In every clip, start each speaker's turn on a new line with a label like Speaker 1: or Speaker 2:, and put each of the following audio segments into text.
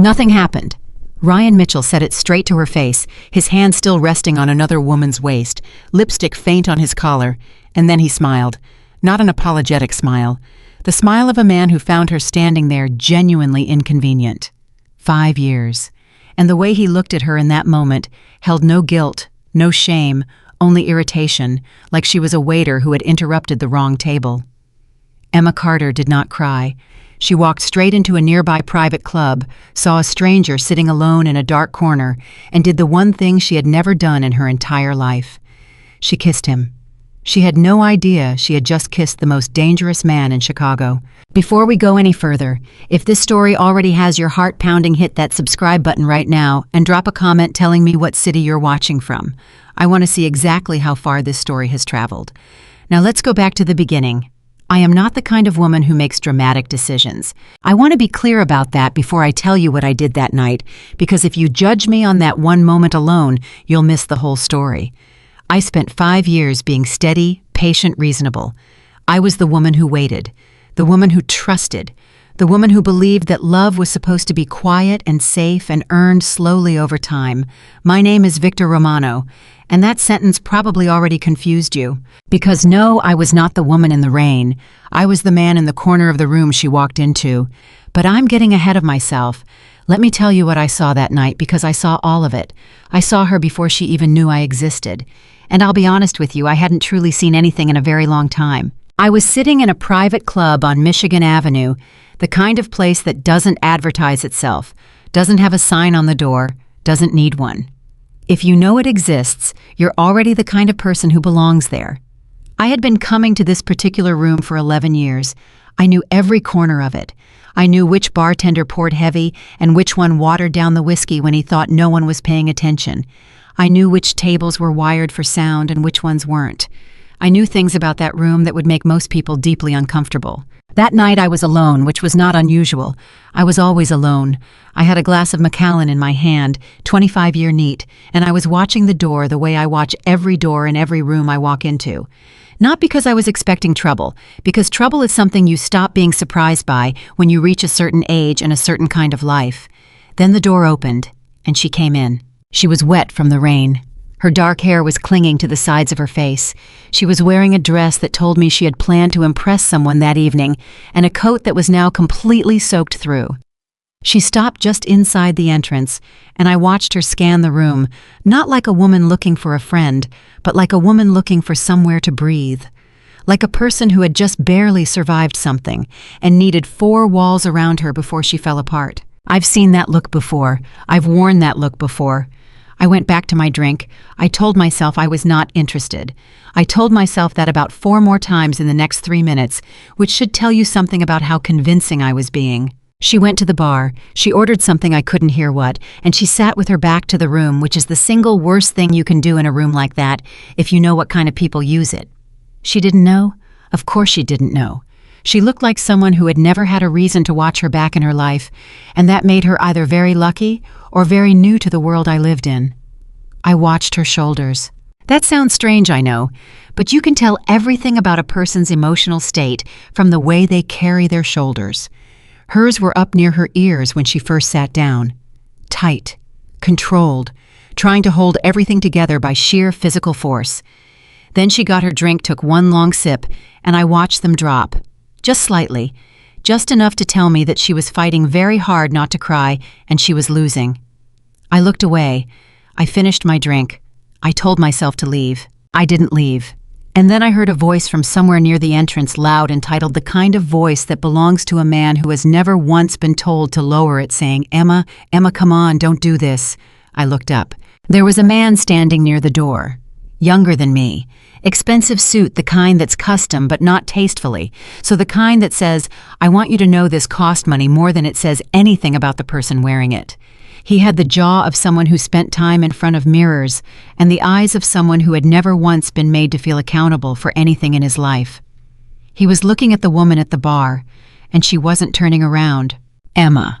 Speaker 1: Nothing happened. Ryan Mitchell said it straight to her face, his hand still resting on another woman's waist, lipstick faint on his collar, and then he smiled. Not an apologetic smile. The smile of a man who found her standing there genuinely inconvenient. 5 years. And the way he looked at her in that moment held no guilt, no shame, only irritation, like she was a waiter who had interrupted the wrong table. Emma Carter did not cry. She walked straight into a nearby private club, saw a stranger sitting alone in a dark corner, and did the one thing she had never done in her entire life. She kissed him. She had no idea she had just kissed the most dangerous man in Chicago. Before we go any further, if this story already has your heart pounding, hit that subscribe button right now and drop a comment telling me what city you're watching from. I want to see exactly how far this story has traveled. Now let's go back to the beginning. I am not the kind of woman who makes dramatic decisions. I want to be clear about that before I tell you what I did that night, because if you judge me on that one moment alone, you'll miss the whole story. I spent 5 years being steady, patient, reasonable. I was the woman who waited, the woman who trusted, the woman who believed that love was supposed to be quiet and safe and earned slowly over time. My name is Victor Romano, and that sentence probably already confused you. Because no, I was not the woman in the rain. I was the man in the corner of the room she walked into. But I'm getting ahead of myself. Let me tell you what I saw that night, because I saw all of it. I saw her before she even knew I existed. And I'll be honest with you, I hadn't truly seen anything in a very long time. I was sitting in a private club on Michigan Avenue, the kind of place that doesn't advertise itself, doesn't have a sign on the door, doesn't need one. If you know it exists, you're already the kind of person who belongs there. I had been coming to this particular room for 11 years. I knew every corner of it. I knew which bartender poured heavy and which one watered down the whiskey when he thought no one was paying attention. I knew which tables were wired for sound and which ones weren't. I knew things about that room that would make most people deeply uncomfortable. That night I was alone, which was not unusual. I was always alone. I had a glass of Macallan in my hand, 25-year neat, and I was watching the door the way I watch every door in every room I walk into. Not because I was expecting trouble, because trouble is something you stop being surprised by when you reach a certain age and a certain kind of life. Then the door opened, and she came in. She was wet from the rain. Her dark hair was clinging to the sides of her face. She was wearing a dress that told me she had planned to impress someone that evening, and a coat that was now completely soaked through. She stopped just inside the entrance, and I watched her scan the room, not like a woman looking for a friend, but like a woman looking for somewhere to breathe. Like a person who had just barely survived something and needed 4 walls around her before she fell apart. I've seen that look before. I've worn that look before. I went back to my drink. I told myself I was not interested. I told myself that about 4 more times in the next 3 minutes, which should tell you something about how convincing I was being. She went to the bar. She ordered something I couldn't hear what, and she sat with her back to the room, which is the single worst thing you can do in a room like that if you know what kind of people use it. She didn't know? Of course she didn't know. She looked like someone who had never had a reason to watch her back in her life, and that made her either very lucky or very new to the world I lived in. I watched her shoulders. That sounds strange, I know, but you can tell everything about a person's emotional state from the way they carry their shoulders. Hers were up near her ears when she first sat down. Tight, controlled, trying to hold everything together by sheer physical force. Then she got her drink, took one long sip, and I watched them drop. Just slightly, just enough to tell me that she was fighting very hard not to cry, and she was losing. I looked away. I finished my drink. I told myself to leave. I didn't leave. And then I heard a voice from somewhere near the entrance, loud, entitled, the kind of voice that belongs to a man who has never once been told to lower it, saying, "Emma, Emma, come on, don't do this." I looked up. There was a man standing near the door, younger than me. Expensive suit, the kind that's custom but not tastefully, so the kind that says, "I want you to know this cost money," more than it says anything about the person wearing it. He had the jaw of someone who spent time in front of mirrors and the eyes of someone who had never once been made to feel accountable for anything in his life. He was looking at the woman at the bar, and she wasn't turning around. "Emma."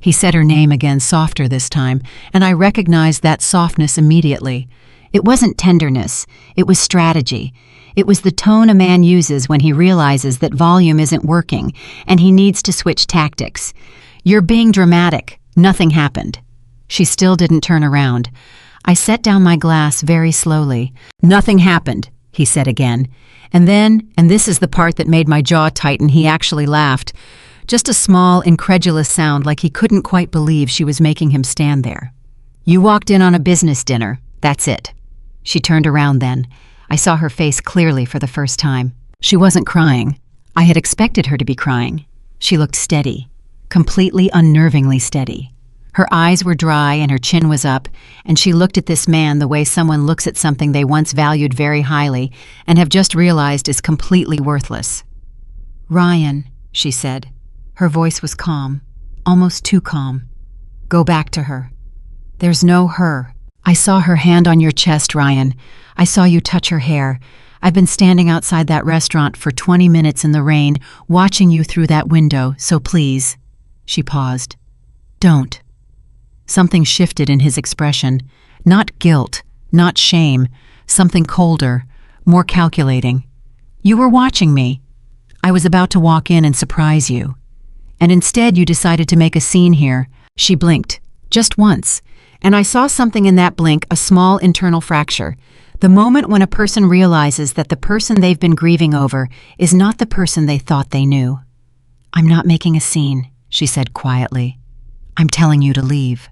Speaker 1: He said her name again, softer this time, and I recognized that softness immediately. It wasn't tenderness, it was strategy. It was the tone a man uses when he realizes that volume isn't working and he needs to switch tactics. "You're being dramatic," Nothing happened. She still didn't turn around. I set down my glass very slowly. Nothing happened, he said again. And then, and this is the part that made my jaw tighten, he actually laughed. Just a small, incredulous sound like he couldn't quite believe she was making him stand there. You walked in on a business dinner. That's it. She turned around then. I saw her face clearly for the first time. She wasn't crying. I had expected her to be crying. She looked steady, completely unnervingly steady. Her eyes were dry and her chin was up, and she looked at this man the way someone looks at something they once valued very highly and have just realized is completely worthless. "Ryan," she said. Her voice was calm, almost too calm. "Go back to her. There's no her. I saw her hand on your chest, Ryan. I saw you touch her hair. I've been standing outside that restaurant for 20 minutes in the rain, watching you through that window, so please." She paused. "Don't." Something shifted in his expression. Not guilt, not shame, something colder, more calculating. "You were watching me. I was about to walk in and surprise you. And instead you decided to make a scene here." She blinked, just once, and I saw something in that blink, a small internal fracture. The moment when a person realizes that the person they've been grieving over is not the person they thought they knew. "I'm not making a scene," she said quietly. "I'm telling you to leave."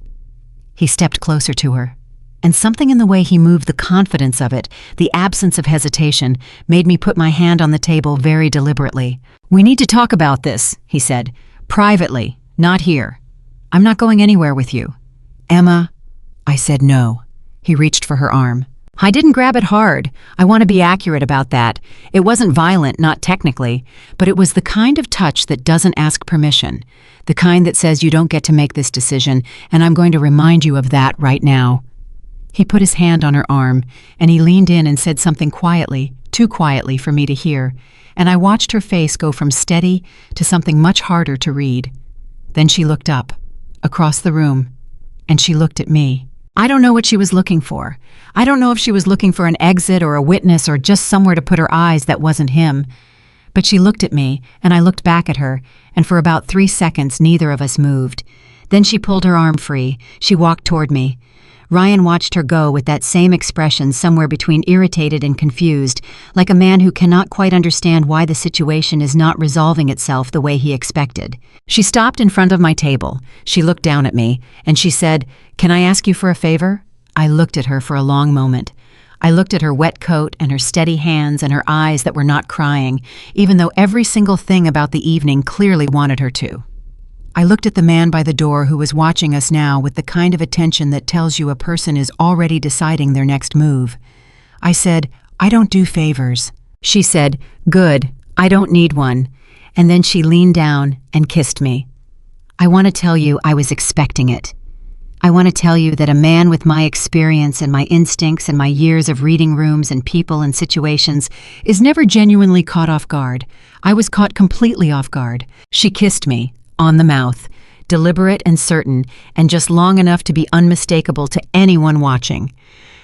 Speaker 1: He stepped closer to her, and something in the way he moved, the confidence of it, the absence of hesitation, made me put my hand on the table very deliberately. "We need to talk about this," he said. "Privately, not here. I'm not going anywhere with you." "Emma," I said. "No." He reached for her arm. I didn't grab it hard. I want to be accurate about that. It wasn't violent, not technically, but it was the kind of touch that doesn't ask permission, the kind that says you don't get to make this decision, and I'm going to remind you of that right now. He put his hand on her arm, and he leaned in and said something quietly, too quietly for me to hear, and I watched her face go from steady to something much harder to read. Then she looked up, across the room, and she looked at me. I don't know what she was looking for. I don't know if she was looking for an exit or a witness or just somewhere to put her eyes that wasn't him. But she looked at me, and I looked back at her, and for about 3 seconds neither of us moved. Then she pulled her arm free. She walked toward me. Ryan watched her go with that same expression somewhere between irritated and confused, like a man who cannot quite understand why the situation is not resolving itself the way he expected. She stopped in front of my table. She looked down at me, and she said, "Can I ask you for a favor?" I looked at her for a long moment. I looked at her wet coat and her steady hands and her eyes that were not crying, even though every single thing about the evening clearly wanted her to. I looked at the man by the door who was watching us now with the kind of attention that tells you a person is already deciding their next move. I said, "I don't do favors." She said, "Good, I don't need one." And then she leaned down and kissed me. I want to tell you I was expecting it. I want to tell you that a man with my experience and my instincts and my years of reading rooms and people and situations is never genuinely caught off guard. I was caught completely off guard. She kissed me, on the mouth, deliberate and certain, and just long enough to be unmistakable to anyone watching.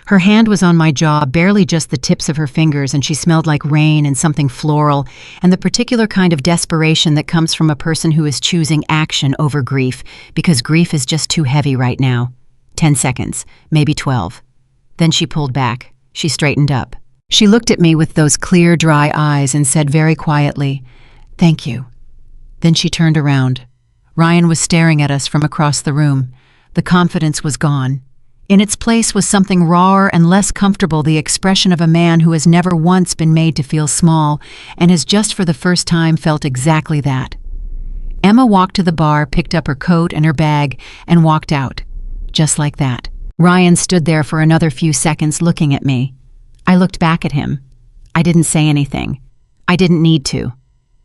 Speaker 1: Her hand was on my jaw, barely just the tips of her fingers, and she smelled like rain and something floral, and the particular kind of desperation that comes from a person who is choosing action over grief, because grief is just too heavy right now. 10 seconds, maybe 12. Then she pulled back. She straightened up. She looked at me with those clear, dry eyes and said very quietly, "Thank you." Then she turned around. Ryan was staring at us from across the room. The confidence was gone. In its place was something rawer and less comfortable, the expression of a man who has never once been made to feel small and has just for the first time felt exactly that. Emma walked to the bar, picked up her coat and her bag, and walked out. Just like that. Ryan stood there for another few seconds looking at me. I looked back at him. I didn't say anything. I didn't need to.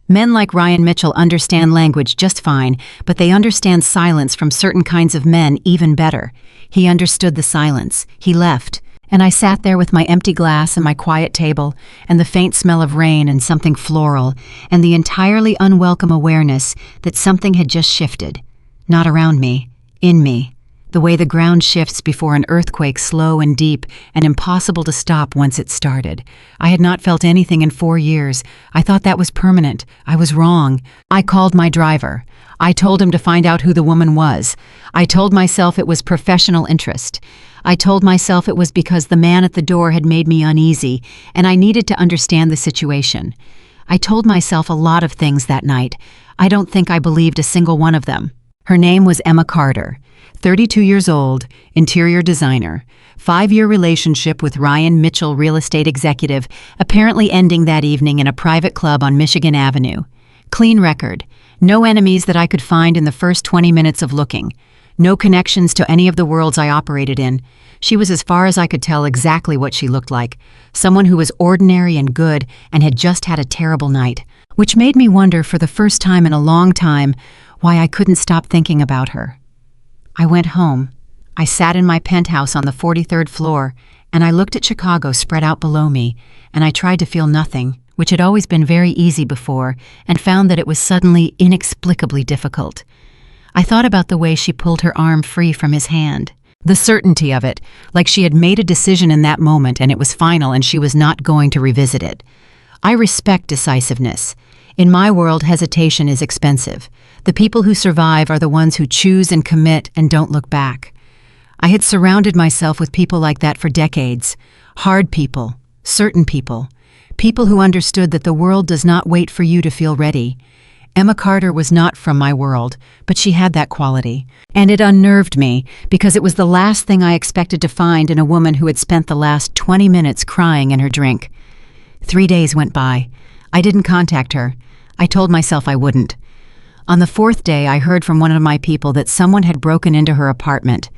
Speaker 1: Men like Ryan Mitchell understand language just fine, but they understand silence from certain kinds of men even better. He understood the silence. He left, and I sat there with my empty glass and my quiet table, and the faint smell of rain and something floral, and the entirely unwelcome awareness that something had just shifted. Not around me, in me. The way the ground shifts before an earthquake, slow and deep, and impossible to stop once it started. I had not felt anything in 4 years. I thought that was permanent. I was wrong. I called my driver. I told him to find out who the woman was. I told myself it was professional interest. I told myself it was because the man at the door had made me uneasy, and I needed to understand the situation. I told myself a lot of things that night. I don't think I believed a single one of them. Her name was Emma Carter, 32 years old, interior designer, 5-year relationship with Ryan Mitchell, real estate executive, apparently ending that evening in a private club on Michigan Avenue. Clean record. No enemies that I could find in the first 20 minutes of looking. No connections to any of the worlds I operated in. She was, as far as I could tell, exactly what she looked like. Someone who was ordinary and good and had just had a terrible night. Which made me wonder, for the first time in a long time, why I couldn't stop thinking about her. I went home. I sat in my penthouse on the 43rd floor, and I looked at Chicago spread out below me, and I tried to feel nothing, which had always been very easy before, and found that it was suddenly inexplicably difficult. I thought about the way she pulled her arm free from his hand. The certainty of it, like she had made a decision in that moment and it was final and she was not going to revisit it. I respect decisiveness. In my world, hesitation is expensive. The people who survive are the ones who choose and commit and don't look back. I had surrounded myself with people like that for decades. Hard people, certain people. People who understood that the world does not wait for you to feel ready. Emma Carter was not from my world, but she had that quality. And it unnerved me, because it was the last thing I expected to find in a woman who had spent the last 20 minutes crying in her drink. 3 days went by. I didn't contact her. I told myself I wouldn't. On the 4th day, I heard from one of my people that someone had broken into her apartment.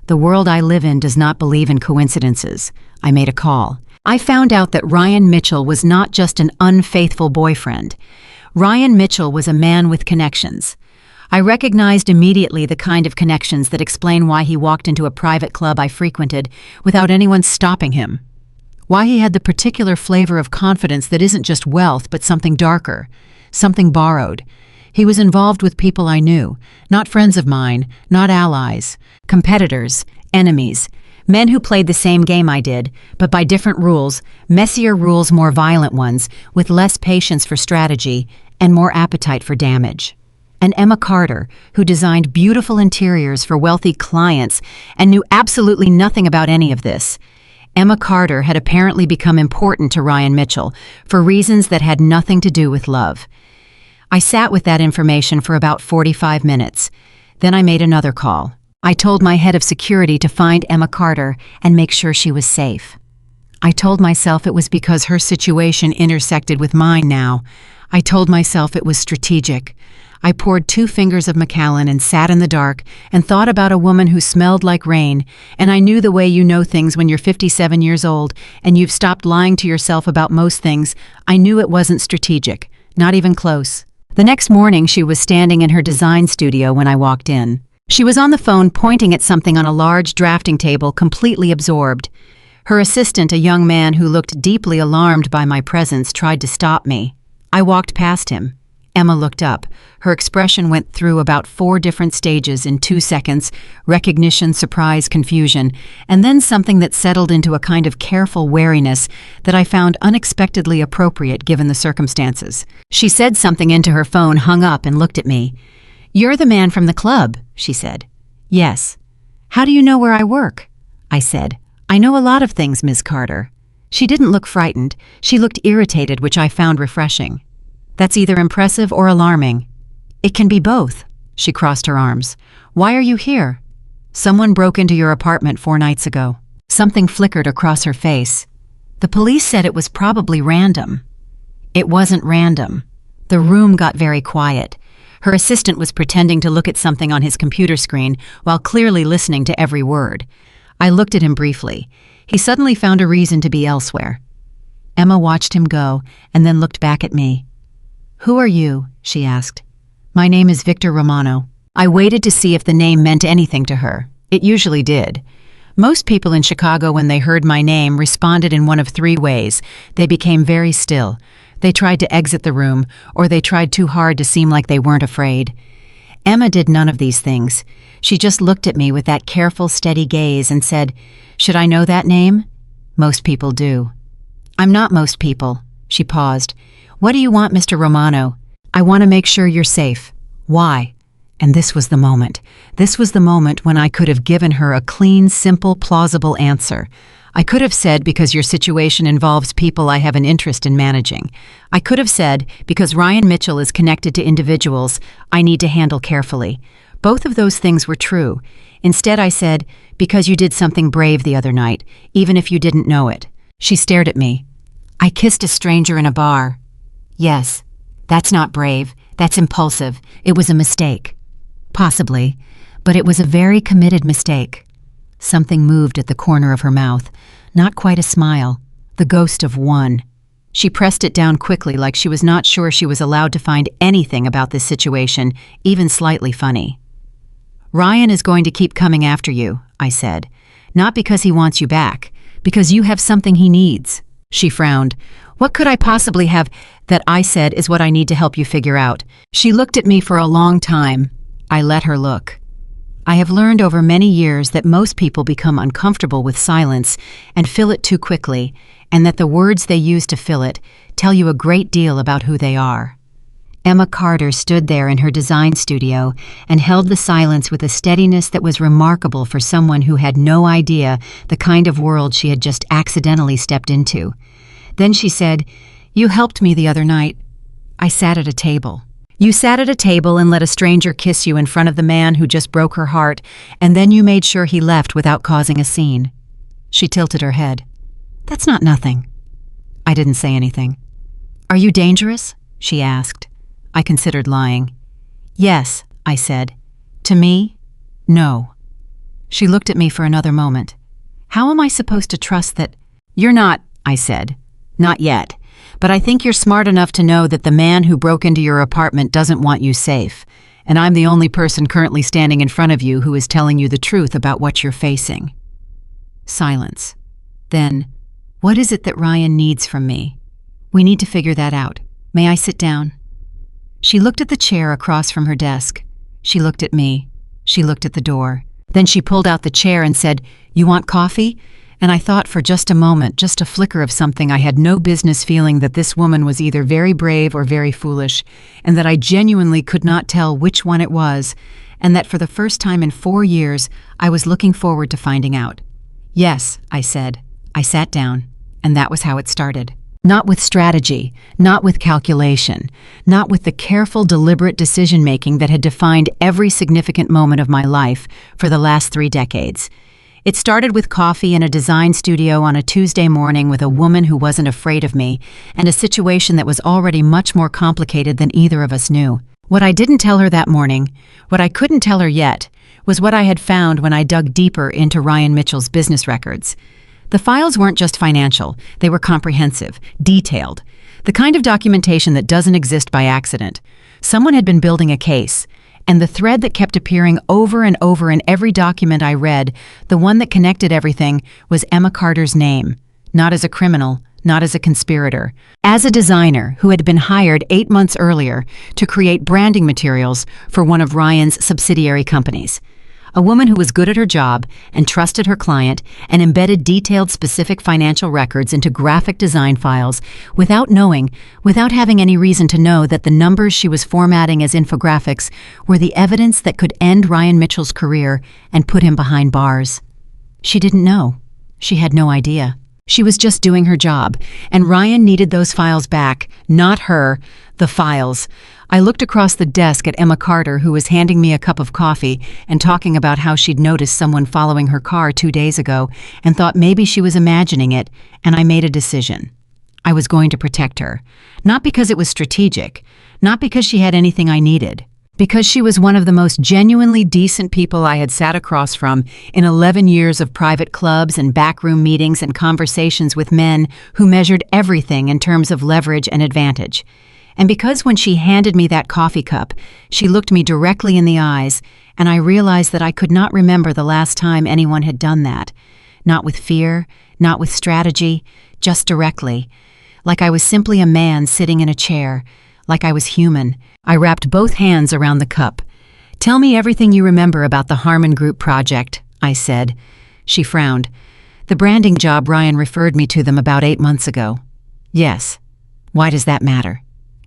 Speaker 1: The world I live in does not believe in coincidences. I made a call. I found out that Ryan Mitchell was not just an unfaithful boyfriend. Ryan Mitchell was a man with connections. I recognized immediately the kind of connections that explain why he walked into a private club I frequented without anyone stopping him. Why he had the particular flavor of confidence that isn't just wealth but something darker, something borrowed. He was involved with people I knew, not friends of mine, not allies, competitors, enemies, men who played the same game I did, but by different rules, messier rules, more violent ones, with less patience for strategy and more appetite for damage. And Emma Carter, who designed beautiful interiors for wealthy clients and knew absolutely nothing about any of this. Emma Carter had apparently become important to Ryan Mitchell for reasons that had nothing to do with love. I sat with that information for about 45 minutes. Then I made another call. I told my head of security to find Emma Carter and make sure she was safe. I told myself it was because her situation intersected with mine now. I told myself it was strategic. I poured 2 fingers of Macallan and sat in the dark and thought about a woman who smelled like rain, and I knew the way you know things when you're 57 years old and you've stopped lying to yourself about most things. I knew it wasn't strategic, not even close. The next morning, she was standing in her design studio when I walked in. She was on the phone pointing at something on a large drafting table, completely absorbed. Her assistant, a young man who looked deeply alarmed by my presence, tried to stop me. I walked past him. Emma looked up. Her expression went through about 4 different stages in 2 seconds: recognition, surprise, confusion, and then something that settled into a kind of careful wariness that I found unexpectedly appropriate given the circumstances. She said something into her phone, hung up, and looked at me. "You're the man from the club," she said. "Yes." "How do you know where I work?" I said. "I know a lot of things, Ms. Carter." She didn't look frightened. She looked irritated, which I found refreshing. "That's either impressive or alarming." "It can be both." She crossed her arms. "Why are you here?" "Someone broke into your apartment 4 nights ago." Something flickered across her face. "The police said it was probably random." It wasn't random. The room got very quiet. Her assistant was pretending to look at something on his computer screen while clearly listening to every word. I looked at him briefly. He suddenly found a reason to be elsewhere. Emma watched him go and then looked back at me. "Who are you?" she asked. "My name is Victor Romano." I waited to see if the name meant anything to her. It usually did. Most people in Chicago, when they heard my name, responded in one of 3 ways. They became very still. They tried to exit the room, or they tried too hard to seem like they weren't afraid. Emma did none of these things. She just looked at me with that careful, steady gaze and said, "Should I know that name?" "Most people do." "I'm not most people." She paused. "What do you want, Mr. Romano?" "I want to make sure you're safe." "Why?" And this was the moment. This was the moment when I could have given her a clean, simple, plausible answer. I could have said, because your situation involves people I have an interest in managing. I could have said, because Ryan Mitchell is connected to individuals I need to handle carefully. Both of those things were true. Instead, I said, because you did something brave the other night, even if you didn't know it. She stared at me. I kissed a stranger in a bar. Yes, that's not brave. That's impulsive. It was a mistake. Possibly, but it was a very committed mistake. Something moved at the corner of her mouth. Not quite a smile. The ghost of one. She pressed it down quickly, like she was not sure she was allowed to find anything about this situation, even slightly funny. Ryan is going to keep coming after you, I said. Not because he wants you back, because you have something he needs. She frowned. What could I possibly have? That, I said, is what I need to help you figure out. She looked at me for a long time. I let her look. I have learned over many years that most people become uncomfortable with silence and fill it too quickly, and that the words they use to fill it tell you a great deal about who they are. Emma Carter stood there in her design studio and held the silence with a steadiness that was remarkable for someone who had no idea the kind of world she had just accidentally stepped into. Then she said, "You helped me the other night. I sat at a table. You sat at a table and let a stranger kiss you in front of the man who just broke her heart, and then you made sure he left without causing a scene." She tilted her head. "That's not nothing." I didn't say anything. "Are you dangerous?" she asked. I considered lying. "Yes," I said. "To me? No." She looked at me for another moment. "How am I supposed to trust that—" "You're not," I said. "Not yet. But I think you're smart enough to know that the man who broke into your apartment doesn't want you safe, and I'm the only person currently standing in front of you who is telling you the truth about what you're facing." Silence. Then, "What is it that Ryan needs from me? We need to figure that out. May I sit down?" She looked at the chair across from her desk. She looked at me. She looked at the door. Then she pulled out the chair and said, "You want coffee?" And I thought for just a moment, just a flicker of something, I had no business feeling that this woman was either very brave or very foolish, and that I genuinely could not tell which one it was, and that for the first time in 4 years, I was looking forward to finding out. "Yes," I said. I sat down, and that was how it started. Not with strategy, not with calculation, not with the careful, deliberate decision-making that had defined every significant moment of my life for the last 3 decades. It started with coffee in a design studio on a Tuesday morning with a woman who wasn't afraid of me, and a situation that was already much more complicated than either of us knew. What I didn't tell her that morning, what I couldn't tell her yet, was what I had found when I dug deeper into Ryan Mitchell's business records. The files weren't just financial, they were comprehensive, detailed, the kind of documentation that doesn't exist by accident. Someone had been building a case, and the thread that kept appearing over and over in every document I read, the one that connected everything, was Emma Carter's name, not as a criminal, not as a conspirator, as a designer who had been hired 8 months earlier to create branding materials for one of Ryan's subsidiary companies. A woman who was good at her job and trusted her client and embedded detailed specific financial records into graphic design files without having any reason to know that the numbers she was formatting as infographics were the evidence that could end Ryan Mitchell's career and put him behind bars. She didn't know. She had no idea. She was just doing her job, and Ryan needed those files back, not her, the files. I looked across the desk at Emma Carter, who was handing me a cup of coffee and talking about how she'd noticed someone following her car 2 days ago and thought maybe she was imagining it, and I made a decision. I was going to protect her, not because it was strategic, not because she had anything I needed, because she was one of the most genuinely decent people I had sat across from in 11 years of private clubs and backroom meetings and conversations with men who measured everything in terms of leverage and advantage. And because when she handed me that coffee cup, she looked me directly in the eyes, and I realized that I could not remember the last time anyone had done that. Not with fear, not with strategy, just directly. Like I was simply a man sitting in a chair, like I was human. I wrapped both hands around the cup. "Tell me everything you remember about the Harmon Group project," I said. She frowned. "The branding job Ryan referred me to them about 8 months ago." "Yes. Why does that matter?"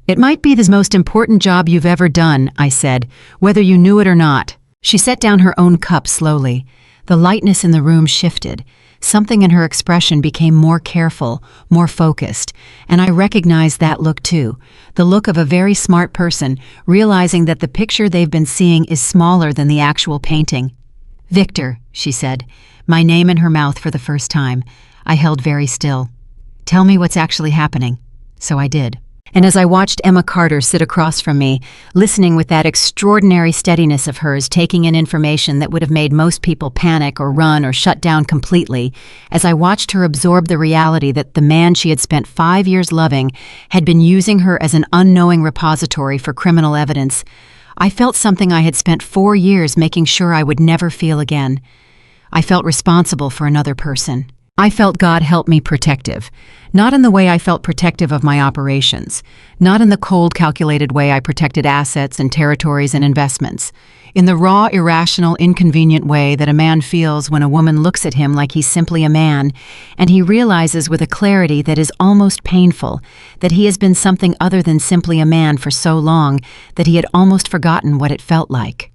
Speaker 1: "It might be the most important job you've ever done," I said, "whether you knew it or not." She set down her own cup slowly. The lightness in the room shifted. Something in her expression became more careful, more focused, and I recognized that look too, the look of a very smart person realizing that the picture they've been seeing is smaller than the actual painting. "Victor," she said, my name in her mouth for the first time. I held very still. "Tell me what's actually happening." So I did. And as I watched Emma Carter sit across from me, listening with that extraordinary steadiness of hers, taking in information that would have made most people panic or run or shut down completely, as I watched her absorb the reality that the man she had spent 5 years loving had been using her as an unknowing repository for criminal evidence, I felt something I had spent 4 years making sure I would never feel again. I felt responsible for another person. I felt God help me protective, not in the way I felt protective of my operations, not in the cold, calculated way I protected assets and territories and investments, in the raw, irrational, inconvenient way that a man feels when a woman looks at him like he's simply a man, and he realizes with a clarity that is almost painful that he has been something other than simply a man for so long that he had almost forgotten what it felt like.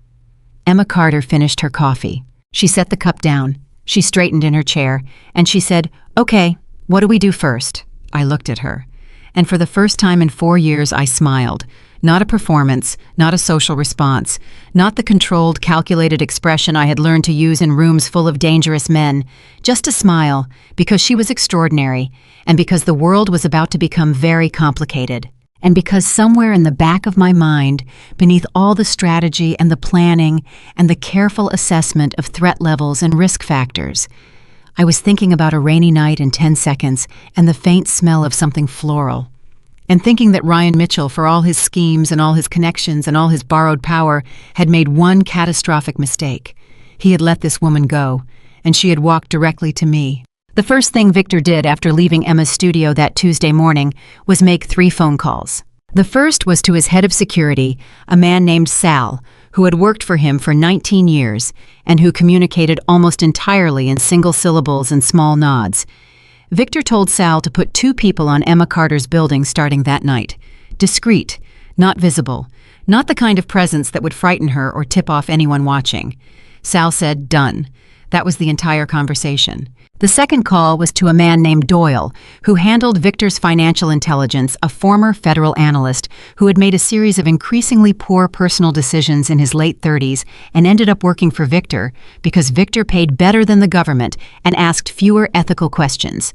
Speaker 1: Emma Carter finished her coffee. She set the cup down. She straightened in her chair, and she said, "Okay, what do we do first?" I looked at her, and for the first time in 4 years I smiled. Not a performance, not a social response, not the controlled, calculated expression I had learned to use in rooms full of dangerous men, just a smile, because she was extraordinary, and because the world was about to become very complicated. And because somewhere in the back of my mind, beneath all the strategy and the planning and the careful assessment of threat levels and risk factors, I was thinking about a rainy night in 10 seconds and the faint smell of something floral. And thinking that Ryan Mitchell, for all his schemes and all his connections and all his borrowed power, had made one catastrophic mistake. He had let this woman go, and she had walked directly to me. The first thing Victor did after leaving Emma's studio that Tuesday morning was make 3 phone calls. The first was to his head of security, a man named Sal, who had worked for him for 19 years and who communicated almost entirely in single syllables and small nods. Victor told Sal to put 2 people on Emma Carter's building starting that night. Discreet, not visible, not the kind of presence that would frighten her or tip off anyone watching. Sal said, "Done." That was the entire conversation. The second call was to a man named Doyle, who handled Victor's financial intelligence, a former federal analyst who had made a series of increasingly poor personal decisions in his late 30s and ended up working for Victor because Victor paid better than the government and asked fewer ethical questions.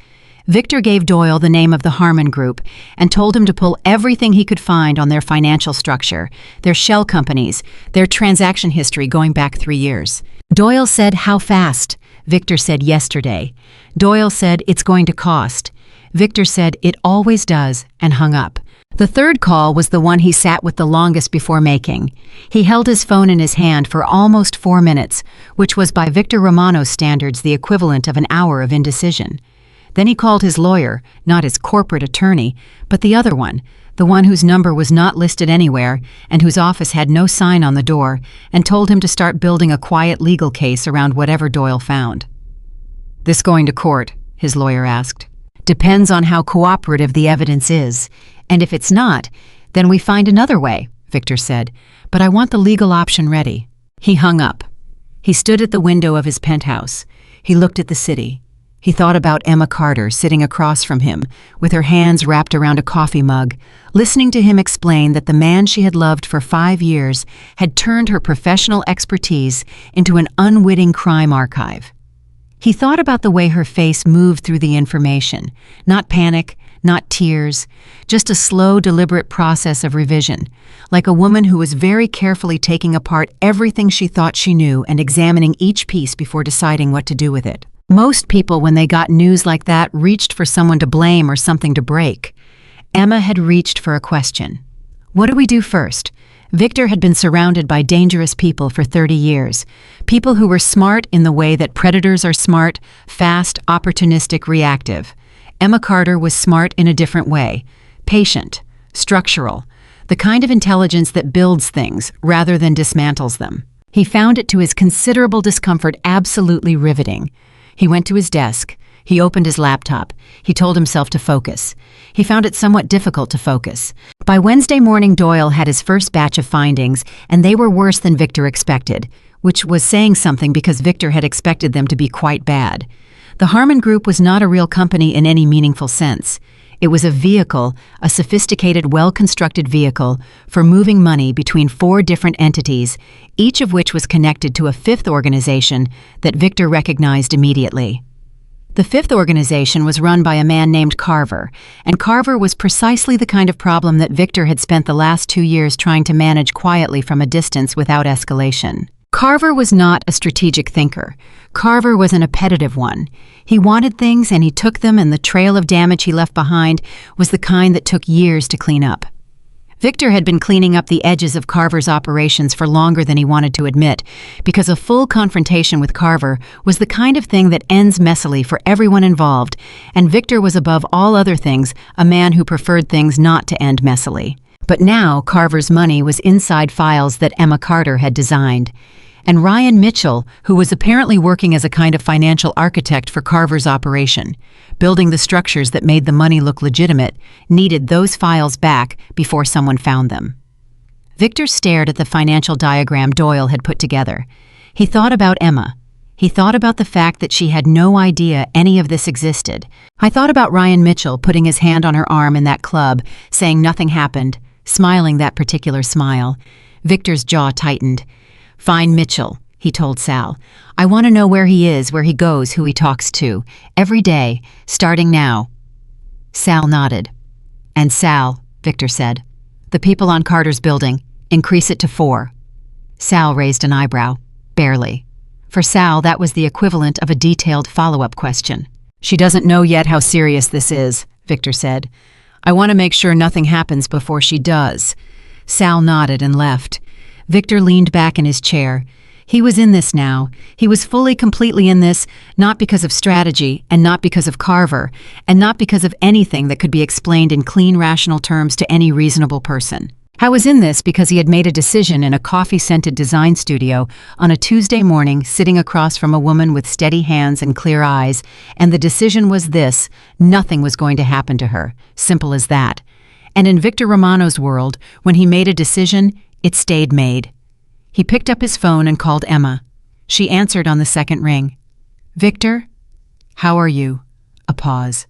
Speaker 1: Victor gave Doyle the name of the Harmon Group and told him to pull everything he could find on their financial structure, their shell companies, their transaction history going back 3 years. Doyle said, "How fast?" Victor said, "Yesterday." Doyle said, "It's going to cost." Victor said, "It always does," and hung up. The third call was the one he sat with the longest before making. He held his phone in his hand for almost 4 minutes, which was by Victor Romano's standards the equivalent of an hour of indecision. Then he called his lawyer, not his corporate attorney, but the other one, the one whose number was not listed anywhere and whose office had no sign on the door, and told him to start building a quiet legal case around whatever Doyle found. "This going to court?" his lawyer asked. "Depends on how cooperative the evidence is, and if it's not, then we find another way," Victor said, "but I want the legal option ready." He hung up. He stood at the window of his penthouse. He looked at the city. He thought about Emma Carter sitting across from him, with her hands wrapped around a coffee mug, listening to him explain that the man she had loved for 5 years had turned her professional expertise into an unwitting crime archive. He thought about the way her face moved through the information, not panic, not tears, just a slow, deliberate process of revision, like a woman who was very carefully taking apart everything she thought she knew and examining each piece before deciding what to do with it. Most people, when they got news like that, reached for someone to blame or something to break. Emma had reached for a question. What do we do first? Victor had been surrounded by dangerous people for 30 years. People who were smart in the way that predators are smart, fast, opportunistic, reactive. Emma Carter was smart in a different way. Patient, structural, the kind of intelligence that builds things rather than dismantles them. He found it to his considerable discomfort absolutely riveting. He went to his desk. He opened his laptop. He told himself to focus. He found it somewhat difficult to focus. By Wednesday morning, Doyle had his first batch of findings, and they were worse than Victor expected, which was saying something because Victor had expected them to be quite bad. The Harmon Group was not a real company in any meaningful sense. It was a vehicle, a sophisticated, well-constructed vehicle, for moving money between 4 different entities, each of which was connected to a 5th organization that Victor recognized immediately. The 5th organization was run by a man named Carver, and Carver was precisely the kind of problem that Victor had spent the last 2 years trying to manage quietly from a distance without escalation. Carver was not a strategic thinker. Carver was an appetitive one. He wanted things and he took them, and the trail of damage he left behind was the kind that took years to clean up. Victor had been cleaning up the edges of Carver's operations for longer than he wanted to admit, because a full confrontation with Carver was the kind of thing that ends messily for everyone involved, and Victor was above all other things a man who preferred things not to end messily. But now Carver's money was inside files that Emma Carter had designed. And Ryan Mitchell, who was apparently working as a kind of financial architect for Carver's operation, building the structures that made the money look legitimate, needed those files back before someone found them. Victor stared at the financial diagram Doyle had put together. He thought about Emma. He thought about the fact that she had no idea any of this existed. I thought about Ryan Mitchell putting his hand on her arm in that club, saying nothing happened, smiling that particular smile. Victor's jaw tightened. "Find Mitchell," he told Sal. "I want to know where he is, where he goes, who he talks to. Every day, starting now." Sal nodded. "And Sal," Victor said, "the people on Carter's building, increase it to 4. Sal raised an eyebrow. Barely. For Sal, that was the equivalent of a detailed follow-up question. "She doesn't know yet how serious this is," Victor said. "I want to make sure nothing happens before she does." Sal nodded and left. Victor leaned back in his chair. He was in this now. He was fully, completely in this, not because of strategy, and not because of Carver, and not because of anything that could be explained in clean, rational terms to any reasonable person. I was in this because he had made a decision in a coffee-scented design studio on a Tuesday morning, sitting across from a woman with steady hands and clear eyes, and the decision was this: nothing was going to happen to her. Simple as that. And in Victor Romano's world, when he made a decision, it stayed made. He picked up his phone and called Emma. She answered on the second ring. "Victor? How are you?" A pause.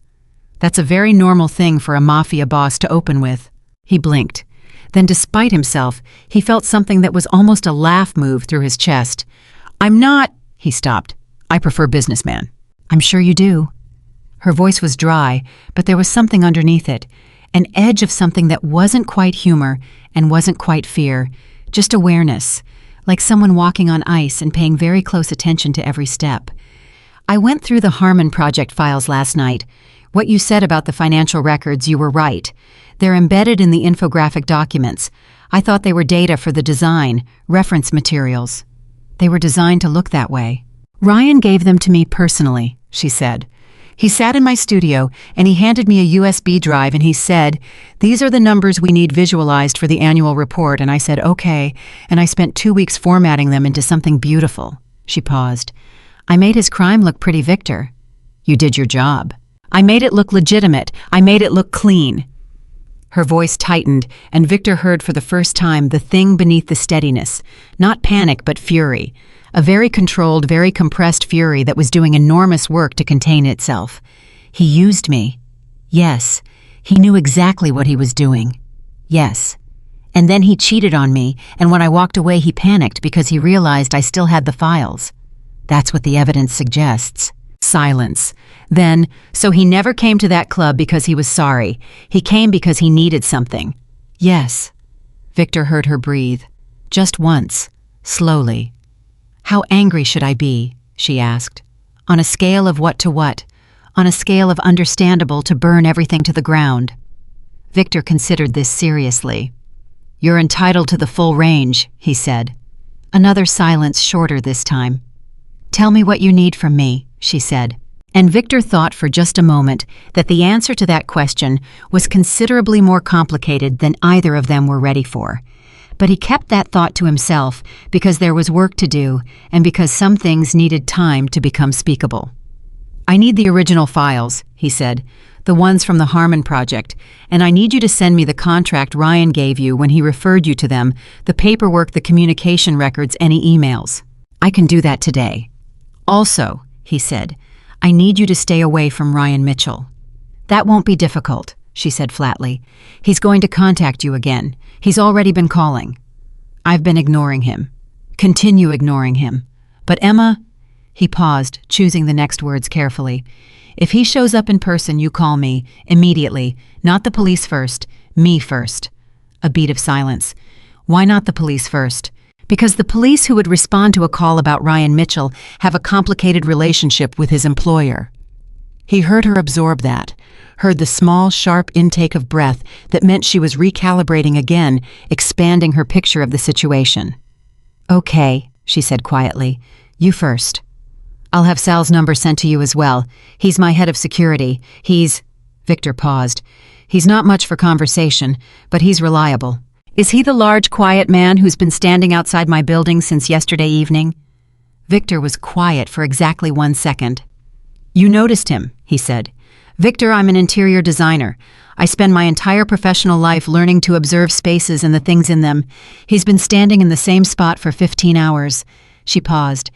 Speaker 1: That's a very normal thing for a Mafia boss to open with. He blinked. Then, despite himself, he felt something that was almost a laugh move through his chest. "I'm not—" He stopped. "I prefer businessman." "I'm sure you do." Her voice was dry, but there was something underneath it. An edge of something that wasn't quite humor and wasn't quite fear, just awareness, like someone walking on ice and paying very close attention to every step. "I went through the Harmon project files last night. What you said about the financial records, you were right. They're embedded in the infographic documents. I thought they were data for the design, reference materials. They were designed to look that way." "Ryan gave them to me personally," she said. "He sat in my studio, and he handed me a USB drive, and he said, 'These are the numbers we need visualized for the annual report,' and I said, 'Okay,' and I spent 2 weeks formatting them into something beautiful." She paused. "I made his crime look pretty, Victor." "You did your job." "I made it look legitimate. I made it look clean." Her voice tightened, and Victor heard for the first time the thing beneath the steadiness, not panic but fury. A very controlled, very compressed fury that was doing enormous work to contain itself. "He used me." Yes. He knew exactly what he was doing. Yes. And then he cheated on me, and when I walked away he panicked because he realized I still had the files. That's what the evidence suggests. Silence. Then, so he never came to that club because he was sorry. He came because he needed something. Yes. Victor heard her breathe. Just once. Slowly. "How angry should I be?" she asked. "On a scale of what to what? On a scale of understandable to burn everything to the ground?" Victor considered this seriously. "You're entitled to the full range," he said. Another silence, shorter this time. "Tell me what you need from me," she said. And Victor thought for just a moment that the answer to that question was considerably more complicated than either of them were ready for. But he kept that thought to himself because there was work to do and because some things needed time to become speakable. I need the original files, he said, the ones from the Harmon Project, and I need you to send me the contract Ryan gave you when he referred you to them, the paperwork, the communication records, any emails. I can do that today. Also, he said, I need you to stay away from Ryan Mitchell. That won't be difficult, she said flatly. He's going to contact you again. He's already been calling. I've been ignoring him. Continue ignoring him. But Emma, he paused, choosing the next words carefully. If he shows up in person, you call me, immediately. Not the police first, me first. A beat of silence. Why not the police first? Because the police who would respond to a call about Ryan Mitchell have a complicated relationship with his employer. He heard her absorb that, heard the small, sharp intake of breath that meant she was recalibrating again, expanding her picture of the situation. Okay, she said quietly. You first. I'll have Sal's number sent to you as well. He's my head of security. Victor paused. He's not much for conversation, but he's reliable. Is he the large, quiet man who's been standing outside my building since yesterday evening? Victor was quiet for exactly 1 second. You noticed him, he said. Victor, I'm an interior designer. I spend my entire professional life learning to observe spaces and the things in them. He's been standing in the same spot for 15 hours. She paused.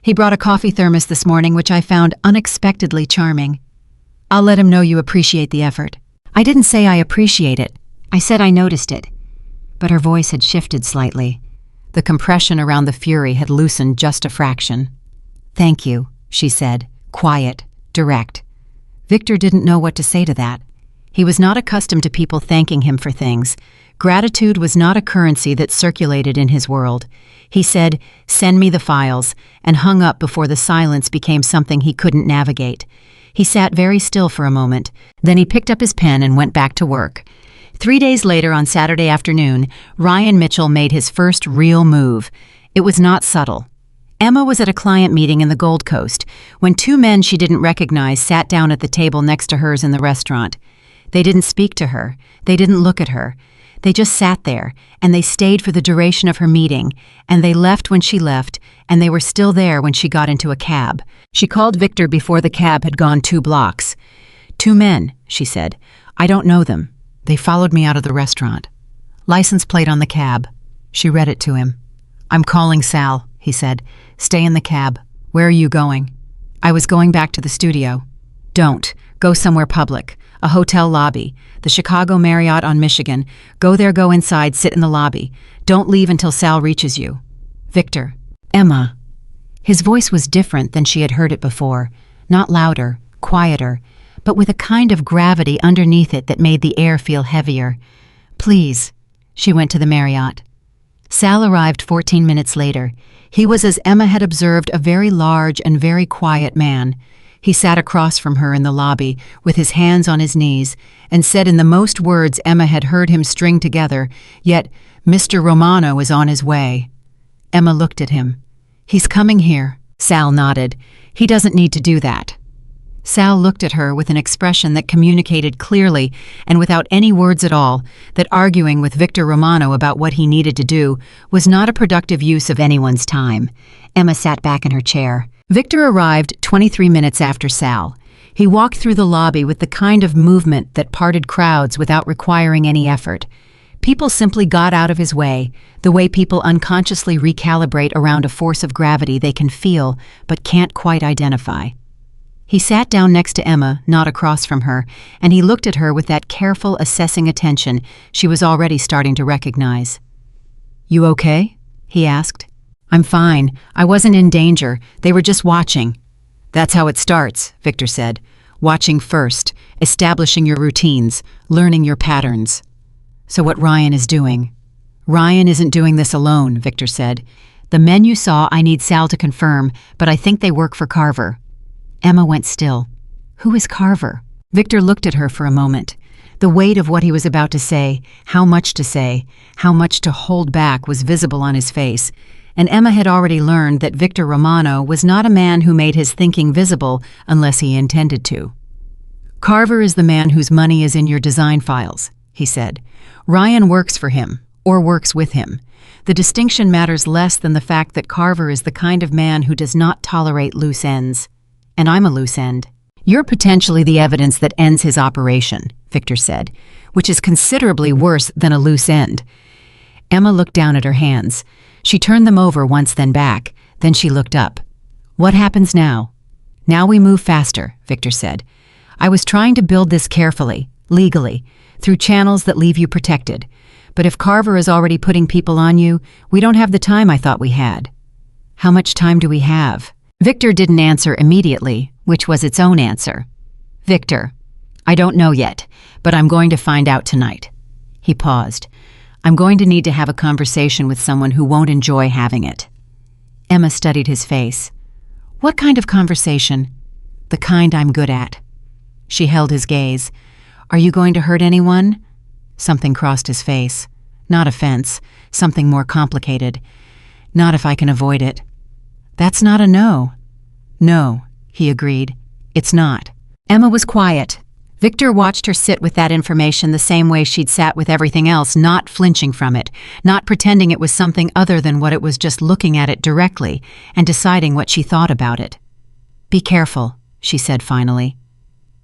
Speaker 1: He brought a coffee thermos this morning, which I found unexpectedly charming. I'll let him know you appreciate the effort. I didn't say I appreciate it. I said I noticed it. But her voice had shifted slightly. The compression around the fury had loosened just a fraction. Thank you, she said, quiet, direct. Victor didn't know what to say to that. He was not accustomed to people thanking him for things. Gratitude was not a currency that circulated in his world. He said, "Send me the files," and hung up before the silence became something he couldn't navigate. He sat very still for a moment. Then he picked up his pen and went back to work. 3 days later, on Saturday afternoon, Ryan Mitchell made his first real move. It was not subtle. Emma was at a client meeting in the Gold Coast when 2 men she didn't recognize sat down at the table next to hers in the restaurant. They didn't speak to her. They didn't look at her. They just sat there, and they stayed for the duration of her meeting, and they left when she left, and they were still there when she got into a cab. She called Victor before the cab had gone 2 blocks. 2 men, she said. I don't know them. They followed me out of the restaurant. License plate on the cab. She read it to him. I'm calling Sal, he said. Stay in the cab. Where are you going? I was going back to the studio. Don't. Go somewhere public. A hotel lobby. The Chicago Marriott on Michigan. Go there, go inside, sit in the lobby. Don't leave until Sal reaches you. Victor. Emma. His voice was different than she had heard it before. Not louder, quieter, but with a kind of gravity underneath it that made the air feel heavier. Please. She went to the Marriott. Sal arrived 14 minutes later. He was, as Emma had observed, a very large and very quiet man. He sat across from her in the lobby, with his hands on his knees, and said in the most words Emma had heard him string together, yet, Mr. Romano is on his way. Emma looked at him. He's coming here. Sal nodded. He doesn't need to do that. Sal looked at her with an expression that communicated clearly and without any words at all that arguing with Victor Romano about what he needed to do was not a productive use of anyone's time. Emma sat back in her chair. Victor arrived 23 minutes after Sal. He walked through the lobby with the kind of movement that parted crowds without requiring any effort. People simply got out of his way, the way people unconsciously recalibrate around a force of gravity they can feel but can't quite identify. He sat down next to Emma, not across from her, and he looked at her with that careful, assessing attention she was already starting to recognize. You okay? He asked. I'm fine. I wasn't in danger. They were just watching. That's how it starts, Victor said. Watching first, establishing your routines, learning your patterns. So what Ryan is doing? Ryan isn't doing this alone, Victor said. The men you saw I need Sal to confirm, but I think they work for Carver. Emma went still. Who is Carver? Victor looked at her for a moment. The weight of what he was about to say, how much to hold back was visible on his face, and Emma had already learned that Victor Romano was not a man who made his thinking visible unless he intended to. Carver is the man whose money is in your design files, he said. Ryan works for him, or works with him. The distinction matters less than the fact that Carver is the kind of man who does not tolerate loose ends. and I'm a loose end. You're potentially the evidence that ends his operation, Victor said, which is considerably worse than a loose end. Emma looked down at her hands. She turned them over once, then back. Then she looked up. What happens now? Now we move faster, Victor said. I was trying to build this carefully, legally, through channels that leave you protected. But if Carver is already putting people on you, we don't have the time I thought we had. How much time do we have? Victor didn't answer immediately, which was its own answer. Victor, I don't know yet, but I'm going to find out tonight. He paused. I'm going to need to have a conversation with someone who won't enjoy having it. Emma studied his face. What kind of conversation? The kind I'm good at. She held his gaze. Are you going to hurt anyone? Something crossed his face. Not offense, something more complicated. Not if I can avoid it. That's not a no. No, he agreed. It's not. Emma was quiet. Victor watched her sit with that information the same way she'd sat with everything else, not flinching from it, not pretending it was something other than what it was, just looking at it directly and deciding what she thought about it. Be careful, she said finally.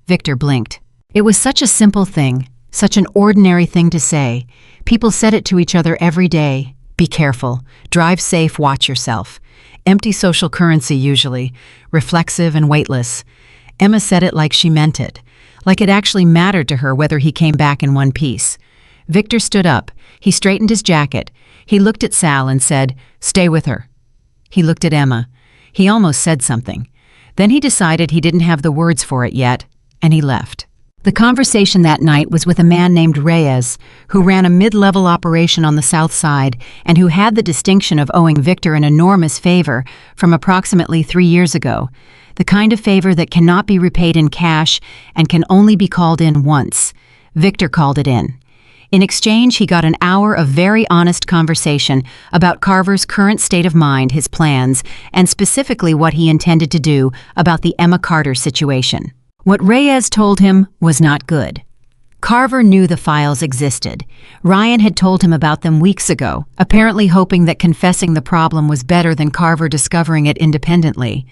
Speaker 1: Victor blinked. It was such a simple thing, such an ordinary thing to say. People said it to each other every day. Be careful. Drive safe, watch yourself. Empty social currency usually, reflexive and weightless. Emma said it like she meant it, like it actually mattered to her whether he came back in one piece. Victor stood up. He straightened his jacket. He looked at Sal and said, "Stay with her." He looked at Emma. He almost said something. Then he decided he didn't have the words for it yet, and he left. The conversation that night was with a man named Reyes, who ran a mid-level operation on the South Side and who had the distinction of owing Victor an enormous favor from approximately 3 years ago, the kind of favor that cannot be repaid in cash and can only be called in once. Victor called it in. In exchange, he got an hour of very honest conversation about Carver's current state of mind, his plans, and specifically what he intended to do about the Emma Carter situation. What Reyes told him was not good. Carver knew the files existed. Ryan had told him about them weeks ago, apparently hoping that confessing the problem was better than Carver discovering it independently.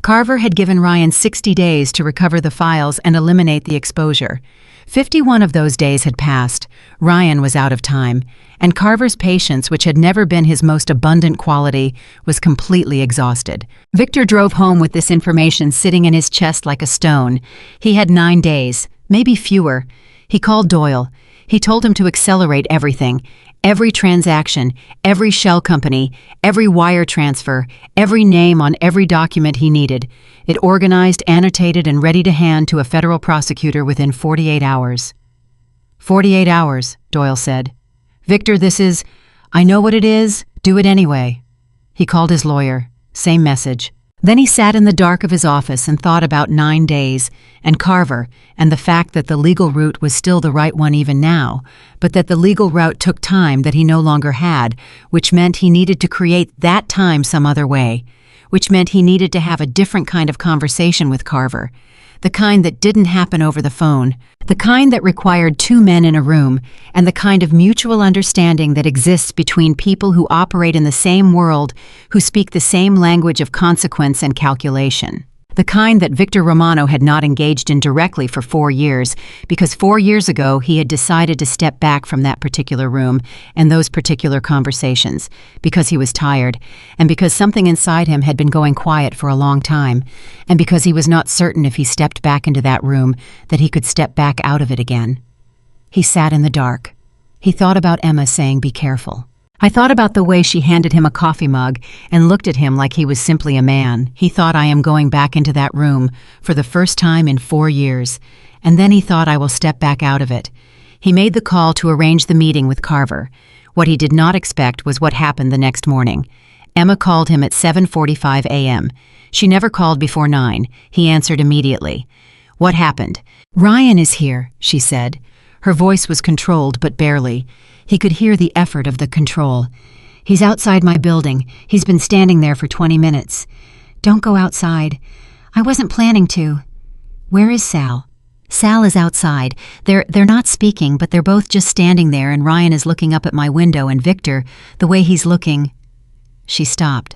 Speaker 1: Carver had given Ryan 60 days to recover the files and eliminate the exposure. 51 of those days had passed. Ryan was out of time, and Carver's patience, which had never been his most abundant quality, was completely exhausted. Victor drove home with this information sitting in his chest like a stone. He had 9 days, maybe fewer. He called Doyle. He told him to accelerate everything. Every transaction, every shell company, every wire transfer, every name on every document he needed. It organized, annotated, and ready to hand to a federal prosecutor within 48 hours. 48 hours, Doyle said. Victor, I know what it is, do it anyway. He called his lawyer. Same message. Then he sat in the dark of his office and thought about 9 days, and Carver, and the fact that the legal route was still the right one even now, but that the legal route took time that he no longer had, which meant he needed to create that time some other way, which meant he needed to have a different kind of conversation with Carver, the kind that didn't happen over the phone, the kind that required 2 men in a room, and the kind of mutual understanding that exists between people who operate in the same world, who speak the same language of consequence and calculation. The kind that Victor Romano had not engaged in directly for 4 years, because 4 years ago he had decided to step back from that particular room and those particular conversations, because he was tired, and because something inside him had been going quiet for a long time, and because he was not certain if he stepped back into that room that he could step back out of it again. He sat in the dark. He thought about Emma saying, "Be careful." I thought about the way she handed him a coffee mug and looked at him like he was simply a man. He thought, I am going back into that room for the first time in 4 years. And then he thought, I will step back out of it. He made the call to arrange the meeting with Carver. What he did not expect was what happened the next morning. Emma called him at 7:45 a.m. She never called before 9. He answered immediately. What happened? Ryan is here, she said. Her voice was controlled, but barely. He could hear the effort of the control. He's outside my building. He's been standing there for 20 minutes. Don't go outside. I wasn't planning to. Where is Sal? Sal is outside. They're not speaking, but they're both just standing there, and Ryan is looking up at my window, and Victor, the way he's looking... She stopped.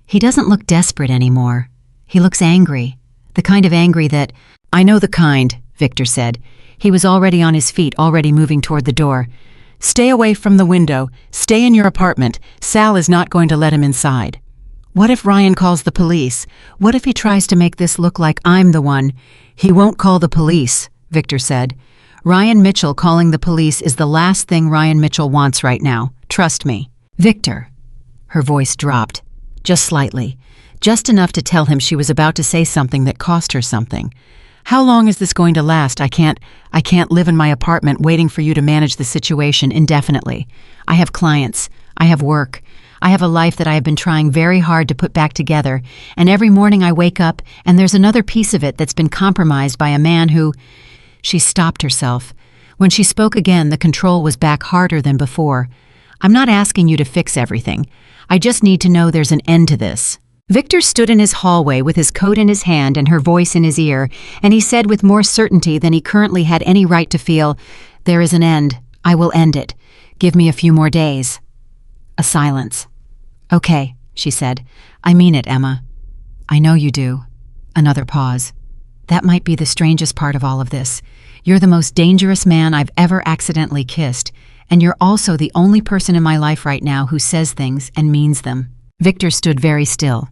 Speaker 1: He doesn't look desperate anymore. He looks angry. The kind of angry that, "I know the kind," Victor said. He was already on his feet, already moving toward the door. "Stay away from the window. Stay in your apartment. Sal is not going to let him inside." "What if Ryan calls the police? What if he tries to make this look like I'm the one?" "He won't call the police," Victor said. "Ryan Mitchell calling the police is the last thing Ryan Mitchell wants right now. Trust me." "Victor." Her voice dropped, just slightly, just enough to tell him she was about to say something that cost her something. "How long is this going to last? I can't live in my apartment waiting for you to manage the situation indefinitely. I have clients. I have work. I have a life that I have been trying very hard to put back together, and every morning I wake up and there's another piece of it that's been compromised by a man who—" She stopped herself. When she spoke again, the control was back harder than before. "I'm not asking you to fix everything. I just need to know there's an end to this." Victor stood in his hallway with his coat in his hand and her voice in his ear, and he said with more certainty than he currently had any right to feel, "There is an end. I will end it. Give me a few more days." A silence. "Okay," she said. "I mean it, Emma." "I know you do." Another pause. "That might be the strangest part of all of this. You're the most dangerous man I've ever accidentally kissed, and you're also the only person in my life right now who says things and means them." Victor stood very still.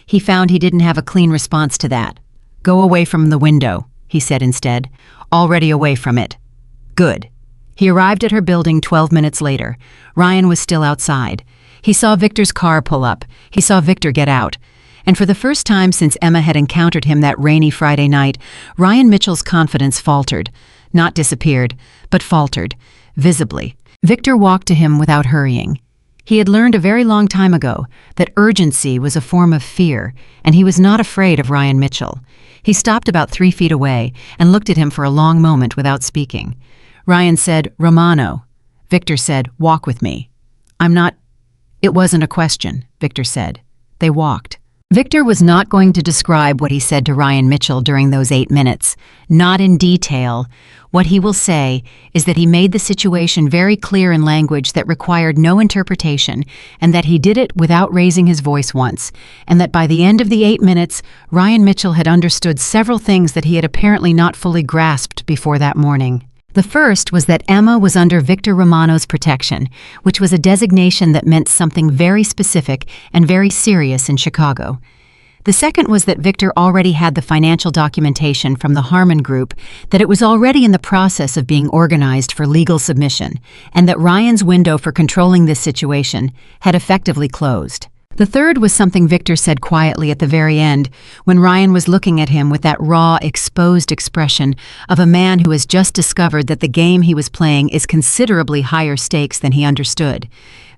Speaker 1: He found he didn't have a clean response to that. "Go away from the window," he said instead. "Already away from it." "Good." He arrived at her building 12 minutes later. Ryan was still outside. He saw Victor's car pull up. He saw Victor get out. And for the first time since Emma had encountered him that rainy Friday night, Ryan Mitchell's confidence faltered. Not disappeared, but faltered, visibly. Victor walked to him without hurrying. He had learned a very long time ago that urgency was a form of fear, and he was not afraid of Ryan Mitchell. He stopped about 3 feet away and looked at him for a long moment without speaking. Ryan said, "Romano." Victor said, "Walk with me." "I'm not—" "It wasn't a question," Victor said. They walked. Victor was not going to describe what he said to Ryan Mitchell during those 8 minutes, not in detail. What he will say is that he made the situation very clear in language that required no interpretation, and that he did it without raising his voice once, and that by the end of the 8 minutes, Ryan Mitchell had understood several things that he had apparently not fully grasped before that morning. The first was that Emma was under Victor Romano's protection, which was a designation that meant something very specific and very serious in Chicago. The second was that Victor already had the financial documentation from the Harmon Group, that it was already in the process of being organized for legal submission, and that Ryan's window for controlling this situation had effectively closed. The third was something Victor said quietly at the very end, when Ryan was looking at him with that raw, exposed expression of a man who has just discovered that the game he was playing is considerably higher stakes than he understood.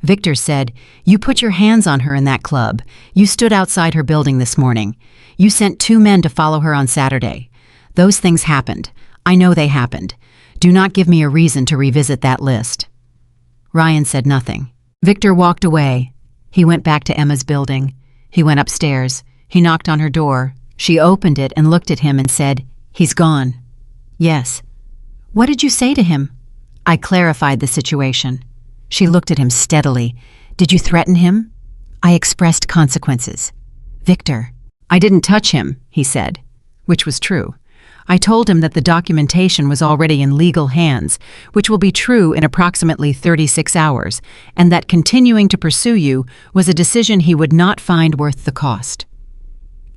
Speaker 1: Victor said, "You put your hands on her in that club. You stood outside her building this morning. You sent 2 men to follow her on Saturday. Those things happened. I know they happened. Do not give me a reason to revisit that list." Ryan said nothing. Victor walked away. He went back to Emma's building. He went upstairs. He knocked on her door. She opened it and looked at him and said, "He's gone." "Yes." "What did you say to him?" "I clarified the situation." She looked at him steadily. "Did you threaten him?" "I expressed consequences." "Victor." "I didn't touch him," he said, which was true. "I told him that the documentation was already in legal hands, which will be true in approximately 36 hours, and that continuing to pursue you was a decision he would not find worth the cost."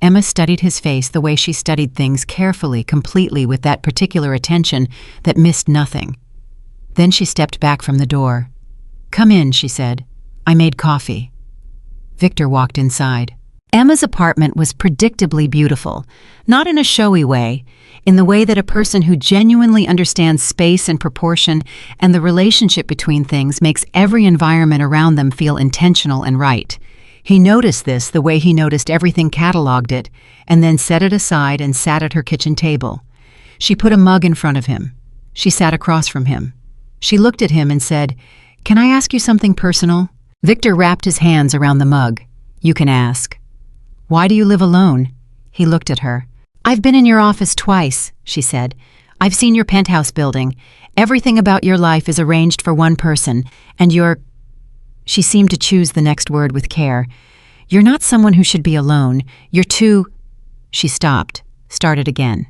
Speaker 1: Emma studied his face the way she studied things carefully, completely, with that particular attention that missed nothing. Then she stepped back from the door. "Come in," she said. "I made coffee." Victor walked inside. Emma's apartment was predictably beautiful, not in a showy way, in the way that a person who genuinely understands space and proportion and the relationship between things makes every environment around them feel intentional and right. He noticed this the way he noticed everything catalogued it, and then set it aside and sat at her kitchen table. She put a mug in front of him. She sat across from him. She looked at him and said, "Can I ask you something personal?" Victor wrapped his hands around the mug. "You can ask." "Why do you live alone?" He looked at her. "I've been in your office twice," she said. "I've seen your penthouse building. Everything about your life is arranged for one person, and you're—" She seemed to choose the next word with care. "You're not someone who should be alone. You're too—" She stopped, started again.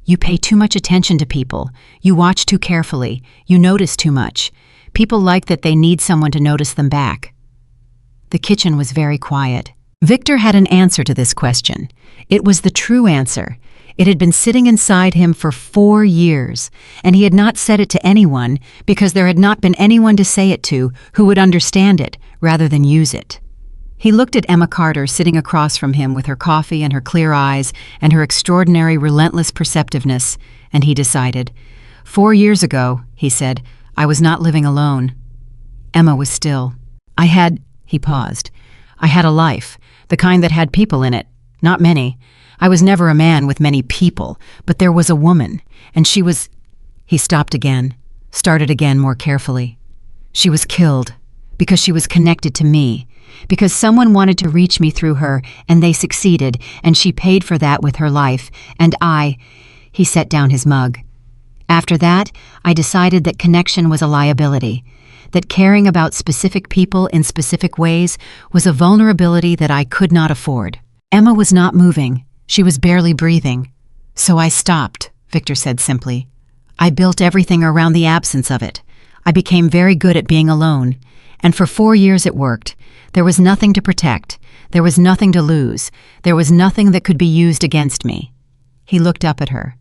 Speaker 1: You pay too much attention to people. You watch too carefully. You notice too much. People like that they need someone to notice them back. The kitchen was very quiet. Victor had an answer to this question. It was the true answer. It had been sitting inside him for 4 years, and he had not said it to anyone because there had not been anyone to say it to who would understand it rather than use it. He looked at Emma Carter sitting across from him with her coffee and her clear eyes and her extraordinary relentless perceptiveness, and he decided, 4 years ago, he said, I was not living alone. Emma was still. He paused. I had a life, the kind that had people in it, not many. I was never a man with many people, but there was a woman, and she was... He stopped again, started again more carefully. She was killed, because she was connected to me, because someone wanted to reach me through her, and they succeeded, and she paid for that with her life, and He set down his mug. After that, I decided that connection was a liability, that caring about specific people in specific ways was a vulnerability that I could not afford. Emma was not moving. She was barely breathing. So I stopped, Victor said simply. I built everything around the absence of it. I became very good at being alone. And for 4 years it worked. There was nothing to protect. There was nothing to lose. There was nothing that could be used against me. He looked up at her.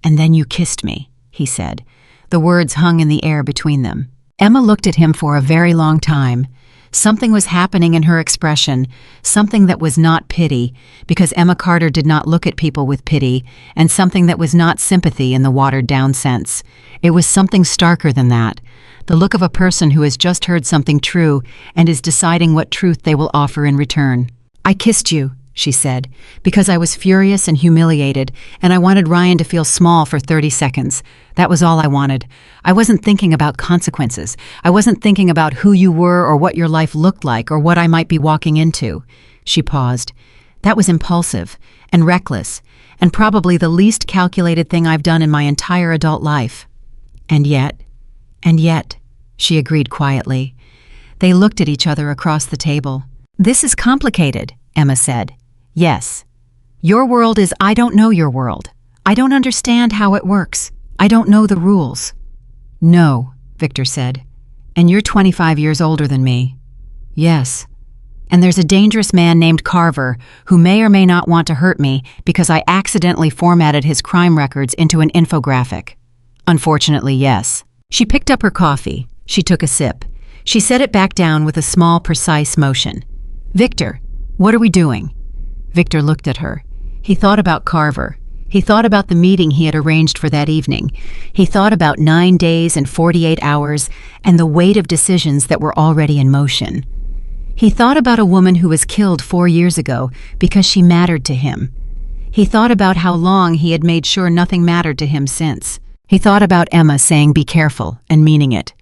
Speaker 1: And then you kissed me, he said. The words hung in the air between them. Emma looked at him for a very long time. Something was happening in her expression, something that was not pity, because Emma Carter did not look at people with pity, and something that was not sympathy in the watered-down sense. It was something starker than that, the look of a person who has just heard something true and is deciding what truth they will offer in return. I kissed you, she said, because I was furious and humiliated, and I wanted Ryan to feel small for 30 seconds. That was all I wanted. I wasn't thinking about consequences. I wasn't thinking about who you were or what your life looked like or what I might be walking into. She paused. That was impulsive and reckless, and probably the least calculated thing I've done in my entire adult life. And yet, she agreed quietly. They looked at each other across the table. This is complicated, Emma said. Yes. Your world is I don't know your world. I don't understand how it works. I don't know the rules. No, Victor said. And you're 25 years older than me. Yes. And there's a dangerous man named Carver who may or may not want to hurt me because I accidentally formatted his crime records into an infographic. Unfortunately, yes. She picked up her coffee. She took a sip. She set it back down with a small, precise motion. Victor, what are we doing? Victor looked at her. He thought about Carver. He thought about the meeting he had arranged for that evening. He thought about 9 days and 48 hours and the weight of decisions that were already in motion. He thought about a woman who was killed 4 years ago because she mattered to him. He thought about how long he had made sure nothing mattered to him since. He thought about Emma saying be careful and meaning it.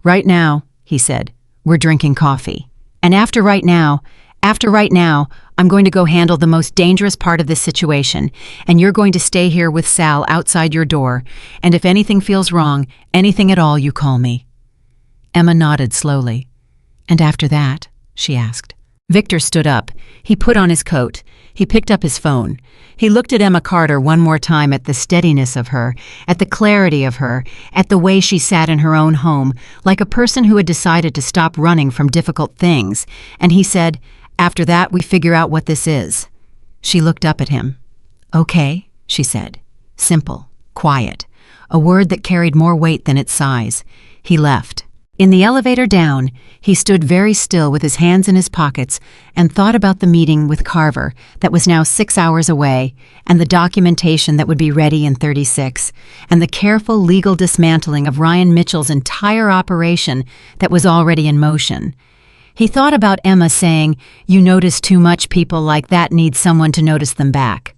Speaker 1: Right now, he said, we're drinking coffee. And after right now, I'm going to go handle the most dangerous part of this situation, and you're going to stay here with Sal outside your door, and if anything feels wrong, anything at all, you call me. Emma nodded slowly. And after that? She asked. Victor stood up. He put on his coat. He picked up his phone. He looked at Emma Carter one more time at the steadiness of her, at the clarity of her, at the way she sat in her own home, like a person who had decided to stop running from difficult things, and he said, after that, we figure out what this is. She looked up at him. Okay, she said. Simple, quiet, a word that carried more weight than its size. He left. In the elevator down, he stood very still with his hands in his pockets and thought about the meeting with Carver that was now 6 hours away, and the documentation that would be ready in 36, and the careful legal dismantling of Ryan Mitchell's entire operation that was already in motion. He thought about Emma saying, you notice too much people like that need someone to notice them back.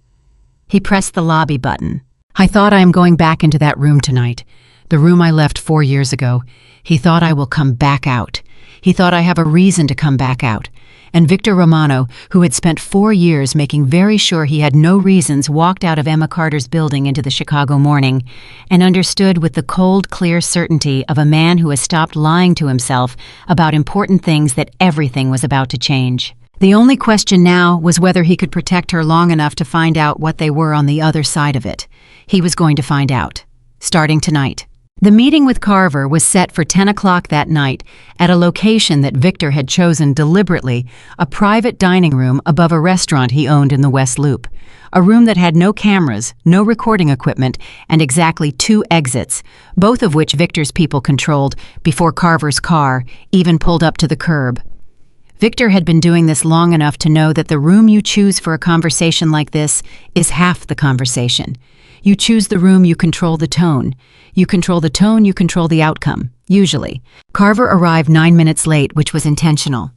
Speaker 1: He pressed the lobby button. I thought I am going back into that room tonight, the room I left 4 years ago. He thought I will come back out. He thought I have a reason to come back out. And Victor Romano, who had spent 4 years making very sure he had no reasons, walked out of Emma Carter's building into the Chicago morning and understood with the cold, clear certainty of a man who has stopped lying to himself about important things that everything was about to change. The only question now was whether he could protect her long enough to find out what they were on the other side of it. He was going to find out, starting tonight. The meeting with Carver was set for 10 o'clock that night at a location that Victor had chosen deliberately, a private dining room above a restaurant he owned in the West Loop. A room that had no cameras, no recording equipment, and exactly 2 exits, both of which Victor's people controlled before Carver's car even pulled up to the curb. Victor had been doing this long enough to know that the room you choose for a conversation like this is half the conversation. You choose the room, you control the tone. You control the tone, you control the outcome, usually. Carver arrived 9 minutes late, which was intentional.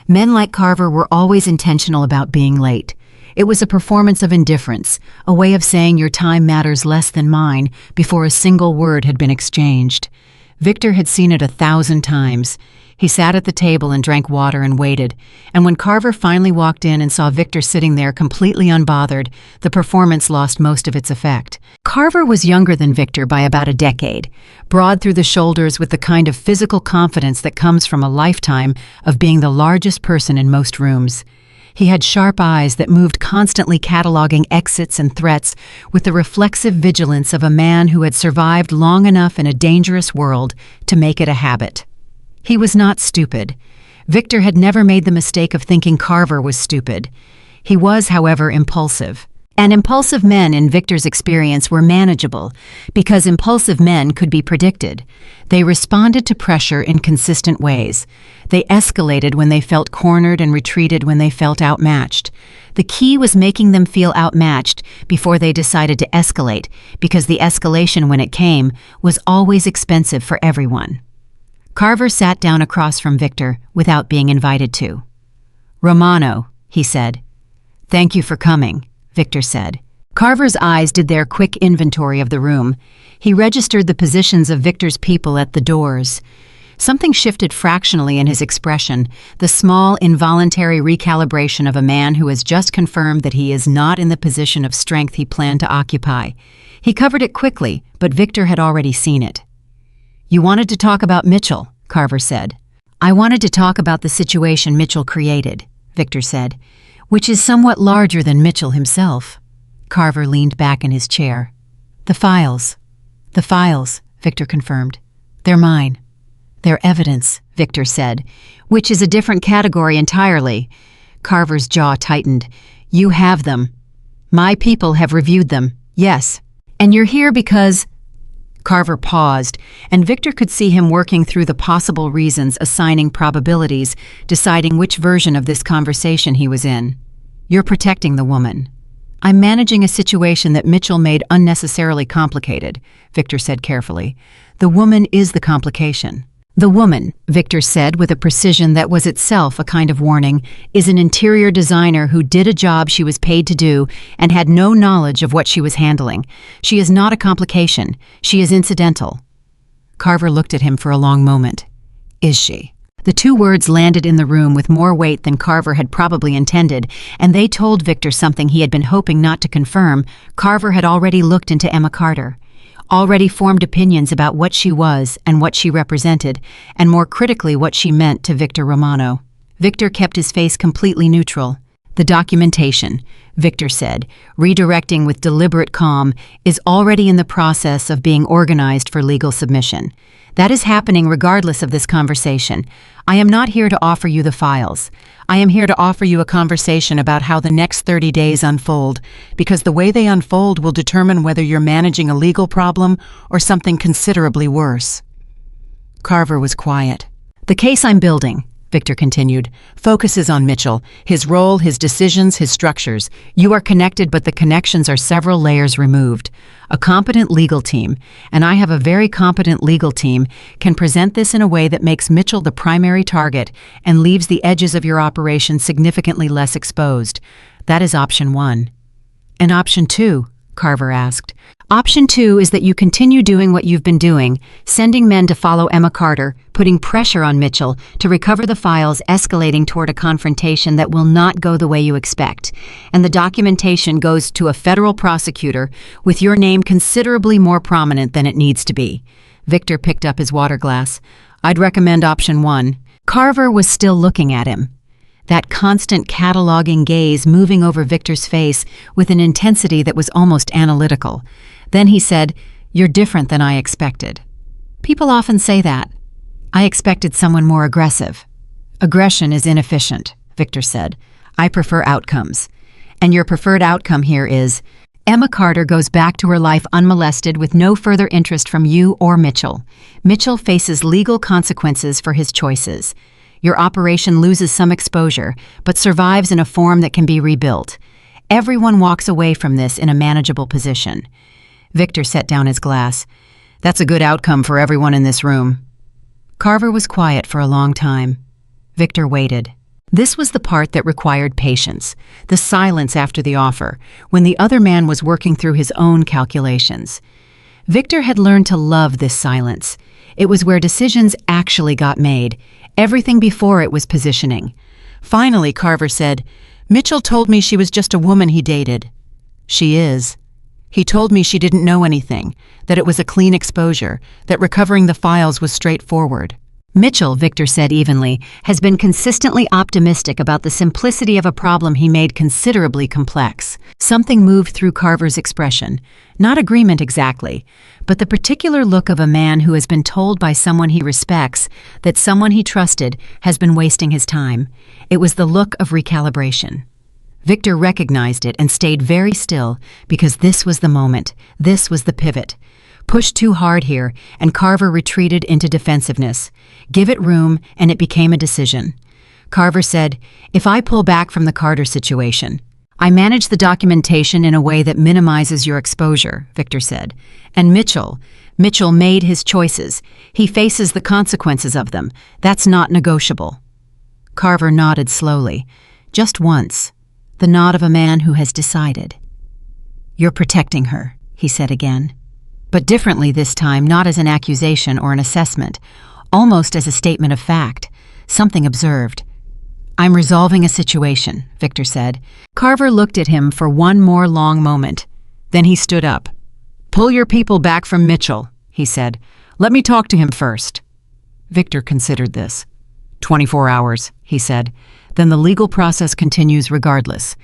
Speaker 1: Men like Carver were always intentional about being late. It was a performance of indifference, a way of saying your time matters less than mine before a single word had been exchanged. Victor had seen it 1,000 times. He sat at the table and drank water and waited, and when Carver finally walked in and saw Victor sitting there completely unbothered, the performance lost most of its effect. Carver was younger than Victor by about a decade, broad through the shoulders with the kind of physical confidence that comes from a lifetime of being the largest person in most rooms. He had sharp eyes that moved constantly cataloging exits and threats with the reflexive vigilance of a man who had survived long enough in a dangerous world to make it a habit. He was not stupid. Victor had never made the mistake of thinking Carver was stupid. He was, however, impulsive. And impulsive men, in Victor's experience, were manageable, because impulsive men could be predicted. They responded to pressure in consistent ways. They escalated when they felt cornered and retreated when they felt outmatched. The key was making them feel outmatched before they decided to escalate, because the escalation, when it came, was always expensive for everyone. Carver sat down across from Victor without being invited to. "Romano," he said. "Thank you for coming," Victor said. Carver's eyes did their quick inventory of the room. He registered the positions of Victor's people at the doors. Something shifted fractionally in his expression, the small, involuntary recalibration of a man who has just confirmed that he is not in the position of strength he planned to occupy. He covered it quickly, but Victor had already seen it. "You wanted to talk about Mitchell," Carver said. "I wanted to talk about the situation Mitchell created," Victor said, "which is somewhat larger than Mitchell himself." Carver leaned back in his chair. "The files." "The files," Victor confirmed. "They're mine." "They're evidence," Victor said, "which is a different category entirely." Carver's jaw tightened. "You have them. My people have reviewed them, yes. And you're here because—" Carver paused, and Victor could see him working through the possible reasons, assigning probabilities, deciding which version of this conversation he was in. "You're protecting the woman." "I'm managing a situation that Mitchell made unnecessarily complicated," Victor said carefully. "The woman is the complication." "The woman," Victor said with a precision that was itself a kind of warning, "is an interior designer who did a job she was paid to do and had no knowledge of what she was handling. She is not a complication. She is incidental." Carver looked at him for a long moment. "Is she?" The 2 words landed in the room with more weight than Carver had probably intended, and they told Victor something he had been hoping not to confirm. Carver had already looked into Emma Carter, already formed opinions about what she was and what she represented, and more critically what she meant to Victor Romano. Victor kept his face completely neutral. "The documentation," Victor said, redirecting with deliberate calm, "is already in the process of being organized for legal submission. That is happening regardless of this conversation. I am not here to offer you the files. I am here to offer you a conversation about how the next 30 days unfold, because the way they unfold will determine whether you're managing a legal problem or something considerably worse." Carver was quiet. "The case I'm building," Victor continued, "focuses on Mitchell, his role, his decisions, his structures. You are connected, but the connections are several layers removed. A competent legal team, and I have a very competent legal team, can present this in a way that makes Mitchell the primary target and leaves the edges of your operation significantly less exposed. That is option 1. "And option 2? Carver asked. "Option 2 is that you continue doing what you've been doing, sending men to follow Emma Carter, putting pressure on Mitchell to recover the files, escalating toward a confrontation that will not go the way you expect. And the documentation goes to a federal prosecutor with your name considerably more prominent than it needs to be." Victor picked up his water glass. "I'd recommend option 1. Carver was still looking at him. that constant cataloging gaze moving over Victor's face with an intensity that was almost analytical. Then he said, "You're different than I expected." "People often say that. I expected someone more aggressive." "Aggression is inefficient," Victor said. "I prefer outcomes. And your preferred outcome here is Emma Carter goes back to her life unmolested with no further interest from you or Mitchell. Mitchell faces legal consequences for his choices. Your operation loses some exposure, but survives in a form that can be rebuilt. Everyone walks away from this in a manageable position." Victor set down his glass. "That's a good outcome for everyone in this room." Carver was quiet for a long time. Victor waited. This was the part that required patience, the silence after the offer, when the other man was working through his own calculations. Victor had learned to love this silence. It was where decisions actually got made. Everything before it was positioning. Finally, Carver said, "Mitchell told me she was just a woman he dated." "She is. He told me she didn't know anything, that it was a clean exposure, that recovering the files was straightforward." Mitchell, Victor said evenly, has been consistently optimistic about the simplicity of a problem he made considerably complex. Something moved through Carver's expression. Not agreement exactly, but the particular look of a man who has been told by someone he respects that someone he trusted has been wasting his time. It was the look of recalibration. Victor recognized it and stayed very still because this was the moment. This was the pivot. Pushed too hard here, and Carver retreated into defensiveness. Give it room, and it became a decision. Carver said, "If I pull back from the Carter situation, I manage the documentation in a way that minimizes your exposure," Victor said. "And Mitchell made his choices. He faces the consequences of them. That's not negotiable." Carver nodded slowly, just once, the nod of a man who has decided. "You're protecting her," he said again. But differently this time, not as an accusation or an assessment, almost as a statement of fact, something observed. "I'm resolving a situation," Victor said. Carver looked at him for one more long moment. Then he stood up. "Pull your people back from Mitchell," he said. "Let me talk to him first." Victor considered this. 24 hours, he said. "Then the legal process continues regardless."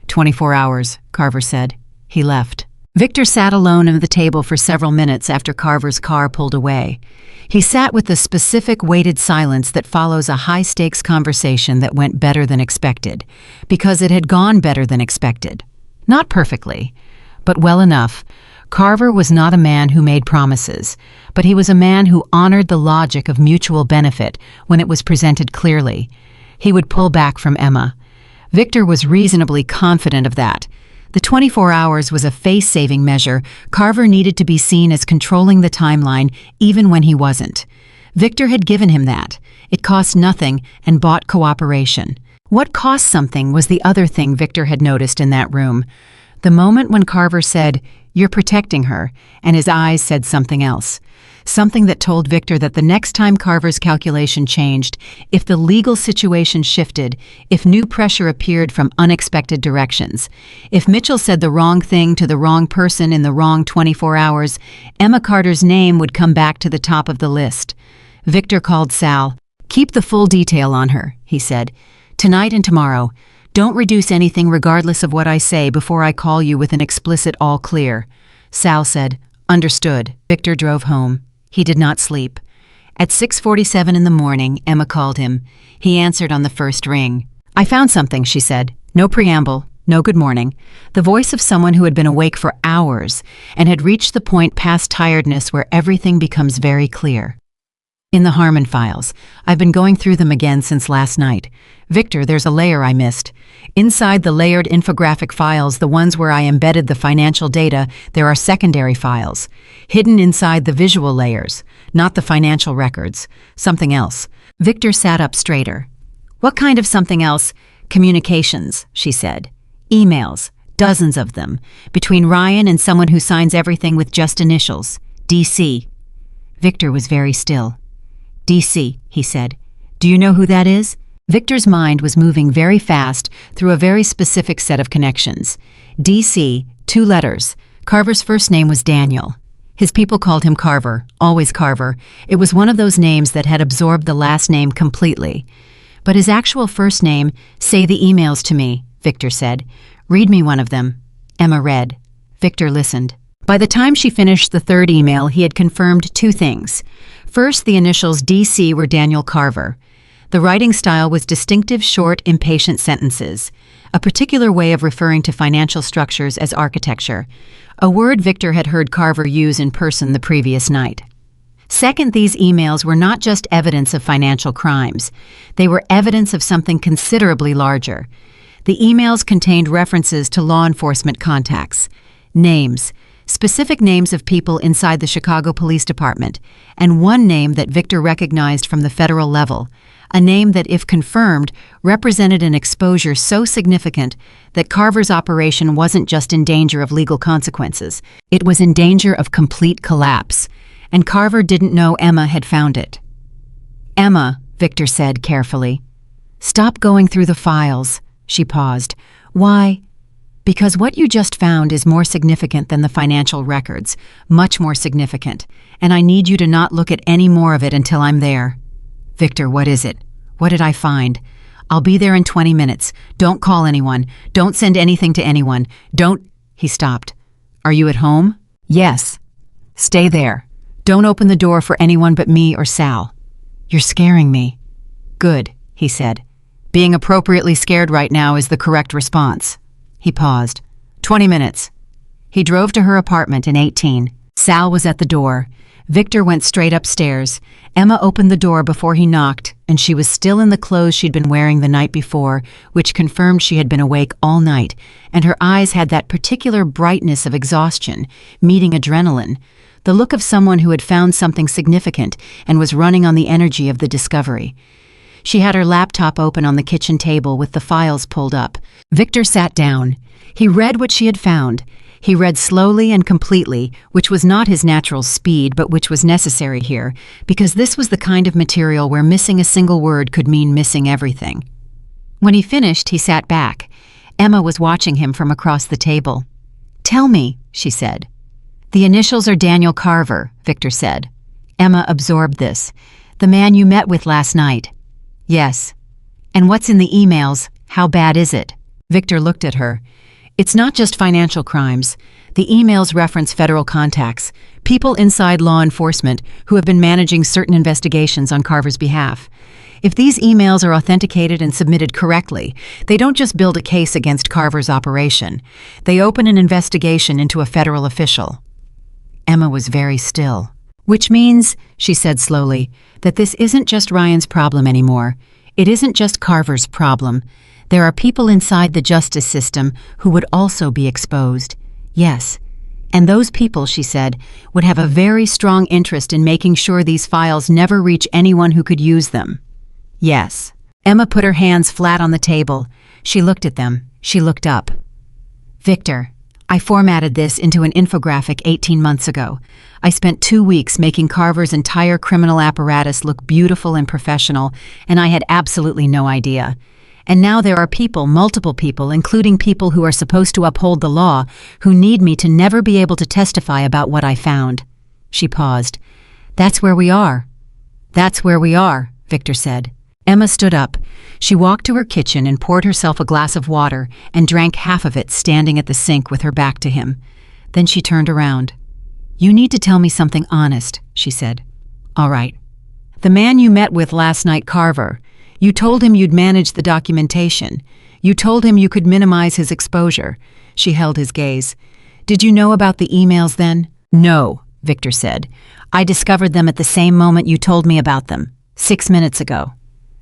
Speaker 1: 24 hours, Carver said. He left. Victor sat alone at the table for several minutes after Carver's car pulled away. He sat with the specific weighted silence that follows a high-stakes conversation that went better than expected, because it had gone better than expected. Not perfectly, but well enough. Carver was not a man who made promises, but he was a man who honored the logic of mutual benefit when it was presented clearly. He would pull back from Emma. Victor was reasonably confident of that. The 24 hours was a face-saving measure. Carver needed to be seen as controlling the timeline even when he wasn't. Victor had given him that. It cost nothing and bought cooperation. What cost something was the other thing Victor had noticed in that room. The moment when Carver said, "You're protecting her," and his eyes said something else. Something that told Victor that the next time Carver's calculation changed, if the legal situation shifted, if new pressure appeared from unexpected directions, if Mitchell said the wrong thing to the wrong person in the wrong 24 hours, Emma Carter's name would come back to the top of the list. Victor called Sal. "Keep the full detail on her," he said. "Tonight and tomorrow. Don't reduce anything regardless of what I say before I call you with an explicit all clear." Sal said, "Understood." Victor drove home. He did not sleep. At 6:47 in the morning, Emma called him. He answered on the first ring. "I found something," she said. No preamble, no good morning. The voice of someone who had been awake for hours and had reached the point past tiredness where everything becomes very clear. "In the Harmon files. I've been going through them again since last night. Victor, there's a layer I missed. Inside the layered infographic files, the ones where I embedded the financial data, there are secondary files. Hidden inside the visual layers, not the financial records. Something else." Victor sat up straighter. "What kind of something else?" "Communications," she said. "Emails, dozens of them, between Ryan and someone who signs everything with just initials. DC." Victor was very still. "DC," he said. "Do you know who that is?" Victor's mind was moving very fast through a very specific set of connections. DC, 2 letters. Carver's first name was Daniel. His people called him Carver, always Carver. It was one of those names that had absorbed the last name completely. But his actual first name, say the emails to me, Victor said. Read me one of them. Emma read. Victor listened. By the time she finished the third email, he had confirmed two things. First, the initials DC were Daniel Carver. The writing style was distinctive, short, impatient sentences, a particular way of referring to financial structures as architecture, a word Victor had heard Carver use in person the previous night. Second, these emails were not just evidence of financial crimes. They were evidence of something considerably larger. The emails contained references to law enforcement contacts, names, specific names of people inside the Chicago Police Department, and one name that Victor recognized from the federal level, a name that, if confirmed, represented an exposure so significant that Carver's operation wasn't just in danger of legal consequences, it was in danger of complete collapse, and Carver didn't know Emma had found it. Emma, Victor said carefully. Stop going through the files. She paused. Why? Because what you just found is more significant than the financial records, much more significant, and I need you to not look at any more of it until I'm there. Victor, what is it? What did I find? I'll be there in 20 minutes. Don't call anyone. Don't send anything to anyone. Don't... He stopped. Are you at home? Yes. Stay there. Don't open the door for anyone but me or Sal. You're scaring me. Good, he said. Being appropriately scared right now is the correct response. He paused. 20 minutes. He drove to her apartment in 18. Sal was at the door. Victor went straight upstairs. Emma opened the door before he knocked, and she was still in the clothes she'd been wearing the night before, which confirmed she had been awake all night, and her eyes had that particular brightness of exhaustion, meeting adrenaline, the look of someone who had found something significant and was running on the energy of the discovery. She had her laptop open on the kitchen table with the files pulled up. Victor sat down. He read what she had found. He read slowly and completely, which was not his natural speed, but which was necessary here, because this was the kind of material where missing a single word could mean missing everything. When he finished, he sat back. Emma was watching him from across the table. Tell me, she said. The initials are Daniel Carver, Victor said. Emma absorbed this. The man you met with last night. Yes. And what's in the emails? How bad is it? Victor looked at her. It's not just financial crimes. The emails reference federal contacts, people inside law enforcement who have been managing certain investigations on Carver's behalf. If these emails are authenticated and submitted correctly, they don't just build a case against Carver's operation. They open an investigation into a federal official. Emma was very still. Which means, she said slowly, that this isn't just Ryan's problem anymore. It isn't just Carver's problem. There are people inside the justice system who would also be exposed. Yes. And those people, she said, would have a very strong interest in making sure these files never reach anyone who could use them. Yes. Emma put her hands flat on the table. She looked at them. She looked up. Victor, I formatted this into an infographic 18 months ago. I spent 2 weeks making Carver's entire criminal apparatus look beautiful and professional, and I had absolutely no idea. And now there are people, multiple people, including people who are supposed to uphold the law, who need me to never be able to testify about what I found. She paused. That's where we are. That's where we are, Victor said. Emma stood up. She walked to her kitchen and poured herself a glass of water and drank half of it standing at the sink with her back to him. Then she turned around. You need to tell me something honest, she said. All right. The man you met with last night, Carver, you told him you'd manage the documentation. You told him you could minimize his exposure. She held his gaze. Did you know about the emails then? No, Victor said. I discovered them at the same moment you told me about them, 6 minutes ago.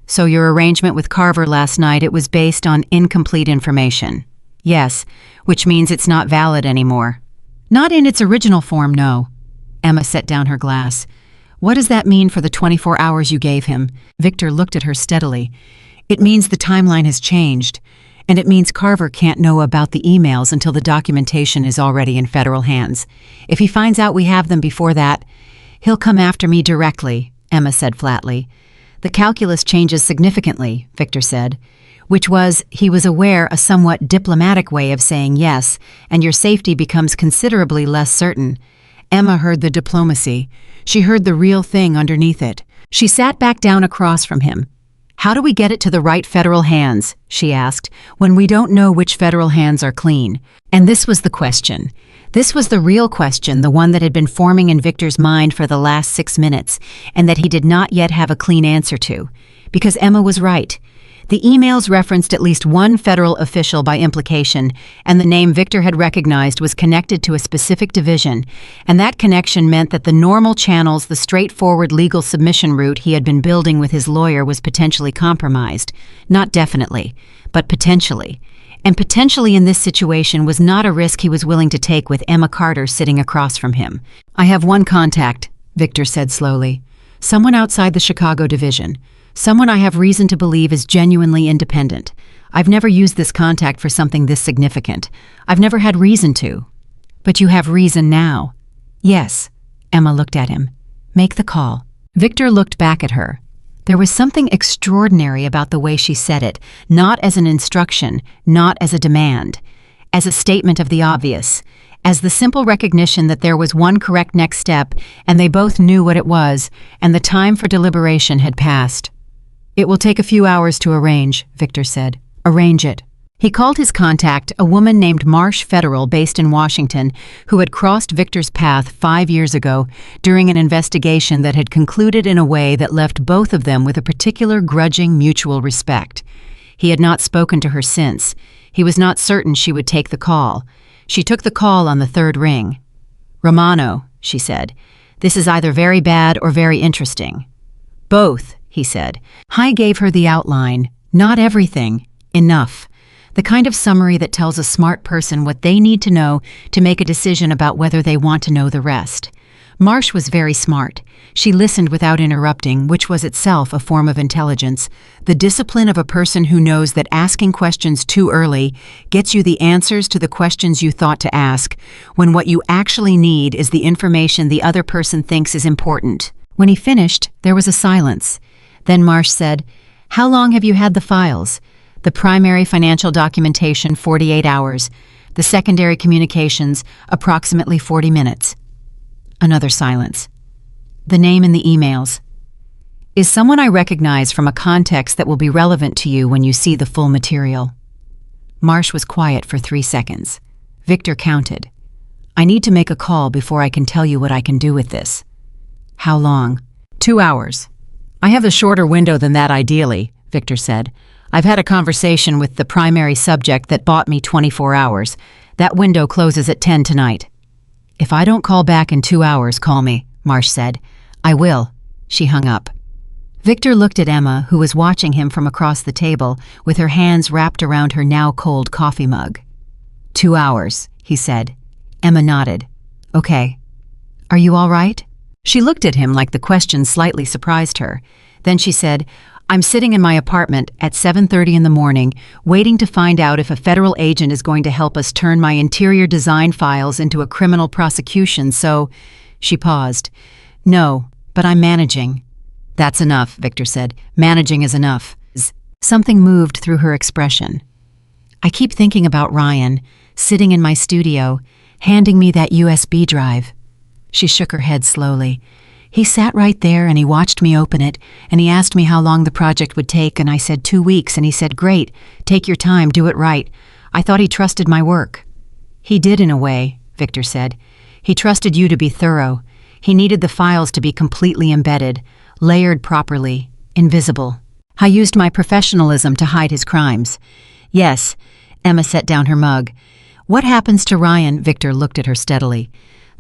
Speaker 1: So your arrangement with Carver last night, it was based on incomplete information. Yes, which means it's not valid anymore. Not in its original form, no. Emma set down her glass. What does that mean for the 24 hours you gave him? Victor looked at her steadily. It means the timeline has changed, and it means Carver can't know about the emails until the documentation is already in federal hands. If he finds out we have them before that, he'll come after me directly, Emma said flatly. The calculus changes significantly, Victor said, which was, he was aware, a somewhat diplomatic way of saying yes, and your safety becomes considerably less certain. Emma heard the diplomacy. She heard the real thing underneath it. She sat back down across from him. How do we get it to the right federal hands, she asked, when we don't know which federal hands are clean? And this was the question. This was the real question, the one that had been forming in Victor's mind for the last 6 minutes, and that he did not yet have a clean answer to. Because Emma was right. The emails referenced at least one federal official by implication, and the name Victor had recognized was connected to a specific division, and that connection meant that the normal channels, the straightforward legal submission route he had been building with his lawyer was potentially compromised. Not definitely, but potentially. And potentially in this situation was not a risk he was willing to take with Emma Carter sitting across from him. "I have one contact," Victor said slowly. "Someone outside the Chicago division. Someone I have reason to believe is genuinely independent. I've never used this contact for something this significant. I've never had reason to." "But you have reason now." "Yes." Emma looked at him. "Make the call." Victor looked back at her. There was something extraordinary about the way she said it, not as an instruction, not as a demand, as a statement of the obvious, as the simple recognition that there was one correct next step, and they both knew what it was, and the time for deliberation had passed. "It will take a few hours to arrange," Victor said. "Arrange it." He called his contact, a woman named Marsh Federal based in Washington, who had crossed Victor's path 5 years ago during an investigation that had concluded in a way that left both of them with a particular grudging mutual respect. He had not spoken to her since. He was not certain she would take the call. She took the call on the third ring. "Romano," she said, "this is either very bad or very interesting." "Both," he said. He gave her the outline. Not everything. Enough. The kind of summary that tells a smart person what they need to know to make a decision about whether they want to know the rest. Marsh was very smart. She listened without interrupting, which was itself a form of intelligence. The discipline of a person who knows that asking questions too early gets you the answers to the questions you thought to ask, when what you actually need is the information the other person thinks is important. When he finished, there was a silence. Then Marsh said, "How long have you had the files?" "The primary financial documentation, 48 hours. The secondary communications, approximately 40 minutes. Another silence. "The name in the emails." "Is someone I recognize from a context that will be relevant to you when you see the full material." Marsh was quiet for 3 seconds. Victor counted. "I need to make a call before I can tell you what I can do with this." "How long?" 2 hours. "I have a shorter window than that ideally," Victor said. "I've had a conversation with the primary subject that bought me 24 hours. That window closes at 10 tonight." "If I don't call back in 2 hours, call me," Marsh said. "I will." She hung up. Victor looked at Emma, who was watching him from across the table, with her hands wrapped around her now cold coffee mug. 2 hours, he said. Emma nodded. "Okay. Are you all right?" She looked at him like the question slightly surprised her. Then she said, "I'm sitting in my apartment at 7:30 in the morning, waiting to find out if a federal agent is going to help us turn my interior design files into a criminal prosecution, so—" She paused. "No, but I'm managing." "That's enough," Victor said. "Managing is enough." Something moved through her expression. "I keep thinking about Ryan, sitting in my studio, handing me that USB drive." She shook her head slowly. "He sat right there and he watched me open it, and he asked me how long the project would take, and I said 2 weeks, and he said, 'Great, take your time, do it right.' I thought he trusted my work." "He did in a way," Victor said. "He trusted you to be thorough. He needed the files to be completely embedded, layered properly, invisible. I used my professionalism to hide his crimes." "Yes." Emma set down her mug. "What happens to Ryan?" Victor looked at her steadily.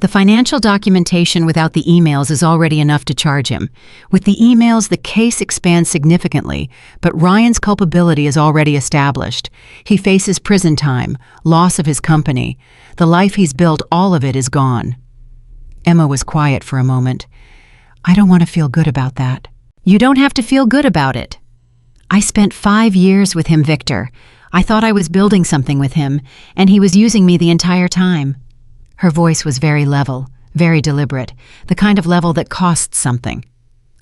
Speaker 1: "The financial documentation without the emails is already enough to charge him. With the emails, the case expands significantly, but Ryan's culpability is already established. He faces prison time, loss of his company. The life he's built, all of it is gone." Emma was quiet for a moment. "I don't want to feel good about that." "You don't have to feel good about it." "I spent 5 years with him, Victor. I thought I was building something with him, and he was using me the entire time." Her voice was very level, very deliberate, the kind of level that costs something.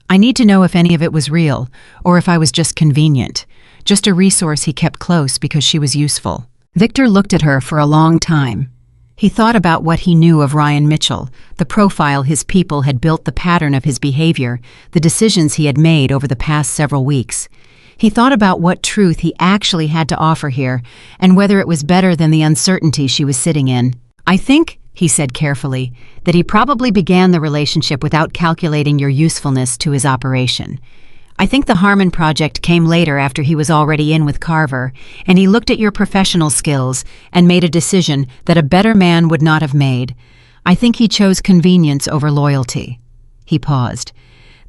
Speaker 1: "I need to know if any of it was real, or if I was just convenient, just a resource he kept close because she was useful." Victor looked at her for a long time. He thought about what he knew of Ryan Mitchell, the profile his people had built, the pattern of his behavior, the decisions he had made over the past several weeks. He thought about what truth he actually had to offer here, and whether it was better than the uncertainty she was sitting in. "I think," he said carefully, "that he probably began the relationship without calculating your usefulness to his operation. I think the Harmon project came later after he was already in with Carver, and he looked at your professional skills and made a decision that a better man would not have made. I think he chose convenience over loyalty." He paused.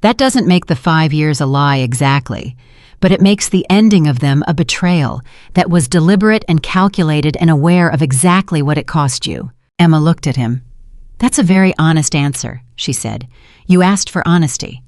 Speaker 1: "That doesn't make the 5 years a lie exactly, but it makes the ending of them a betrayal that was deliberate and calculated and aware of exactly what it cost you." Emma looked at him. "That's a very honest answer," she said. "You asked for honesty.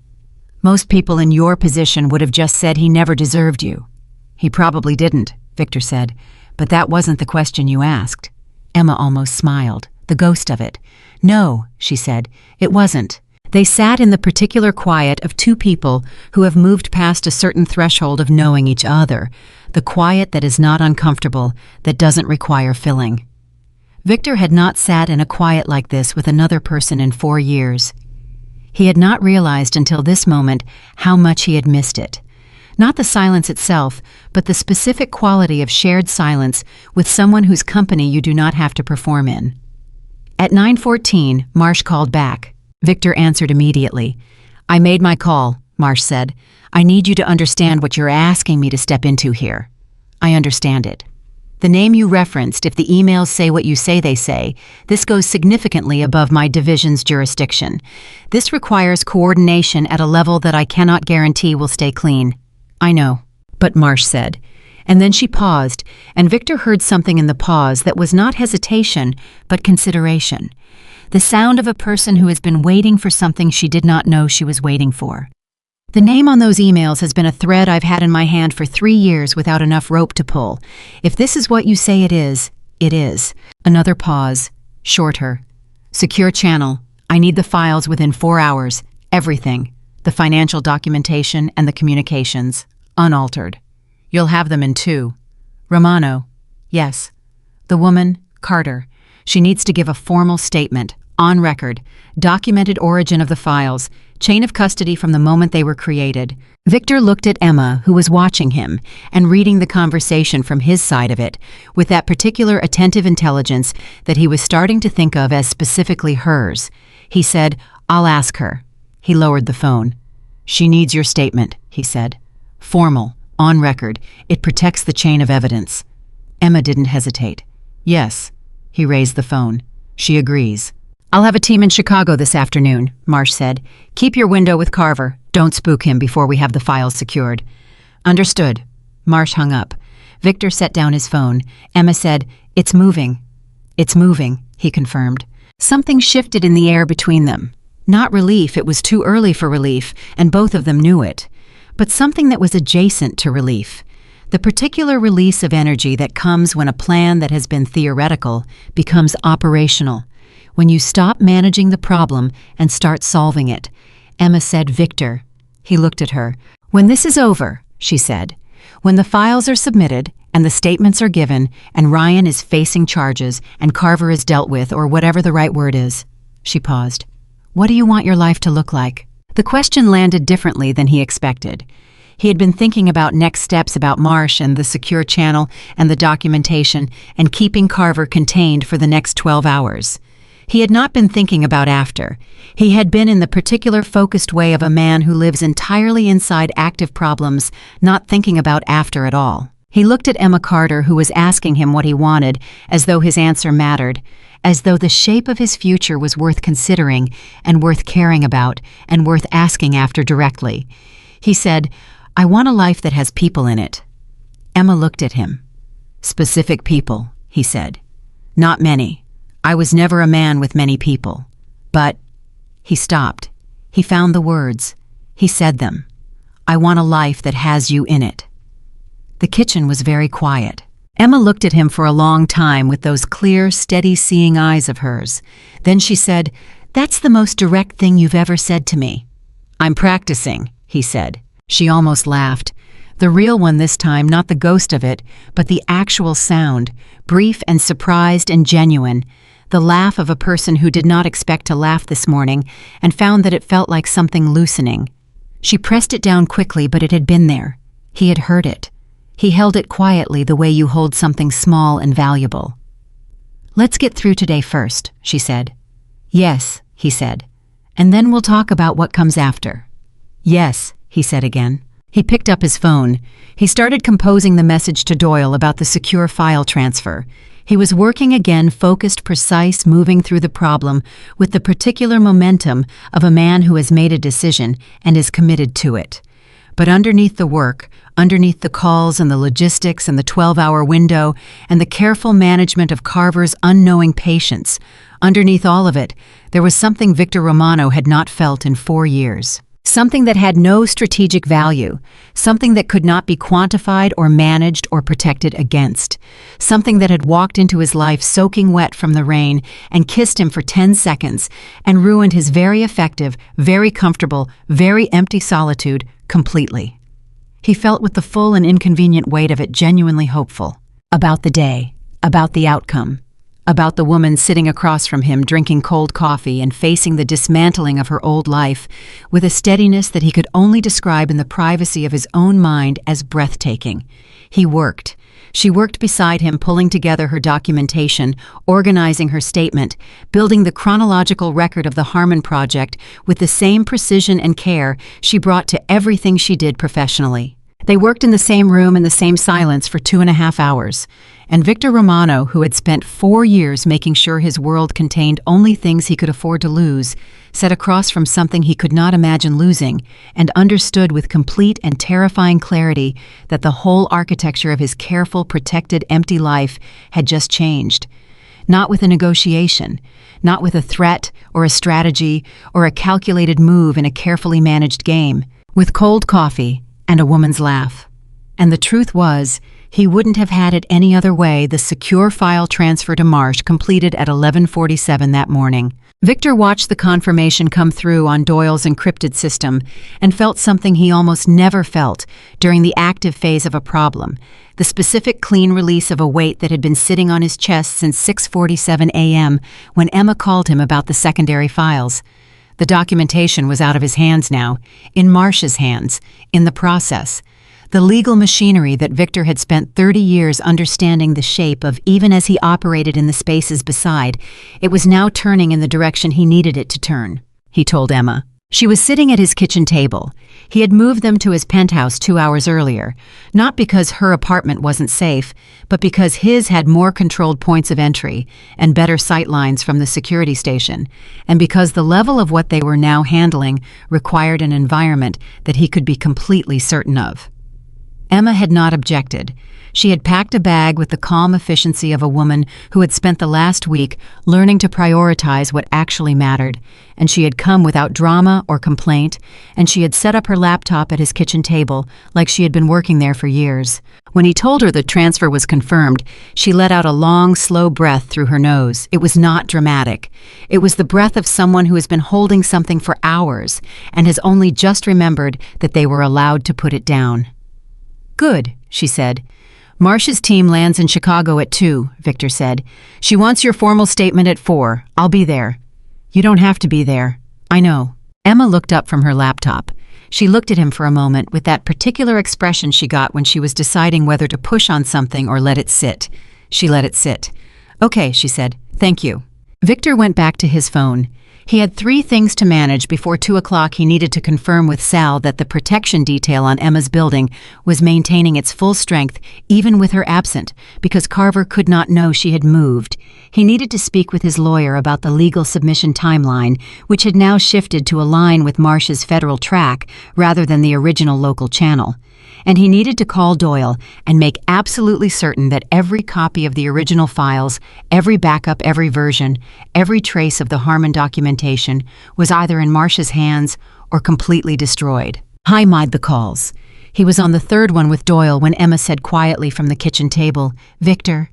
Speaker 1: Most people in your position would have just said he never deserved you." "He probably didn't," Victor said, "but that wasn't the question you asked." Emma almost smiled, the ghost of it. "No," she said, "it wasn't." They sat in the particular quiet of two people who have moved past a certain threshold of knowing each other, the quiet that is not uncomfortable, that doesn't require filling. Victor had not sat in a quiet like this with another person in 4 years. He had not realized until this moment how much he had missed it. Not the silence itself, but the specific quality of shared silence with someone whose company you do not have to perform in. At 9:14, Marsh called back. Victor answered immediately. "I made my call," Marsh said. "I need you to understand what you're asking me to step into here." "I understand it. The name you referenced, if the emails say what you say they say, this goes significantly above my division's jurisdiction. This requires coordination at a level that I cannot guarantee will stay clean." "I know," but Marsh said. And then she paused, and Victor heard something in the pause that was not hesitation, but consideration. The sound of a person who has been waiting for something she did not know she was waiting for. "The name on those emails has been a thread I've had in my hand for 3 years without enough rope to pull. If this is what you say it is, it is." Another pause. Shorter. "Secure channel. I need the files within 4 hours. Everything. The financial documentation and the communications. Unaltered. You'll have them in 2. Romano." "Yes." "The woman, Carter. She needs to give a formal statement, on record, documented origin of the files, chain of custody from the moment they were created." Victor looked at Emma, who was watching him, and reading the conversation from his side of it, with that particular attentive intelligence that he was starting to think of as specifically hers. He said, "I'll ask her." He lowered the phone. "She needs your statement," he said. "Formal, on record. It protects the chain of evidence." Emma didn't hesitate. "Yes." He raised the phone. "She agrees." "I'll have a team in Chicago this afternoon," Marsh said. "Keep your window with Carver. Don't spook him before we have the files secured." "Understood." Marsh hung up. Victor set down his phone. Emma said, "It's moving." "It's moving," he confirmed. Something shifted in the air between them. Not relief, it was too early for relief, and both of them knew it. But something that was adjacent to relief. The particular release of energy that comes when a plan that has been theoretical becomes operational. When you stop managing the problem and start solving it. Emma said, "Victor." He looked at her. "When this is over," she said, "when the files are submitted and the statements are given and Ryan is facing charges and Carver is dealt with, or whatever the right word is." She paused. "What do you want your life to look like?" The question landed differently than he expected. He had been thinking about next steps about Marsh and the secure channel and the documentation and keeping Carver contained for the next 12 hours. He had not been thinking about after. He had been in the particular focused way of a man who lives entirely inside active problems, not thinking about after at all. He looked at Emma Carter, who was asking him what he wanted, as though his answer mattered, as though the shape of his future was worth considering and worth caring about and worth asking after directly. He said, "I want a life that has people in it." Emma looked at him. "Specific people," he said. "Not many. I was never a man with many people. But—" He stopped. He found the words. He said them. "I want a life that has you in it." The kitchen was very quiet. Emma looked at him for a long time with those clear, steady-seeing eyes of hers. Then she said, "That's the most direct thing you've ever said to me." "I'm practicing," he said. She almost laughed. The real one this time, not the ghost of it, but the actual sound, brief and surprised and genuine. The laugh of a person who did not expect to laugh this morning and found that it felt like something loosening. She pressed it down quickly, but it had been there. He had heard it. He held it quietly the way you hold something small and valuable. "Let's get through today first," she said. "Yes," he said. "And then we'll talk about what comes after." "Yes," he said again. He picked up his phone. He started composing the message to Doyle about the secure file transfer. He was working again, focused, precise, moving through the problem with the particular momentum of a man who has made a decision and is committed to it. But underneath the work, underneath the calls and the logistics and the 12-hour window and the careful management of Carver's unknowing patience, underneath all of it, there was something Victor Romano had not felt in 4 years. Something that had no strategic value, something that could not be quantified or managed or protected against, something that had walked into his life soaking wet from the rain and kissed him for 10 seconds and ruined his very effective, very comfortable, very empty solitude completely. He felt with the full and inconvenient weight of it genuinely hopeful. About the day, about the outcome, about the woman sitting across from him drinking cold coffee and facing the dismantling of her old life with a steadiness that he could only describe in the privacy of his own mind as breathtaking. He worked. She worked beside him, pulling together her documentation, organizing her statement, building the chronological record of the Harmon Project with the same precision and care she brought to everything she did professionally. They worked in the same room in the same silence for 2.5 hours. And Victor Romano, who had spent 4 years making sure his world contained only things he could afford to lose, sat across from something he could not imagine losing, and understood with complete and terrifying clarity that the whole architecture of his careful, protected, empty life had just changed. Not with a negotiation, not with a threat or a strategy or a calculated move in a carefully managed game, with cold coffee and a woman's laugh. And the truth was, he wouldn't have had it any other way. The secure file transfer to Marsh completed at 11:47 that morning. Victor watched the confirmation come through on Doyle's encrypted system and felt something he almost never felt during the active phase of a problem, the specific clean release of a weight that had been sitting on his chest since 6:47 a.m. when Emma called him about the secondary files. The documentation was out of his hands now, in Marsh's hands, in the process. The legal machinery that Victor had spent 30 years understanding the shape of even as he operated in the spaces beside, it was now turning in the direction he needed it to turn, he told Emma. She was sitting at his kitchen table. He had moved them to his penthouse 2 hours earlier, not because her apartment wasn't safe, but because his had more controlled points of entry and better sight lines from the security station, and because the level of what they were now handling required an environment that he could be completely certain of. Emma had not objected. She had packed a bag with the calm efficiency of a woman who had spent the last week learning to prioritize what actually mattered, and she had come without drama or complaint, and she had set up her laptop at his kitchen table like she had been working there for years. When he told her the transfer was confirmed, she let out a long, slow breath through her nose. It was not dramatic. It was the breath of someone who has been holding something for hours and has only just remembered that they were allowed to put it down. "Good," she said. "Marsh's team lands in Chicago at 2, Victor said. "She wants your formal statement at 4. I'll be there." "You don't have to be there. I know." Emma looked up from her laptop. She looked at him for a moment with that particular expression she got when she was deciding whether to push on something or let it sit. She let it sit. "Okay," she said. "Thank you." Victor went back to his phone. He had 3 things to manage before 2 o'clock. He needed to confirm with Sal that the protection detail on Emma's building was maintaining its full strength even with her absent, because Carver could not know she had moved. He needed to speak with his lawyer about the legal submission timeline, which had now shifted to align with Marsh's federal track rather than the original local channel. And he needed to call Doyle and make absolutely certain that every copy of the original files, every backup, every version, every trace of the Harmon documentation was either in Marsh's hands or completely destroyed. He made the calls. He was on the 3rd one with Doyle when Emma said quietly from the kitchen table, "Victor."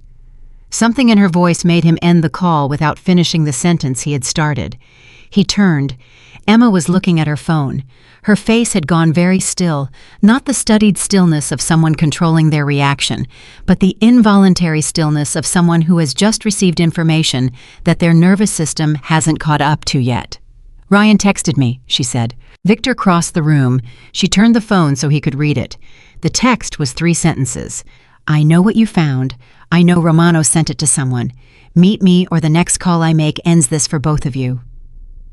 Speaker 1: Something in her voice made him end the call without finishing the sentence he had started. He turned. Emma was looking at her phone. Her face had gone very still, not the studied stillness of someone controlling their reaction, but the involuntary stillness of someone who has just received information that their nervous system hasn't caught up to yet. "Ryan texted me," she said. Victor crossed the room. She turned the phone so he could read it. The text was 3 sentences. I know what you found. I know Romano sent it to someone. Meet me or the next call I make ends this for both of you.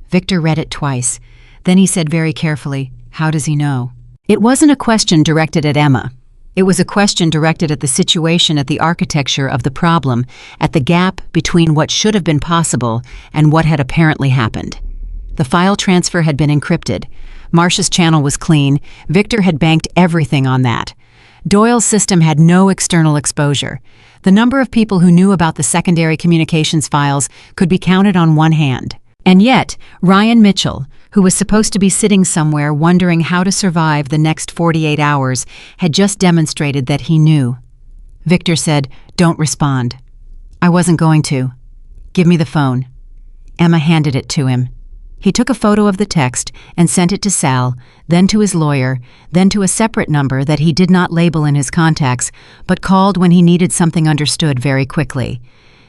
Speaker 1: Victor read it twice. Then he said very carefully, how does he know? It wasn't a question directed at Emma. It was a question directed at the situation, at the architecture of the problem, at the gap between what should have been possible and what had apparently happened. The file transfer had been encrypted. Marcia's channel was clean. Victor had banked everything on that. Doyle's system had no external exposure. The number of people who knew about the secondary communications files could be counted on one hand. And yet, Ryan Mitchell, who was supposed to be sitting somewhere wondering how to survive the next 48 hours, had just demonstrated that he knew. Victor said, "Don't respond." "I wasn't going to." "Give me the phone." Emma handed it to him. He took a photo of the text and sent it to Sal, then to his lawyer, then to a separate number that he did not label in his contacts, but called when he needed something understood very quickly.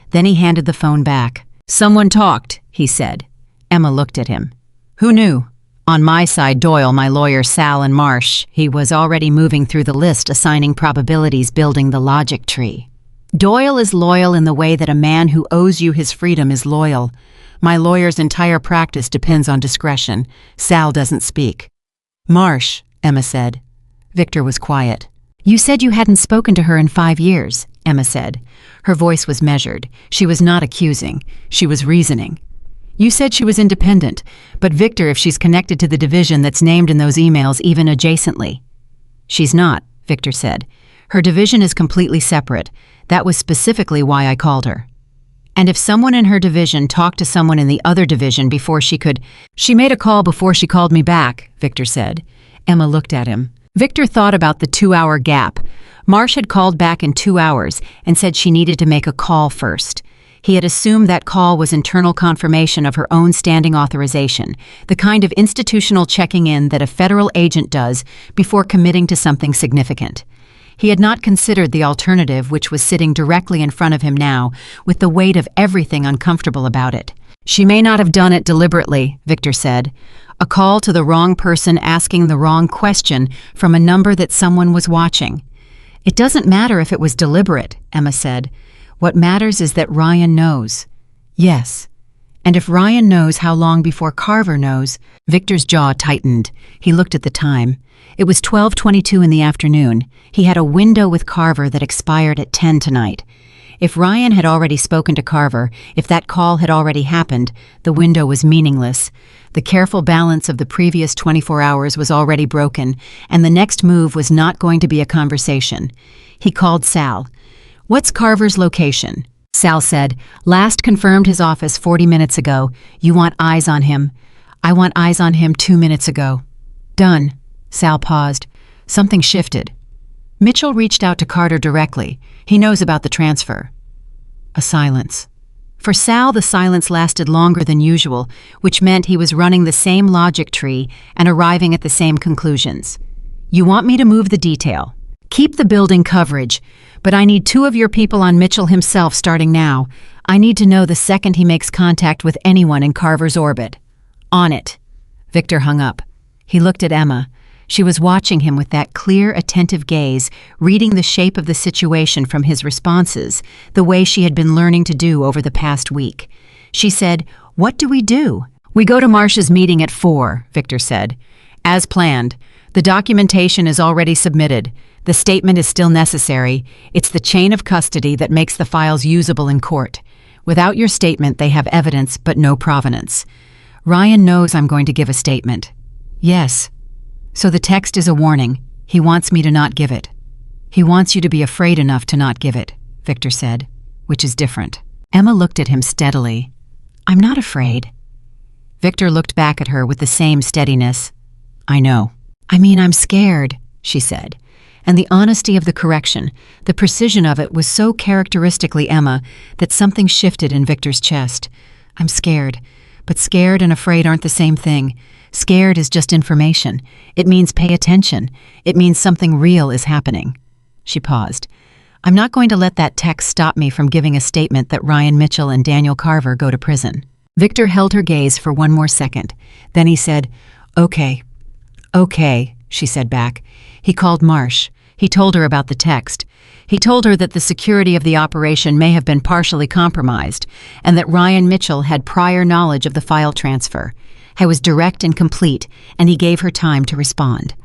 Speaker 1: Then he handed the phone back. "Someone talked," he said. Emma looked at him. "Who knew?" "On my side, Doyle, my lawyer, Sal, and Marsh." He was already moving through the list, assigning probabilities, building the logic tree. "Doyle is loyal in the way that a man who owes you his freedom is loyal. My lawyer's entire practice depends on discretion. Sal doesn't speak." "Marsh," Emma said. Victor was quiet. "You said you hadn't spoken to her in 5 years," Emma said. Her voice was measured. She was not accusing. She was reasoning. "You said she was independent, but Victor, if she's connected to the division that's named in those emails even adjacently." "She's not," Victor said. "Her division is completely separate. That was specifically why I called her." "And if someone in her division talked to someone in the other division before she could—" "She made a call before she called me back," Victor said. Emma looked at him. Victor thought about the 2-hour gap. Marsh had called back in 2 hours and said she needed to make a call first. He had assumed that call was internal confirmation of her own standing authorization, the kind of institutional checking in that a federal agent does before committing to something significant. He had not considered the alternative, which was sitting directly in front of him now, with the weight of everything uncomfortable about it. "She may not have done it deliberately," Victor said. "A call to the wrong person asking the wrong question from a number that someone was watching." "It doesn't matter if it was deliberate," Emma said. "What matters is that Ryan knows." "Yes. And if Ryan knows, how long before Carver knows?" Victor's jaw tightened. He looked at the time. It was 12:22 in the afternoon. He had a window with Carver that expired at 10 tonight. If Ryan had already spoken to Carver, if that call had already happened, the window was meaningless. The careful balance of the previous 24 hours was already broken, and the next move was not going to be a conversation. He called Sal. "What's Carver's location?" Sal said, "Last confirmed his office 40 minutes ago. You want eyes on him?" "I want eyes on him 2 minutes ago." "Done." Sal paused. Something shifted. Mitchell reached out to Carter directly. He knows about the transfer. A silence. For Sal, the silence lasted longer than usual, which meant he was running the same logic tree and arriving at the same conclusions. "You want me to move the detail. Keep the building coverage, but I need 2 of your people on Mitchell himself starting now. I need to know the second he makes contact with anyone in Carver's orbit." "On it." Victor hung up. He looked at Emma. She was watching him with that clear, attentive gaze, reading the shape of the situation from his responses, the way she had been learning to do over the past week. She said, "What do we do?" "We go to Marcia's meeting at 4, Victor said. "As planned. The documentation is already submitted. The statement is still necessary. It's the chain of custody that makes the files usable in court. Without your statement, they have evidence but no provenance. Ryan knows I'm going to give a statement." "Yes." "So the text is a warning. He wants me to not give it." "He wants you to be afraid enough to not give it," Victor said, "which is different." Emma looked at him steadily. "I'm not afraid." Victor looked back at her with the same steadiness. "I know." "I mean, I'm scared," she said. And the honesty of the correction, the precision of it was so characteristically Emma that something shifted in Victor's chest. "I'm scared. But scared and afraid aren't the same thing. Scared is just information. It means pay attention. It means something real is happening." She paused. "I'm not going to let that text stop me from giving a statement that Ryan Mitchell and Daniel Carver go to prison." Victor held her gaze for one more second. Then he said, "Okay." "Okay," she said back. He called Marsh. He told her about the text. He told her that the security of the operation may have been partially compromised and that Ryan Mitchell had prior knowledge of the file transfer. He was direct and complete, and he gave her time to respond.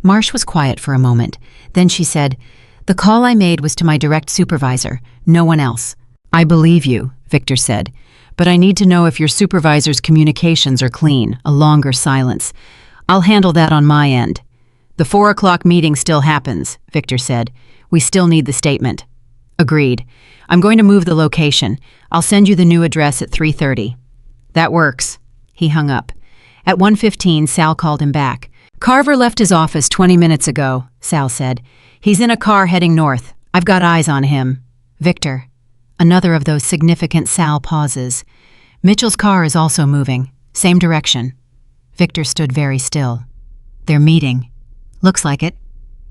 Speaker 1: Marsh was quiet for a moment. Then she said, "The call I made was to my direct supervisor, no one else." "I believe you," Victor said, "but I need to know if your supervisor's communications are clean." A longer silence. "I'll handle that on my end." "The 4 o'clock meeting still happens," Victor said. "We still need the statement." "Agreed. I'm going to move the location. I'll send you the new address at 3:30. "That works." He hung up. At 1:15, Sal called him back. "Carver left his office 20 minutes ago," Sal said. "He's in a car heading north. I've got eyes on him." "Victor." Another of those significant Sal pauses. "Mitchell's car is also moving. Same direction." Victor stood very still. "They're meeting." "Looks like it."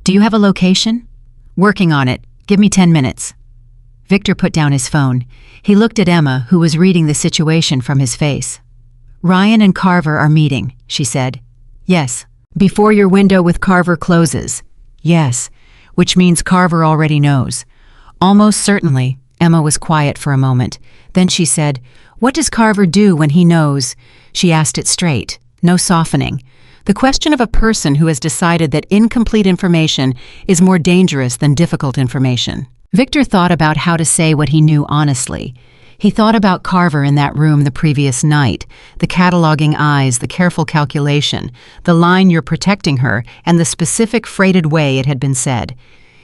Speaker 1: "Do you have a location?" "Working on it. Give me 10 minutes." Victor put down his phone. He looked at Emma, who was reading the situation from his face. "Ryan and Carver are meeting," she said. "Yes." "Before your window with Carver closes." "Yes," which means Carver already knows. "Almost certainly." Emma was quiet for a moment. Then she said, "What does Carver do when he knows?" She asked it straight, no softening. The question of a person who has decided that incomplete information is more dangerous than difficult information. Victor thought about how to say what he knew honestly. He thought about Carver in that room the previous night, the cataloging eyes, the careful calculation, the line "you're protecting her," and the specific freighted way it had been said.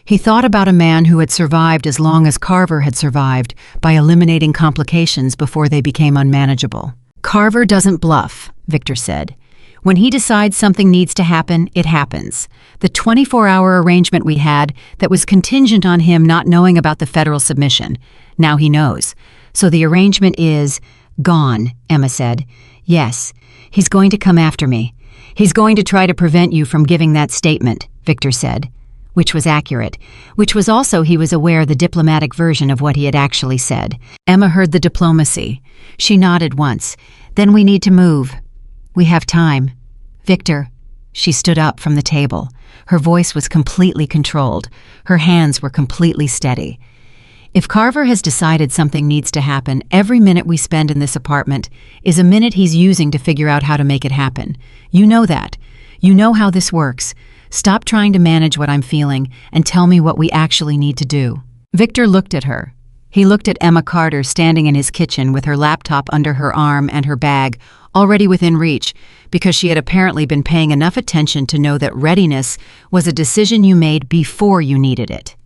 Speaker 1: He thought about a man who had survived as long as Carver had survived by eliminating complications before they became unmanageable. "Carver doesn't bluff," Victor said. "When he decides something needs to happen, it happens. The 24-hour arrangement we had that was contingent on him not knowing about the federal submission. Now he knows. So the arrangement is gone," Emma said. "Yes, he's going to come after me. He's going to try to prevent you from giving that statement," Victor said. Which was accurate, which was also he was aware the diplomatic version of what he had actually said. Emma heard the diplomacy. She nodded once. "Then we need to move." "We have time." "Victor." She stood up from the table. Her voice was completely controlled. Her hands were completely steady. "If Carver has decided something needs to happen, every minute we spend in this apartment is a minute he's using to figure out how to make it happen. You know that. You know how this works. Stop trying to manage what I'm feeling and tell me what we actually need to do." Victor looked at her. He looked at Emma Carter standing in his kitchen with her laptop under her arm and her bag, already within reach, because she had apparently been paying enough attention to know that readiness was a decision you made before you needed it.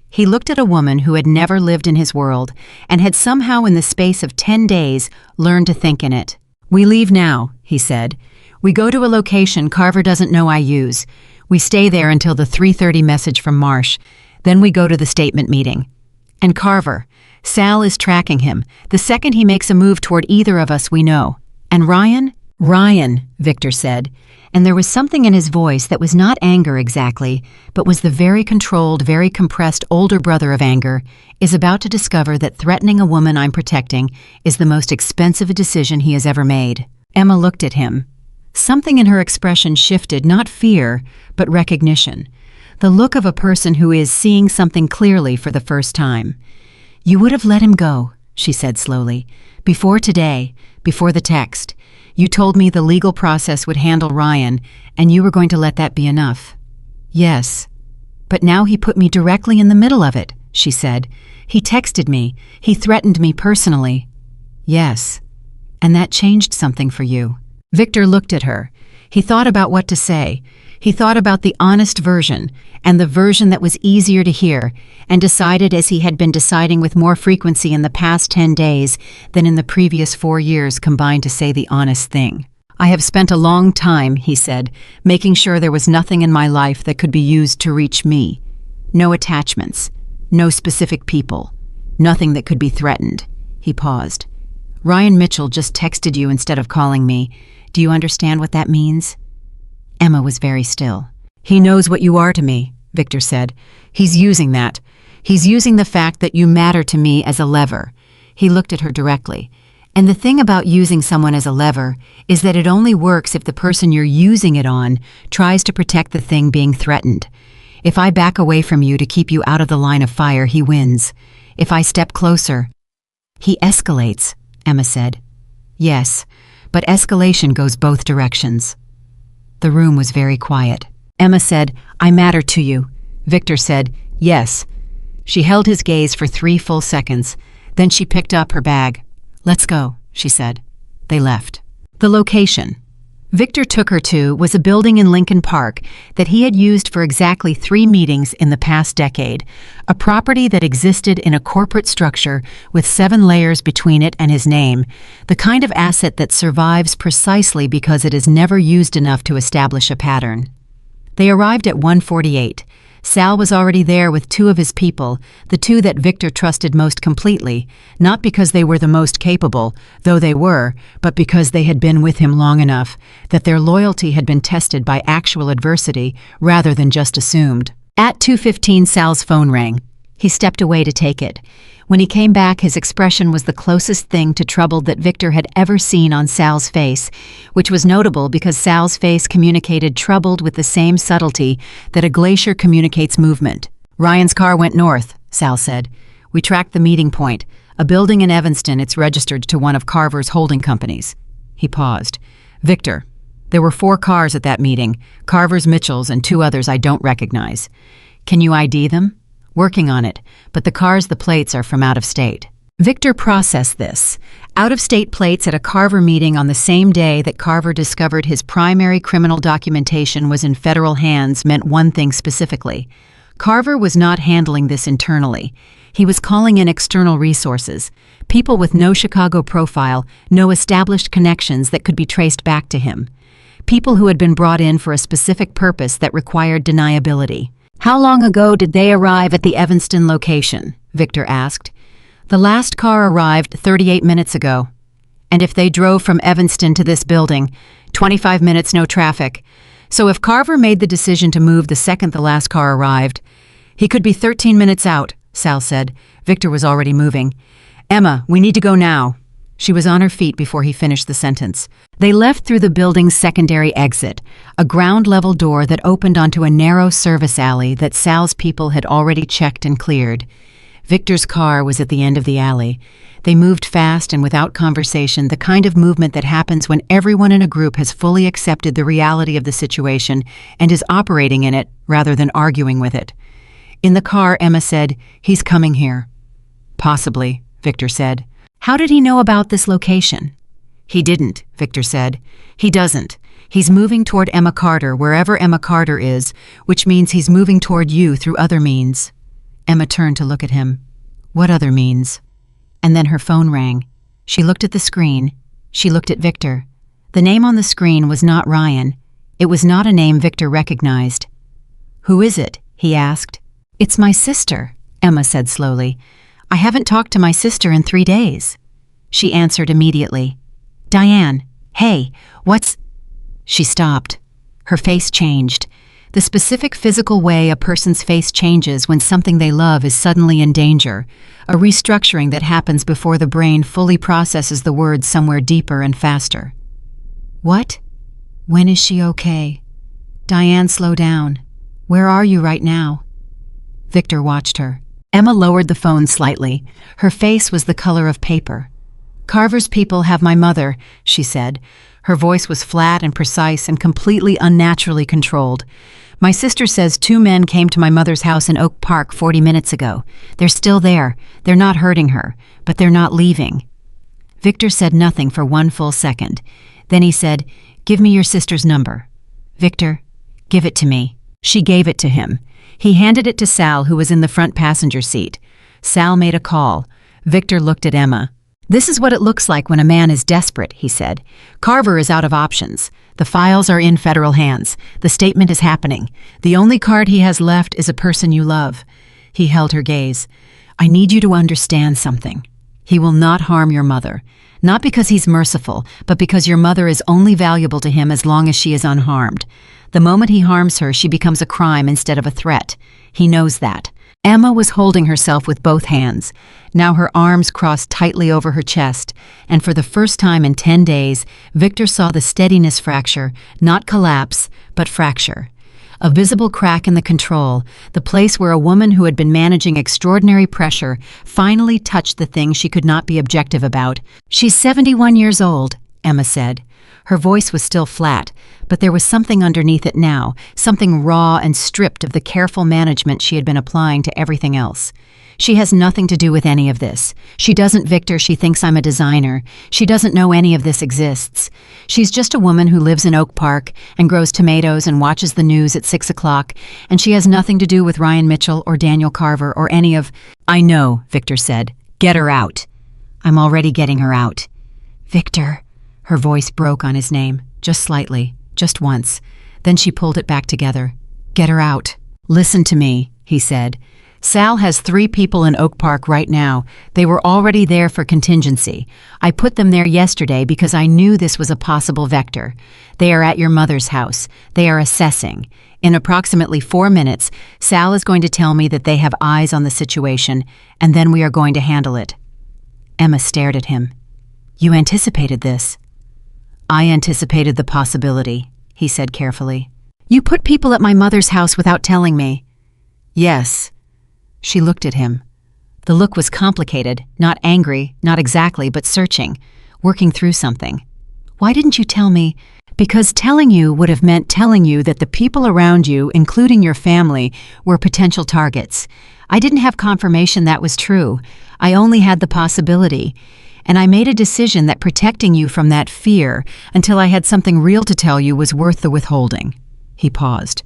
Speaker 1: He looked at a woman who had never lived in his world and had somehow in the space of 10 days learned to think in it. "We leave now," he said. "We go to a location Carver doesn't know I use. We stay there until the 3:30 message from Marsh. Then we go to the statement meeting. And Carver, Sal is tracking him. The second he makes a move toward either of us, we know. And Ryan?" "Ryan," Victor said, and there was something in his voice that was not anger exactly, but was the very controlled, very compressed older brother of anger, "is about to discover that threatening a woman I'm protecting is the most expensive decision he has ever made." Emma looked at him. Something in her expression shifted, not fear, but recognition. The look of a person who is seeing something clearly for the first time. "You would have let him go," she said slowly. "Before today, before the text. You told me the legal process would handle Ryan, and you were going to let that be enough." "Yes. But now he put me directly in the middle of it," she said. "He texted me. He threatened me personally." "Yes. And that changed something for you." Victor looked at her. He thought about what to say. He thought about the honest version, and the version that was easier to hear, and decided as he had been deciding with more frequency in the past 10 days than in the previous 4 years combined to say the honest thing. "I have spent a long time," he said, "making sure there was nothing in my life that could be used to reach me. No attachments, no specific people, nothing that could be threatened." He paused. "Ryan Mitchell just texted you instead of calling me. Do you understand what that means?" Emma was very still. "He knows what you are to me," Victor said. "He's using that. He's using the fact that you matter to me as a lever." He looked at her directly. "And the thing about using someone as a lever is that it only works if the person you're using it on tries to protect the thing being threatened. If I back away from you to keep you out of the line of fire, he wins. If I step closer, he escalates, Emma said. Yes, but escalation goes both directions. The room was very quiet. Emma said, I matter to you. Victor said, yes. She held his gaze for 3 full seconds. Then she picked up her bag. Let's go, she said. They left. The location Victor took her to was a building in Lincoln Park that he had used for exactly 3 meetings in the past decade, a property that existed in a corporate structure with 7 layers between it and his name, the kind of asset that survives precisely because it is never used enough to establish a pattern. They arrived at 1:48. Sal was already there with 2 of his people, the 2 that Victor trusted most completely, not because they were the most capable, though they were, but because they had been with him long enough, that their loyalty had been tested by actual adversity rather than just assumed. At 2:15, Sal's phone rang. He stepped away to take it. When he came back, his expression was the closest thing to troubled that Victor had ever seen on Sal's face, which was notable because Sal's face communicated troubled with the same subtlety that a glacier communicates movement. Ryan's car went north, Sal said. We tracked the meeting point, a building in Evanston. It's registered to one of Carver's holding companies. He paused. Victor, there were 4 cars at that meeting, Carver's, Mitchell's, and 2 others I don't recognize. Can you ID them? Working on it, but the cars, the plates are from out of state. Victor processed this. Out-of-state plates at a Carver meeting on the same day that Carver discovered his primary criminal documentation was in federal hands meant one thing specifically. Carver was not handling this internally. He was calling in external resources, people with no Chicago profile, no established connections that could be traced back to him. People who had been brought in for a specific purpose that required deniability. How long ago did they arrive at the Evanston location? Victor asked. The last car arrived 38 minutes ago. And if they drove from Evanston to this building, 25 minutes, no traffic. So if Carver made the decision to move the second the last car arrived, he could be 13 minutes out, Sal said. Victor was already moving. Emma, we need to go now. She was on her feet before he finished the sentence. They left through the building's secondary exit, a ground-level door that opened onto a narrow service alley that Sal's people had already checked and cleared. Victor's car was at the end of the alley. They moved fast and without conversation, the kind of movement that happens when everyone in a group has fully accepted the reality of the situation and is operating in it rather than arguing with it. In the car, Emma said, "He's coming here." "Possibly," Victor said. "How did he know about this location?" "He didn't," Victor said. "He doesn't. He's moving toward Emma Carter, wherever Emma Carter is, which means he's moving toward you through other means." Emma turned to look at him. "What other means?" And then her phone rang. She looked at the screen. She looked at Victor. The name on the screen was not Ryan. It was not a name Victor recognized. "Who is it?" he asked. "It's my sister," Emma said slowly. "I haven't talked to my sister in 3 days." She answered immediately. "Diane, hey, what's—" She stopped. Her face changed. The specific physical way a person's face changes when something they love is suddenly in danger, a restructuring that happens before the brain fully processes the words somewhere deeper and faster. "What? When is she okay?" "Diane, slow down. Where are you right now?" Victor watched her. Emma lowered the phone slightly. Her face was the color of paper. "Carver's people have my mother," she said. Her voice was flat and precise and completely unnaturally controlled. "My sister says 2 men came to my mother's house in Oak Park 40 minutes ago. They're still there. They're not hurting her, but they're not leaving." Victor said nothing for 1 full second. Then he said, "Give me your sister's number." "Victor, give it to me." She gave it to him. He handed it to Sal, who was in the front passenger seat. Sal made a call. Victor looked at Emma. "This is what it looks like when a man is desperate," he said. "Carver is out of options. The files are in federal hands. The statement is happening. The only card he has left is a person you love." He held her gaze. "I need you to understand something. He will not harm your mother. Not because he's merciful, but because your mother is only valuable to him as long as she is unharmed. The moment he harms her, she becomes a crime instead of a threat. He knows that." Emma was holding herself with both hands. Now her arms crossed tightly over her chest, and for the first time in 10 days, Victor saw the steadiness fracture, not collapse, but fracture. A visible crack in the control, the place where a woman who had been managing extraordinary pressure finally touched the thing she could not be objective about. "She's 71 years old," Emma said. Her voice was still flat, but there was something underneath it now, something raw and stripped of the careful management she had been applying to everything else. "She has nothing to do with any of this. She doesn't, Victor. She thinks I'm a designer. She doesn't know any of this exists. She's just a woman who lives in Oak Park and grows tomatoes and watches the news at 6 o'clock, and she has nothing to do with Ryan Mitchell or Daniel Carver or any of—" "I know," Victor said. "Get her out." "I'm already getting her out." "Victor." Her voice broke on his name, just slightly, just once. Then she pulled it back together. "Get her out." "Listen to me," he said. "Sal has 3 people in Oak Park right now. They were already there for contingency. I put them there yesterday because I knew this was a possible vector. They are at your mother's house. They are assessing. In approximately 4 minutes, Sal is going to tell me that they have eyes on the situation, and then we are going to handle it." Emma stared at him. "You anticipated this?" "I anticipated the possibility," he said carefully. "You put people at my mother's house without telling me?" "Yes." She looked at him. The look was complicated, not angry, not exactly, but searching, working through something. "Why didn't you tell me?" "Because telling you would have meant telling you that the people around you, including your family, were potential targets. I didn't have confirmation that was true. I only had the possibility. And I made a decision that protecting you from that fear until I had something real to tell you was worth the withholding." He paused.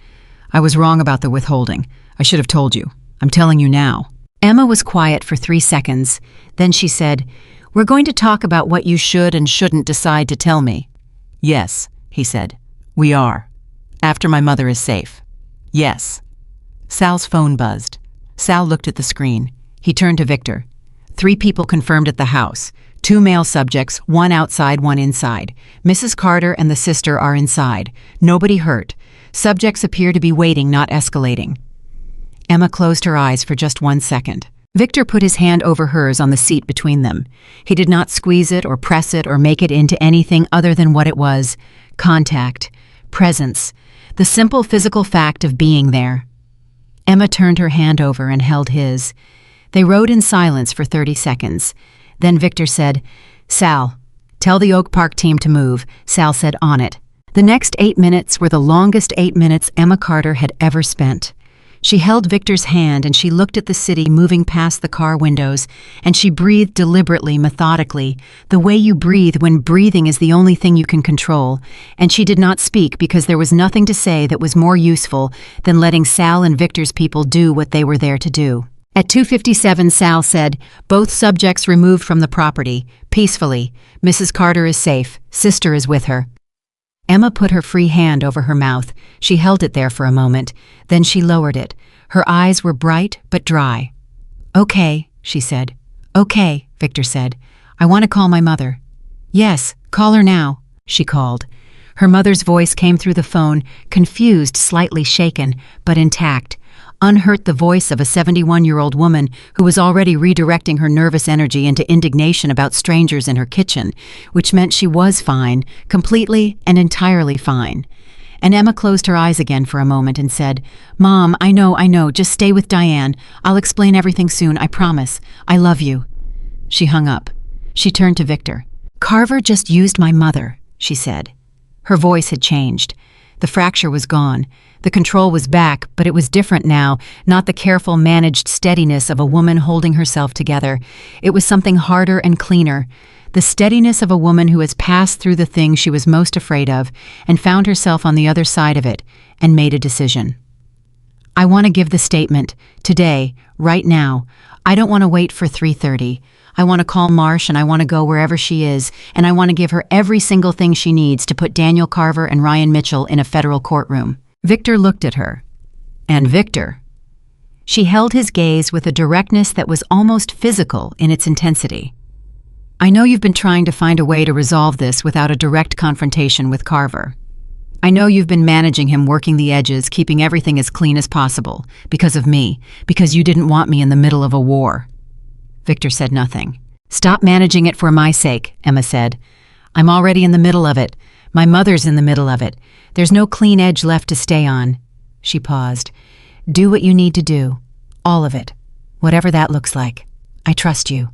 Speaker 1: "I was wrong about the withholding. I should have told you. I'm telling you now." Emma was quiet for 3 seconds. Then she said, "We're going to talk about what you should and shouldn't decide to tell me." "Yes," he said. "We are. After my mother is safe." "Yes." Sal's phone buzzed. Sal looked at the screen. He turned to Victor. 3 people confirmed at the house. 2 male subjects, 1 outside, 1 inside. Mrs. Carter and the sister are inside. Nobody hurt. Subjects appear to be waiting, not escalating. Emma closed her eyes for just 1 second. Victor put his hand over hers on the seat between them. He did not squeeze it or press it or make it into anything other than what it was: contact, presence, the simple physical fact of being there. Emma turned her hand over and held his. They rode in silence for 30 seconds. Then Victor said, "Sal, tell the Oak Park team to move." Sal said, "On it." The next 8 minutes were the longest 8 minutes Emma Carter had ever spent. She held Victor's hand and she looked at the city moving past the car windows, and she breathed deliberately, methodically, the way you breathe when breathing is the only thing you can control. And she did not speak because there was nothing to say that was more useful than letting Sal and Victor's people do what they were there to do. At 2:57, Sal said, "Both subjects removed from the property, peacefully. Mrs. Carter is safe. Sister is with her." Emma put her free hand over her mouth. She held it there for a moment. Then she lowered it. Her eyes were bright but dry. "Okay," she said. "Okay," Victor said. "I want to call my mother." "Yes, call her now," she called. Her mother's voice came through the phone, confused, slightly shaken, but intact. Unhurt, the voice of a 71-year-old woman who was already redirecting her nervous energy into indignation about strangers in her kitchen, which meant she was fine, completely and entirely fine. And Emma closed her eyes again for a moment and said, "Mom, I know, just stay with Diane. I'll explain everything soon, I promise. I love you." She hung up. She turned to Victor. "Carver just used my mother," she said. Her voice had changed. The fracture was gone. The control was back, but it was different now, not the careful, managed steadiness of a woman holding herself together. It was something harder and cleaner. The steadiness of a woman who has passed through the thing she was most afraid of and found herself on the other side of it and made a decision. "I want to give the statement. Today. Right now. I don't want to wait for 3:30. I want to call Marsh and I want to go wherever she is, and I want to give her every single thing she needs to put Daniel Carver and Ryan Mitchell in a federal courtroom." Victor looked at her. And Victor. She held his gaze with a directness that was almost physical in its intensity. "I know you've been trying to find a way to resolve this without a direct confrontation with Carver. I know you've been managing him, working the edges, keeping everything as clean as possible, because of me, because you didn't want me in the middle of a war." Victor said nothing. "Stop managing it for my sake," Emma said. "I'm already in the middle of it. My mother's in the middle of it. There's no clean edge left to stay on." She paused. Do what you need to do. All of it. Whatever that looks like. I trust you.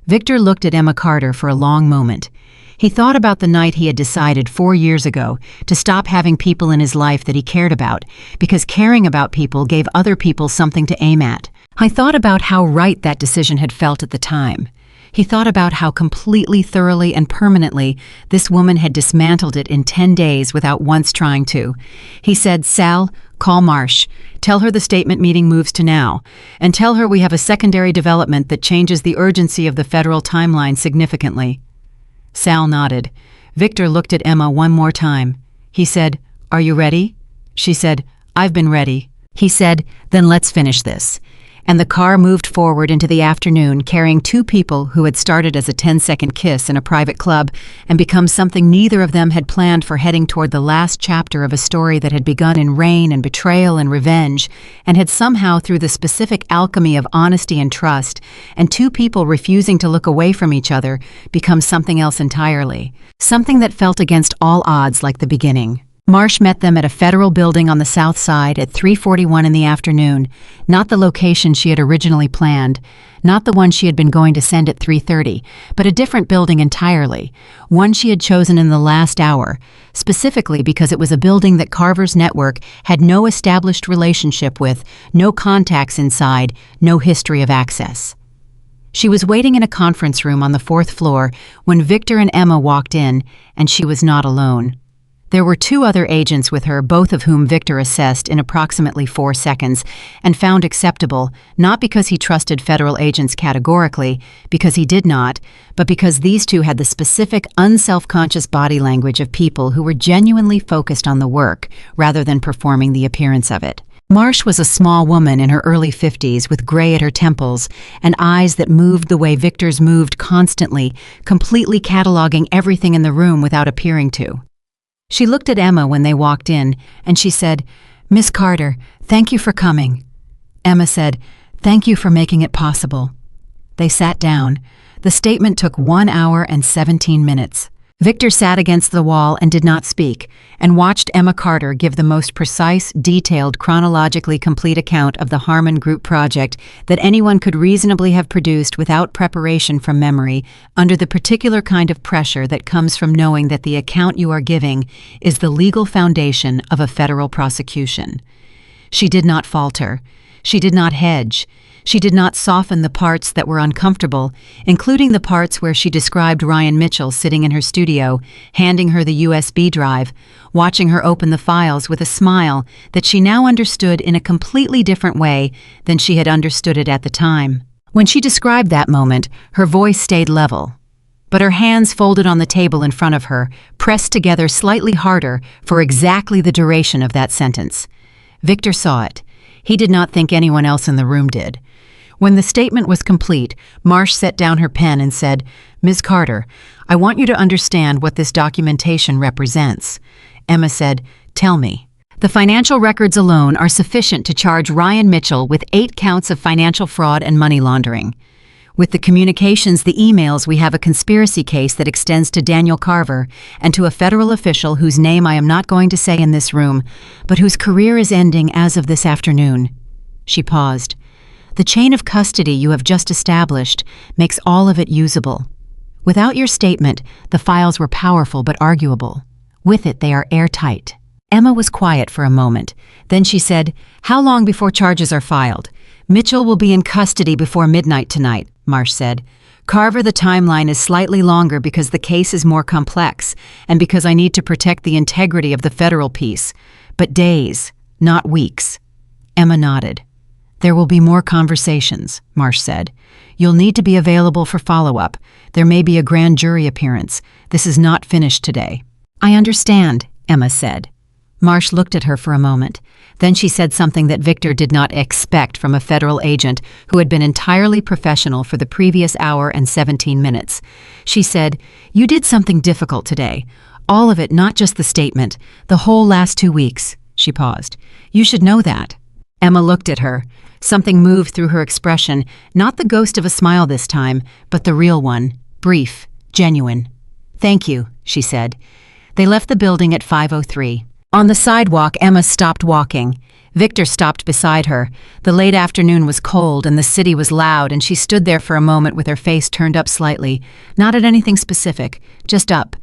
Speaker 1: Victor looked at Emma Carter for a long moment. He thought about the night he had decided 4 years ago to stop having people in his life that he cared about, because caring about people gave other people something to aim at. I thought about how right that decision had felt at the time. He thought about how completely, thoroughly, and permanently this woman had dismantled it in 10 days without once trying to. He said, Sal, call Marsh. Tell her the statement meeting moves to now. And tell her we have a secondary development that changes the urgency of the federal timeline significantly. Sal nodded. Victor looked at Emma one more time. He said, Are you ready? She said, I've been ready. He said, Then let's finish this. And the car moved forward into the afternoon, carrying 2 people who had started as a 10-second kiss in a private club and become something neither of them had planned, for heading toward the last chapter of a story that had begun in rain and betrayal and revenge, and had somehow, through the specific alchemy of honesty and trust, and 2 people refusing to look away from each other, become something else entirely. Something that felt against all odds like the beginning. Marsh met them at a federal building on the south side at 3:41 in the afternoon, not the location she had originally planned, not the one she had been going to send at 3:30, but a different building entirely, one she had chosen in the last hour, specifically because it was a building that Carver's network had no established relationship with, no contacts inside, no history of access. She was waiting in a conference room on the 4th floor when Victor and Emma walked in, and she was not alone. There were 2 other agents with her, both of whom Victor assessed in approximately 4 seconds and found acceptable, not because he trusted federal agents categorically, because he did not, but because these 2 had the specific, unself-conscious body language of people who were genuinely focused on the work rather than performing the appearance of it. Marsh was a small woman in her early 50s with gray at her temples and eyes that moved the way Victor's moved constantly, completely cataloging everything in the room without appearing to. She looked at Emma when they walked in, and she said, Miss Carter, thank you for coming. Emma said, Thank you for making it possible. They sat down. The statement took 1 hour and 17 minutes. Victor sat against the wall and did not speak, and watched Emma Carter give the most precise, detailed, chronologically complete account of the Harmon Group project that anyone could reasonably have produced without preparation from memory, under the particular kind of pressure that comes from knowing that the account you are giving is the legal foundation of a federal prosecution. She did not falter. She did not hedge. She did not soften the parts that were uncomfortable, including the parts where she described Ryan Mitchell sitting in her studio, handing her the USB drive, watching her open the files with a smile that she now understood in a completely different way than she had understood it at the time. When she described that moment, her voice stayed level, but her hands folded on the table in front of her, pressed together slightly harder for exactly the duration of that sentence. Victor saw it. He did not think anyone else in the room did. When the statement was complete, Marsh set down her pen and said, Ms. Carter, I want you to understand what this documentation represents. Emma said, Tell me. The financial records alone are sufficient to charge Ryan Mitchell with 8 counts of financial fraud and money laundering. With the communications, the emails, we have a conspiracy case that extends to Daniel Carver and to a federal official whose name I am not going to say in this room, but whose career is ending as of this afternoon. She paused. The chain of custody you have just established makes all of it usable. Without your statement, the files were powerful but arguable. With it, they are airtight. Emma was quiet for a moment. Then she said, How long before charges are filed? Mitchell will be in custody before midnight tonight, Marsh said. Carver, the timeline is slightly longer because the case is more complex and because I need to protect the integrity of the federal piece. But days, not weeks. Emma nodded. There will be more conversations, Marsh said. You'll need to be available for follow-up. There may be a grand jury appearance. This is not finished today. I understand, Emma said. Marsh looked at her for a moment. Then she said something that Victor did not expect from a federal agent who had been entirely professional for the previous hour and 17 minutes. She said, You did something difficult today. All of it, not just the statement. The whole last 2 weeks. She paused. You should know that. Emma looked at her. Something moved through her expression, not the ghost of a smile this time, but the real one, brief, genuine. Thank you, she said. They left the building at 5:03. On the sidewalk, Emma stopped walking. Victor stopped beside her. The late afternoon was cold and the city was loud, and she stood there for a moment with her face turned up slightly, not at anything specific, just up.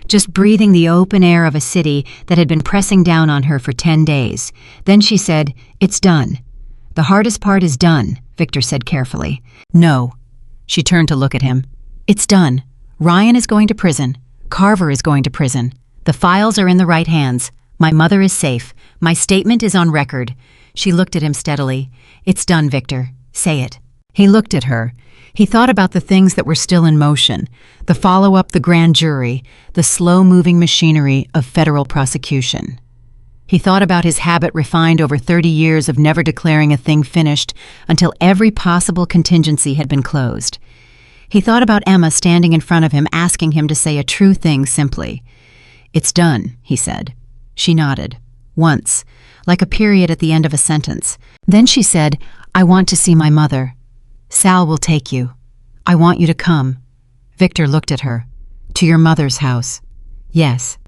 Speaker 1: Just breathing the open air of a city that had been pressing down on her for 10 days. Then she said, "It's done." "The hardest part is done," Victor said carefully. "No." She turned to look at him. "It's done. Ryan is going to prison. Carver is going to prison. The files are in the right hands. My mother is safe. My statement is on record." She looked at him steadily. "It's done, Victor. Say it." He looked at her. He thought about the things that were still in motion, the follow-up, the grand jury, the slow-moving machinery of federal prosecution. He thought about his habit refined over 30 years of never declaring a thing finished until every possible contingency had been closed. He thought about Emma standing in front of him, asking him to say a true thing simply. "It's done," he said. She nodded. Once, like a period at the end of a sentence. Then she said, "I want to see my mother. Sal will take you. I want you to come." Victor looked at her. "To your mother's house?" "Yes."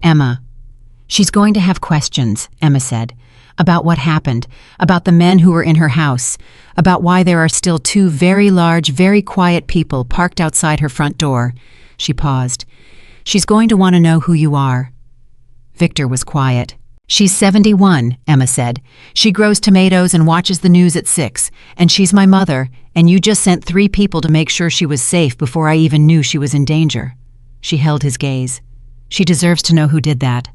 Speaker 1: "Emma." "She's going to have questions," Emma said, "about what happened, about the men who were in her house, about why there are still 2 very large, very quiet people parked outside her front door." She paused. "She's going to want to know who you are." Victor was quiet. "She's 71, Emma said. "She grows tomatoes and watches the news at 6, and she's my mother, and you just sent 3 people to make sure she was safe before I even knew she was in danger." She held his gaze. "She deserves to know who did that."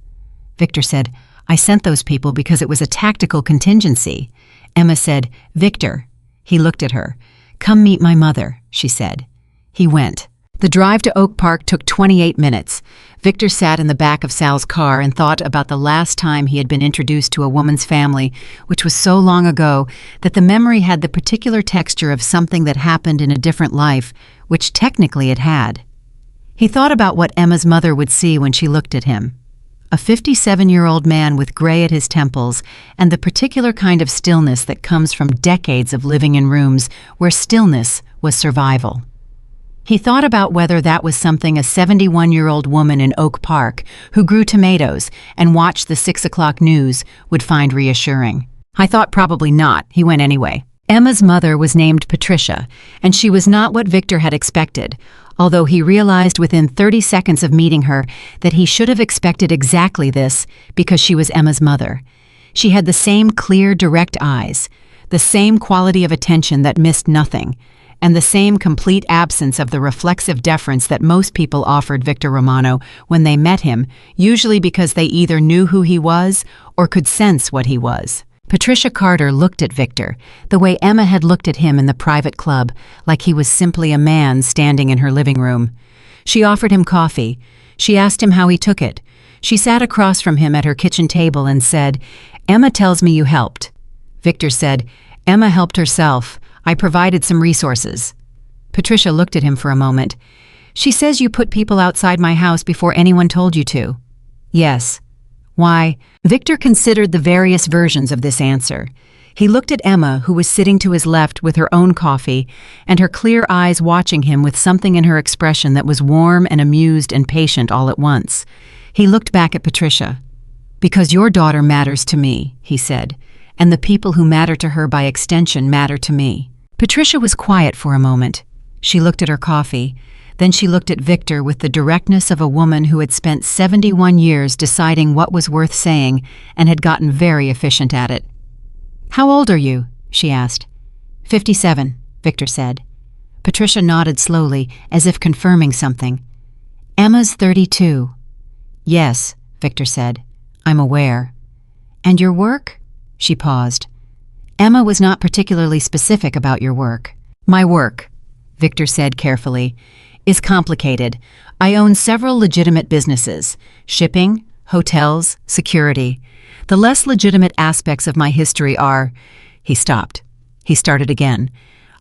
Speaker 1: Victor said, "I sent those people because it was a tactical contingency." Emma said, "Victor." He looked at her. "Come meet my mother," she said. He went. The drive to Oak Park took 28 minutes. Victor sat in the back of Sal's car and thought about the last time he had been introduced to a woman's family, which was so long ago that the memory had the particular texture of something that happened in a different life, which technically it had. He thought about what Emma's mother would see when she looked at him. A 57-year-old man with gray at his temples and the particular kind of stillness that comes from decades of living in rooms where stillness was survival. He thought about whether that was something a 71-year-old woman in Oak Park who grew tomatoes and watched the 6 o'clock news would find reassuring. "I thought probably not." He went anyway. Emma's mother was named Patricia, and she was not what Victor had expected, although he realized within 30 seconds of meeting her that he should have expected exactly this because she was Emma's mother. She had the same clear, direct eyes, the same quality of attention that missed nothing, and the same complete absence of the reflexive deference that most people offered Victor Romano when they met him, usually because they either knew who he was or could sense what he was. Patricia Carter looked at Victor, the way Emma had looked at him in the private club, like he was simply a man standing in her living room. She offered him coffee. She asked him how he took it. She sat across from him at her kitchen table and said, "Emma tells me you helped." Victor said, "Emma helped herself. I provided some resources." Patricia looked at him for a moment. "She says you put people outside my house before anyone told you to." "Yes." "Why?" Victor considered the various versions of this answer. He looked at Emma, who was sitting to his left with her own coffee, and her clear eyes watching him with something in her expression that was warm and amused and patient all at once. He looked back at Patricia. "Because your daughter matters to me," he said, "and the people who matter to her by extension matter to me." Patricia was quiet for a moment. She looked at her coffee. Then she looked at Victor with the directness of a woman who had spent 71 years deciding what was worth saying and had gotten very efficient at it. "How old are you?" she asked. 57, Victor said. Patricia nodded slowly, as if confirming something. "Emma's 32. "Yes," Victor said. "I'm aware." "And your work?" She paused. "Emma was not particularly specific about your work." "My work," Victor said carefully, "is complicated. I own several legitimate businesses: shipping, hotels, security. The less legitimate aspects of my history are—" He stopped. He started again.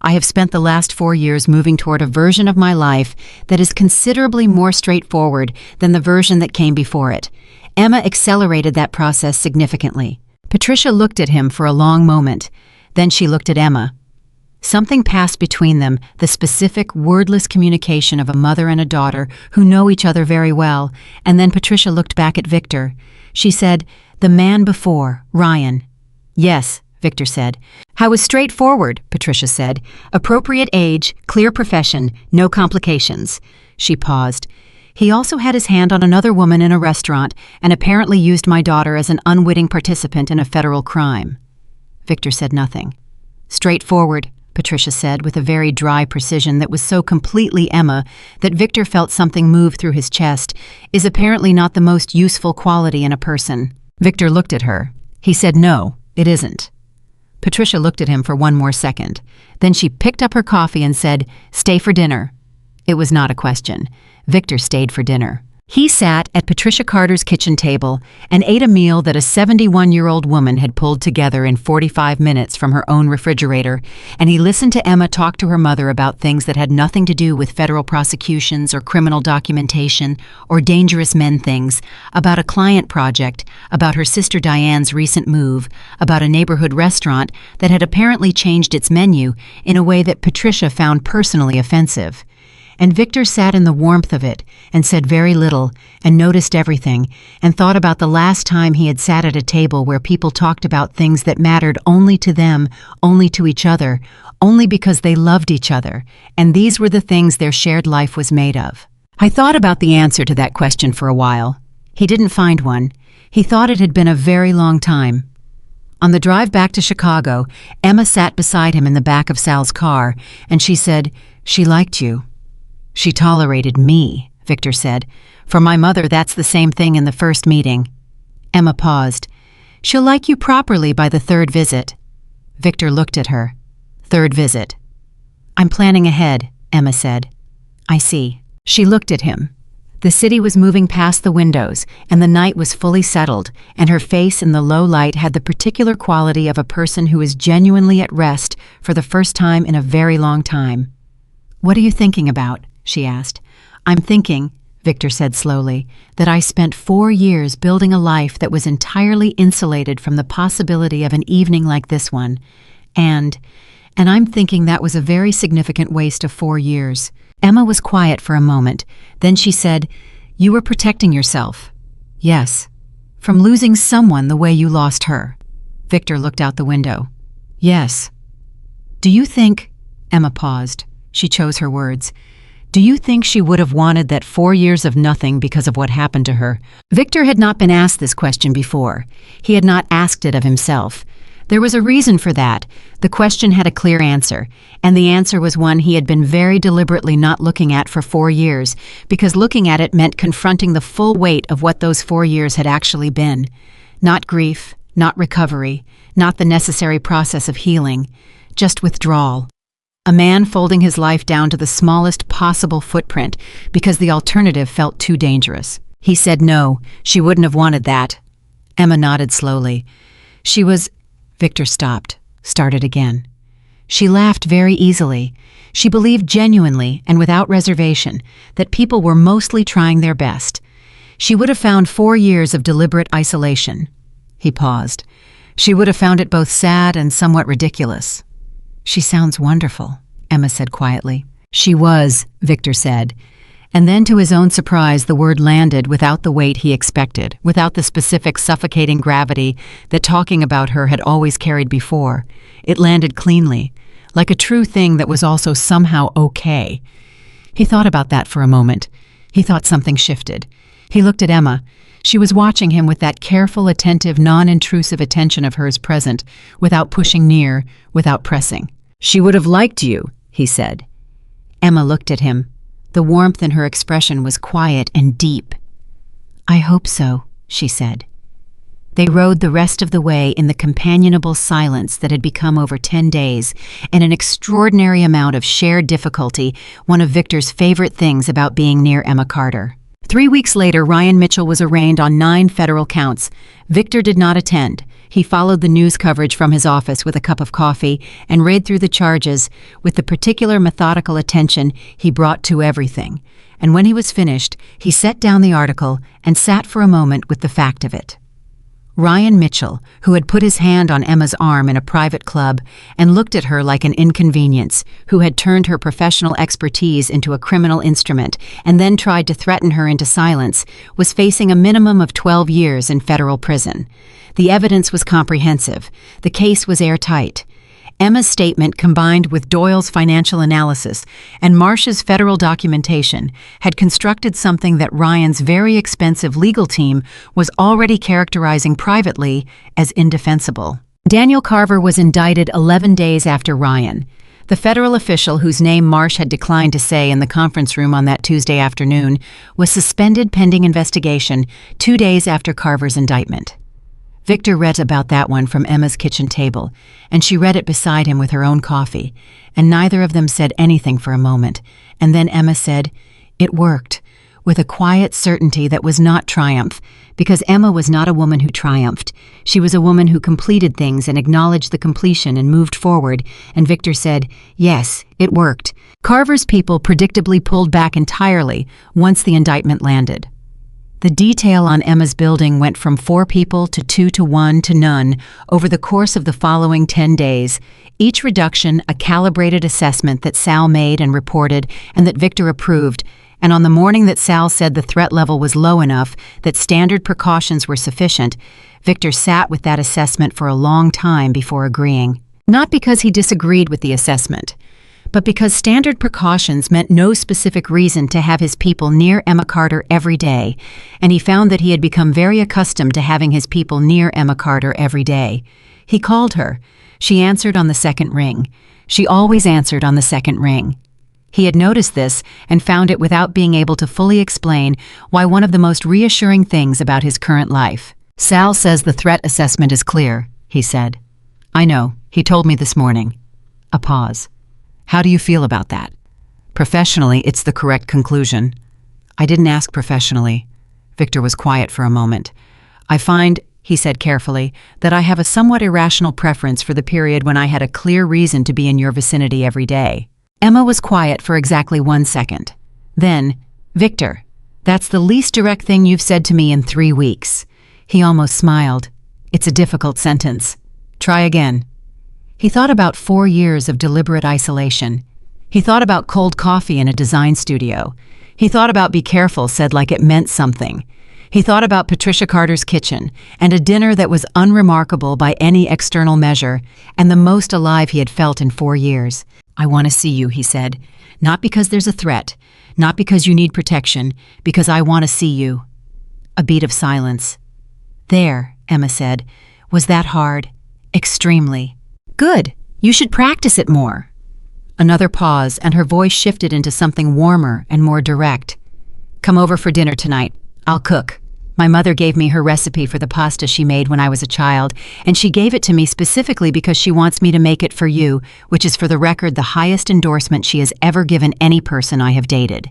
Speaker 1: "I have spent the last 4 years moving toward a version of my life that is considerably more straightforward than the version that came before it. Emma accelerated that process significantly." Patricia looked at him for a long moment. Then she looked at Emma. Something passed between them, the specific, wordless communication of a mother and a daughter who know each other very well, and then Patricia looked back at Victor. She said, "The man before, Ryan." "Yes," Victor said. "How was straightforward," Patricia said. "Appropriate age, clear profession, no complications." She paused. "He also had his hand on another woman in a restaurant and apparently used my daughter as an unwitting participant in a federal crime." Victor said nothing. "Straightforward," Patricia said with a very dry precision that was so completely Emma that Victor felt something move through his chest, "is apparently not the most useful quality in a person." Victor looked at her. He said, "No, it isn't." Patricia looked at him for one more second. Then she picked up her coffee and said, "Stay for dinner." It was not a question. Victor stayed for dinner. He sat at Patricia Carter's kitchen table and ate a meal that a 71-year-old woman had pulled together in 45 minutes from her own refrigerator, and he listened to Emma talk to her mother about things that had nothing to do with federal prosecutions or criminal documentation or dangerous men things, about a client project, about her sister Diane's recent move, about a neighborhood restaurant that had apparently changed its menu in a way that Patricia found personally offensive. And Victor sat in the warmth of it and said very little and noticed everything and thought about the last time he had sat at a table where people talked about things that mattered only to them, only to each other, only because they loved each other, and these were the things their shared life was made of. I thought about the answer to that question for a while. He didn't find one. He thought it had been a very long time. On the drive back to Chicago, Emma sat beside him in the back of Sal's car, and she said, "She liked you." "She tolerated me," Victor said. "For my mother, that's the same thing in the first meeting." Emma paused. "She'll like you properly by the third visit." Victor looked at her. "Third visit." "I'm planning ahead," Emma said. "I see." She looked at him. The city was moving past the windows, and the night was fully settled, and her face in the low light had the particular quality of a person who is genuinely at rest for the first time in a very long time. "What are you thinking about?" she asked. "I'm thinking," Victor said slowly, "that I spent 4 years building a life that was entirely insulated from the possibility of an evening like this one. And I'm thinking that was a very significant waste of 4 years. Emma was quiet for a moment. Then she said, "You were protecting yourself." "Yes." "From losing someone the way you lost her." Victor looked out the window. "Yes." "Do you think—" Emma paused. She chose her words. "Do you think she would have wanted that 4 years of nothing because of what happened to her?" Victor had not been asked this question before. He had not asked it of himself. There was a reason for that. The question had a clear answer, and the answer was one he had been very deliberately not looking at for 4 years, because looking at it meant confronting the full weight of what those 4 years had actually been. Not grief, not recovery, not the necessary process of healing, just withdrawal. A man folding his life down to the smallest possible footprint because the alternative felt too dangerous. He said no, she wouldn't have wanted that. Emma nodded slowly. She was... Victor stopped, started again. She laughed very easily. She believed genuinely and without reservation that people were mostly trying their best. She would have found 4 years of deliberate isolation. He paused. She would have found it both sad and somewhat ridiculous. "She sounds wonderful," Emma said quietly. "She was," Victor said. And then to his own surprise, the word landed without the weight he expected, without the specific suffocating gravity that talking about her had always carried before. It landed cleanly, like a true thing that was also somehow okay. He thought about that for a moment. He thought something shifted. He looked at Emma. She was watching him with that careful, attentive, non-intrusive attention of hers present, without pushing near, without pressing. "She would have liked you," he said. Emma looked at him. The warmth in her expression was quiet and deep. "I hope so," she said. They rode the rest of the way in the companionable silence that had become over 10 days, and an extraordinary amount of shared difficulty, one of Victor's favorite things about being near Emma Carter. 3 weeks later, Ryan Mitchell was arraigned on 9 federal counts. Victor did not attend. He followed the news coverage from his office with a cup of coffee and read through the charges with the particular methodical attention he brought to everything. And when he was finished, he set down the article and sat for a moment with the fact of it. Ryan Mitchell, who had put his hand on Emma's arm in a private club and looked at her like an inconvenience, who had turned her professional expertise into a criminal instrument and then tried to threaten her into silence, was facing a minimum of 12 years in federal prison. The evidence was comprehensive. The case was airtight. Emma's statement, combined with Doyle's financial analysis and Marsh's federal documentation, had constructed something that Ryan's very expensive legal team was already characterizing privately as indefensible. Daniel Carver was indicted 11 days after Ryan. The federal official, whose name Marsh had declined to say in the conference room on that Tuesday afternoon, was suspended pending investigation 2 days after Carver's indictment. Victor read about that one from Emma's kitchen table, and she read it beside him with her own coffee, and neither of them said anything for a moment, and then Emma said, "It worked," with a quiet certainty that was not triumph, because Emma was not a woman who triumphed. She was a woman who completed things and acknowledged the completion and moved forward, and Victor said, "Yes, it worked." Carver's people predictably pulled back entirely once the indictment landed. The detail on Emma's building went from 4 people to 2 to 1 to none over the course of the following 10 days, each reduction a calibrated assessment that Sal made and reported and that Victor approved, and on the morning that Sal said the threat level was low enough that standard precautions were sufficient, Victor sat with that assessment for a long time before agreeing. Not because he disagreed with the assessment, but because standard precautions meant no specific reason to have his people near Emma Carter every day, and he found that he had become very accustomed to having his people near Emma Carter every day. He called her. She answered on the second ring. She always answered on the second ring. He had noticed this and found it without being able to fully explain why one of the most reassuring things about his current life. "Sal says the threat assessment is clear," he said. "I know. He told me this morning." A pause. "How do you feel about that?" "Professionally, it's the correct conclusion." "I didn't ask professionally." Victor was quiet for a moment. "I find," he said carefully, "that I have a somewhat irrational preference for the period when I had a clear reason to be in your vicinity every day." Emma was quiet for exactly 1 second. Then, "Victor, that's the least direct thing you've said to me in 3 weeks." He almost smiled. "It's a difficult sentence. Try again." He thought about 4 years of deliberate isolation. He thought about cold coffee in a design studio. He thought about "be careful" said like it meant something. He thought about Patricia Carter's kitchen and a dinner that was unremarkable by any external measure and the most alive he had felt in 4 years. "I want to see you," he said. "Not because there's a threat, not because you need protection, because I want to see you." A beat of silence. "There," Emma said. "Was that hard?" "Extremely." "Good. You should practice it more." Another pause, and her voice shifted into something warmer and more direct. "Come over for dinner tonight. I'll cook. My mother gave me her recipe for the pasta she made when I was a child, and she gave it to me specifically because she wants me to make it for you, which is for the record the highest endorsement she has ever given any person I have dated."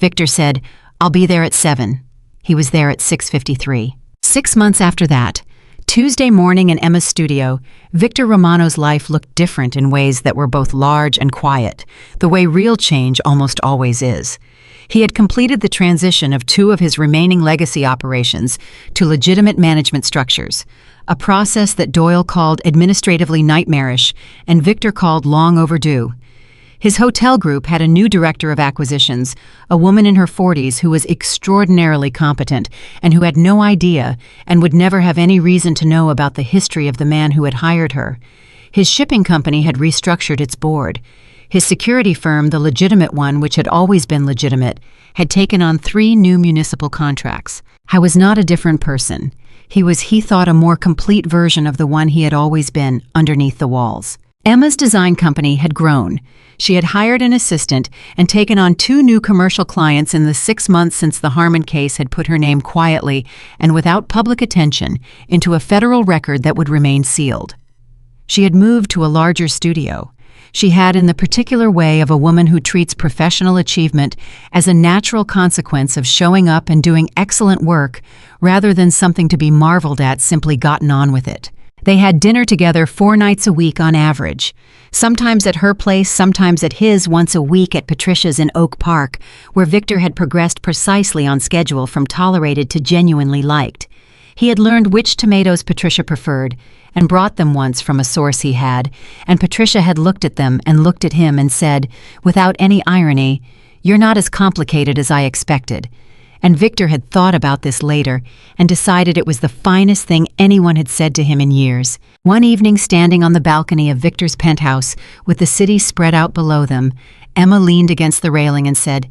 Speaker 1: Victor said, "I'll be there at 7. He was there at 6:53. 6 months after that, Tuesday morning in Emma's studio, Victor Romano's life looked different in ways that were both large and quiet, the way real change almost always is. He had completed the transition of 2 of his remaining legacy operations to legitimate management structures, a process that Doyle called administratively nightmarish and Victor called long overdue. His hotel group had a new director of acquisitions, a woman in her 40s who was extraordinarily competent and who had no idea and would never have any reason to know about the history of the man who had hired her. His shipping company had restructured its board. His security firm, the legitimate one which had always been legitimate, had taken on 3 new municipal contracts. I was not a different person. He was, he thought, a more complete version of the one he had always been underneath the walls. Emma's design company had grown. She had hired an assistant and taken on 2 new commercial clients in the 6 months since the Harmon case had put her name quietly and without public attention into a federal record that would remain sealed. She had moved to a larger studio. She had, in the particular way of a woman who treats professional achievement as a natural consequence of showing up and doing excellent work rather than something to be marveled at, simply gotten on with it. They had dinner together 4 nights a week on average, sometimes at her place, sometimes at his, once a week at Patricia's in Oak Park, where Victor had progressed precisely on schedule from tolerated to genuinely liked. He had learned which tomatoes Patricia preferred and brought them once from a source he had, and Patricia had looked at them and looked at him and said, without any irony, "You're not as complicated as I expected." And Victor had thought about this later and decided it was the finest thing anyone had said to him in years. One evening, standing on the balcony of Victor's penthouse with the city spread out below them, Emma leaned against the railing and said,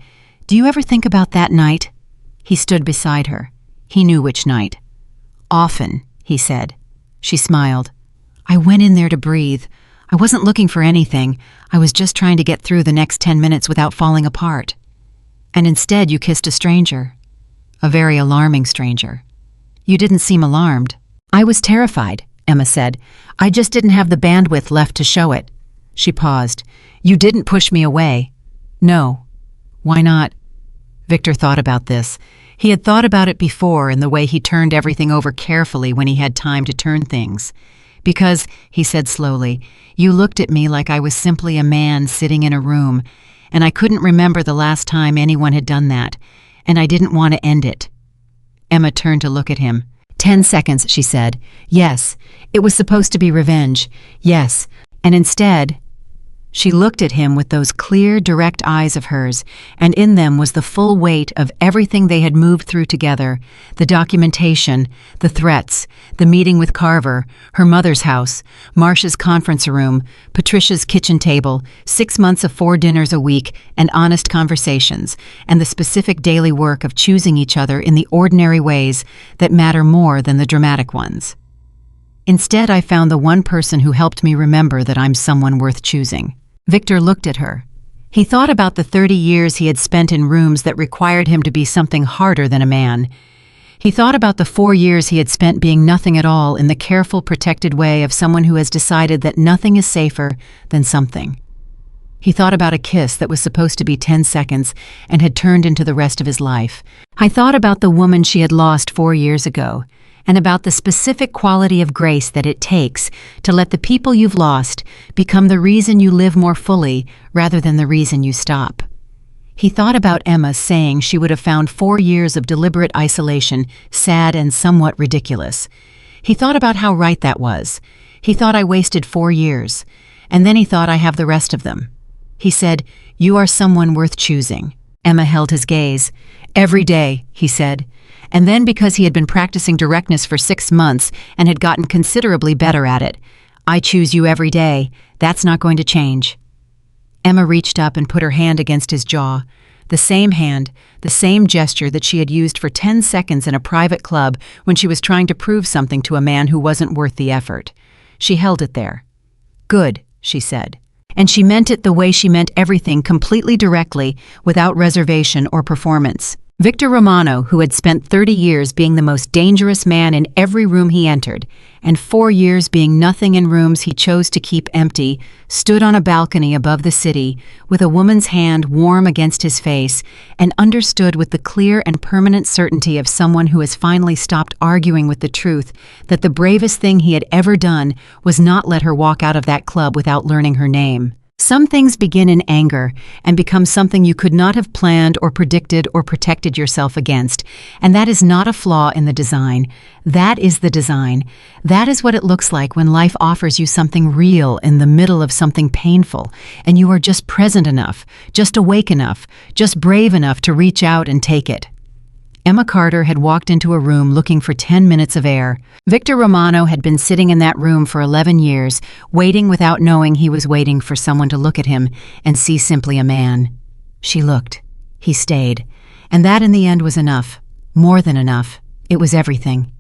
Speaker 1: "Do you ever think about that night?" He stood beside her. He knew which night. "Often," he said. She smiled. "I went in there to breathe. I wasn't looking for anything. I was just trying to get through the next 10 minutes without falling apart. And instead you kissed a stranger. A very alarming stranger. You didn't seem alarmed." "I was terrified," Emma said. "I just didn't have the bandwidth left to show it." She paused. "You didn't push me away." "No." "Why not?" Victor thought about this. He had thought about it before in the way he turned everything over carefully when he had time to turn things. "Because," he said slowly, "you looked at me like I was simply a man sitting in a room, and I couldn't remember the last time anyone had done that, and I didn't want to end it." Emma turned to look at him. 10 seconds, she said. "Yes, it was supposed to be revenge. Yes, and instead..." She looked at him with those clear, direct eyes of hers, and in them was the full weight of everything they had moved through together, the documentation, the threats, the meeting with Carver, her mother's house, Marcia's conference room, Patricia's kitchen table, 6 months of 4 dinners a week, and honest conversations, and the specific daily work of choosing each other in the ordinary ways that matter more than the dramatic ones. "Instead, I found the one person who helped me remember that I'm someone worth choosing." Victor looked at her. He thought about the 30 years he had spent in rooms that required him to be something harder than a man. He thought about the 4 years he had spent being nothing at all in the careful, protected way of someone who has decided that nothing is safer than something. He thought about a kiss that was supposed to be 10 seconds and had turned into the rest of his life. I thought about the woman she had lost 4 years ago, and about the specific quality of grace that it takes to let the people you've lost become the reason you live more fully rather than the reason you stop. He thought about Emma saying she would have found 4 years of deliberate isolation sad and somewhat ridiculous. He thought about how right that was. He thought, I wasted 4 years. And then he thought, I have the rest of them. He said, "You are someone worth choosing." Emma held his gaze. "Every day," he said. And then, because he had been practicing directness for 6 months and had gotten considerably better at it, "I choose you every day. That's not going to change." Emma reached up and put her hand against his jaw. The same hand, the same gesture that she had used for 10 seconds in a private club when she was trying to prove something to a man who wasn't worth the effort. She held it there. "Good," she said. And she meant it the way she meant everything, completely directly, without reservation or performance. Victor Romano, who had spent 30 years being the most dangerous man in every room he entered, and 4 years being nothing in rooms he chose to keep empty, stood on a balcony above the city, with a woman's hand warm against his face, and understood with the clear and permanent certainty of someone who has finally stopped arguing with the truth that the bravest thing he had ever done was not let her walk out of that club without learning her name. Some things begin in anger and become something you could not have planned or predicted or protected yourself against, and that is not a flaw in the design. That is the design. That is what it looks like when life offers you something real in the middle of something painful, and you are just present enough, just awake enough, just brave enough to reach out and take it. Emma Carter had walked into a room looking for 10 minutes of air. Victor Romano had been sitting in that room for 11 years, waiting without knowing he was waiting for someone to look at him and see simply a man. She looked. He stayed. And that in the end was enough. More than enough. It was everything.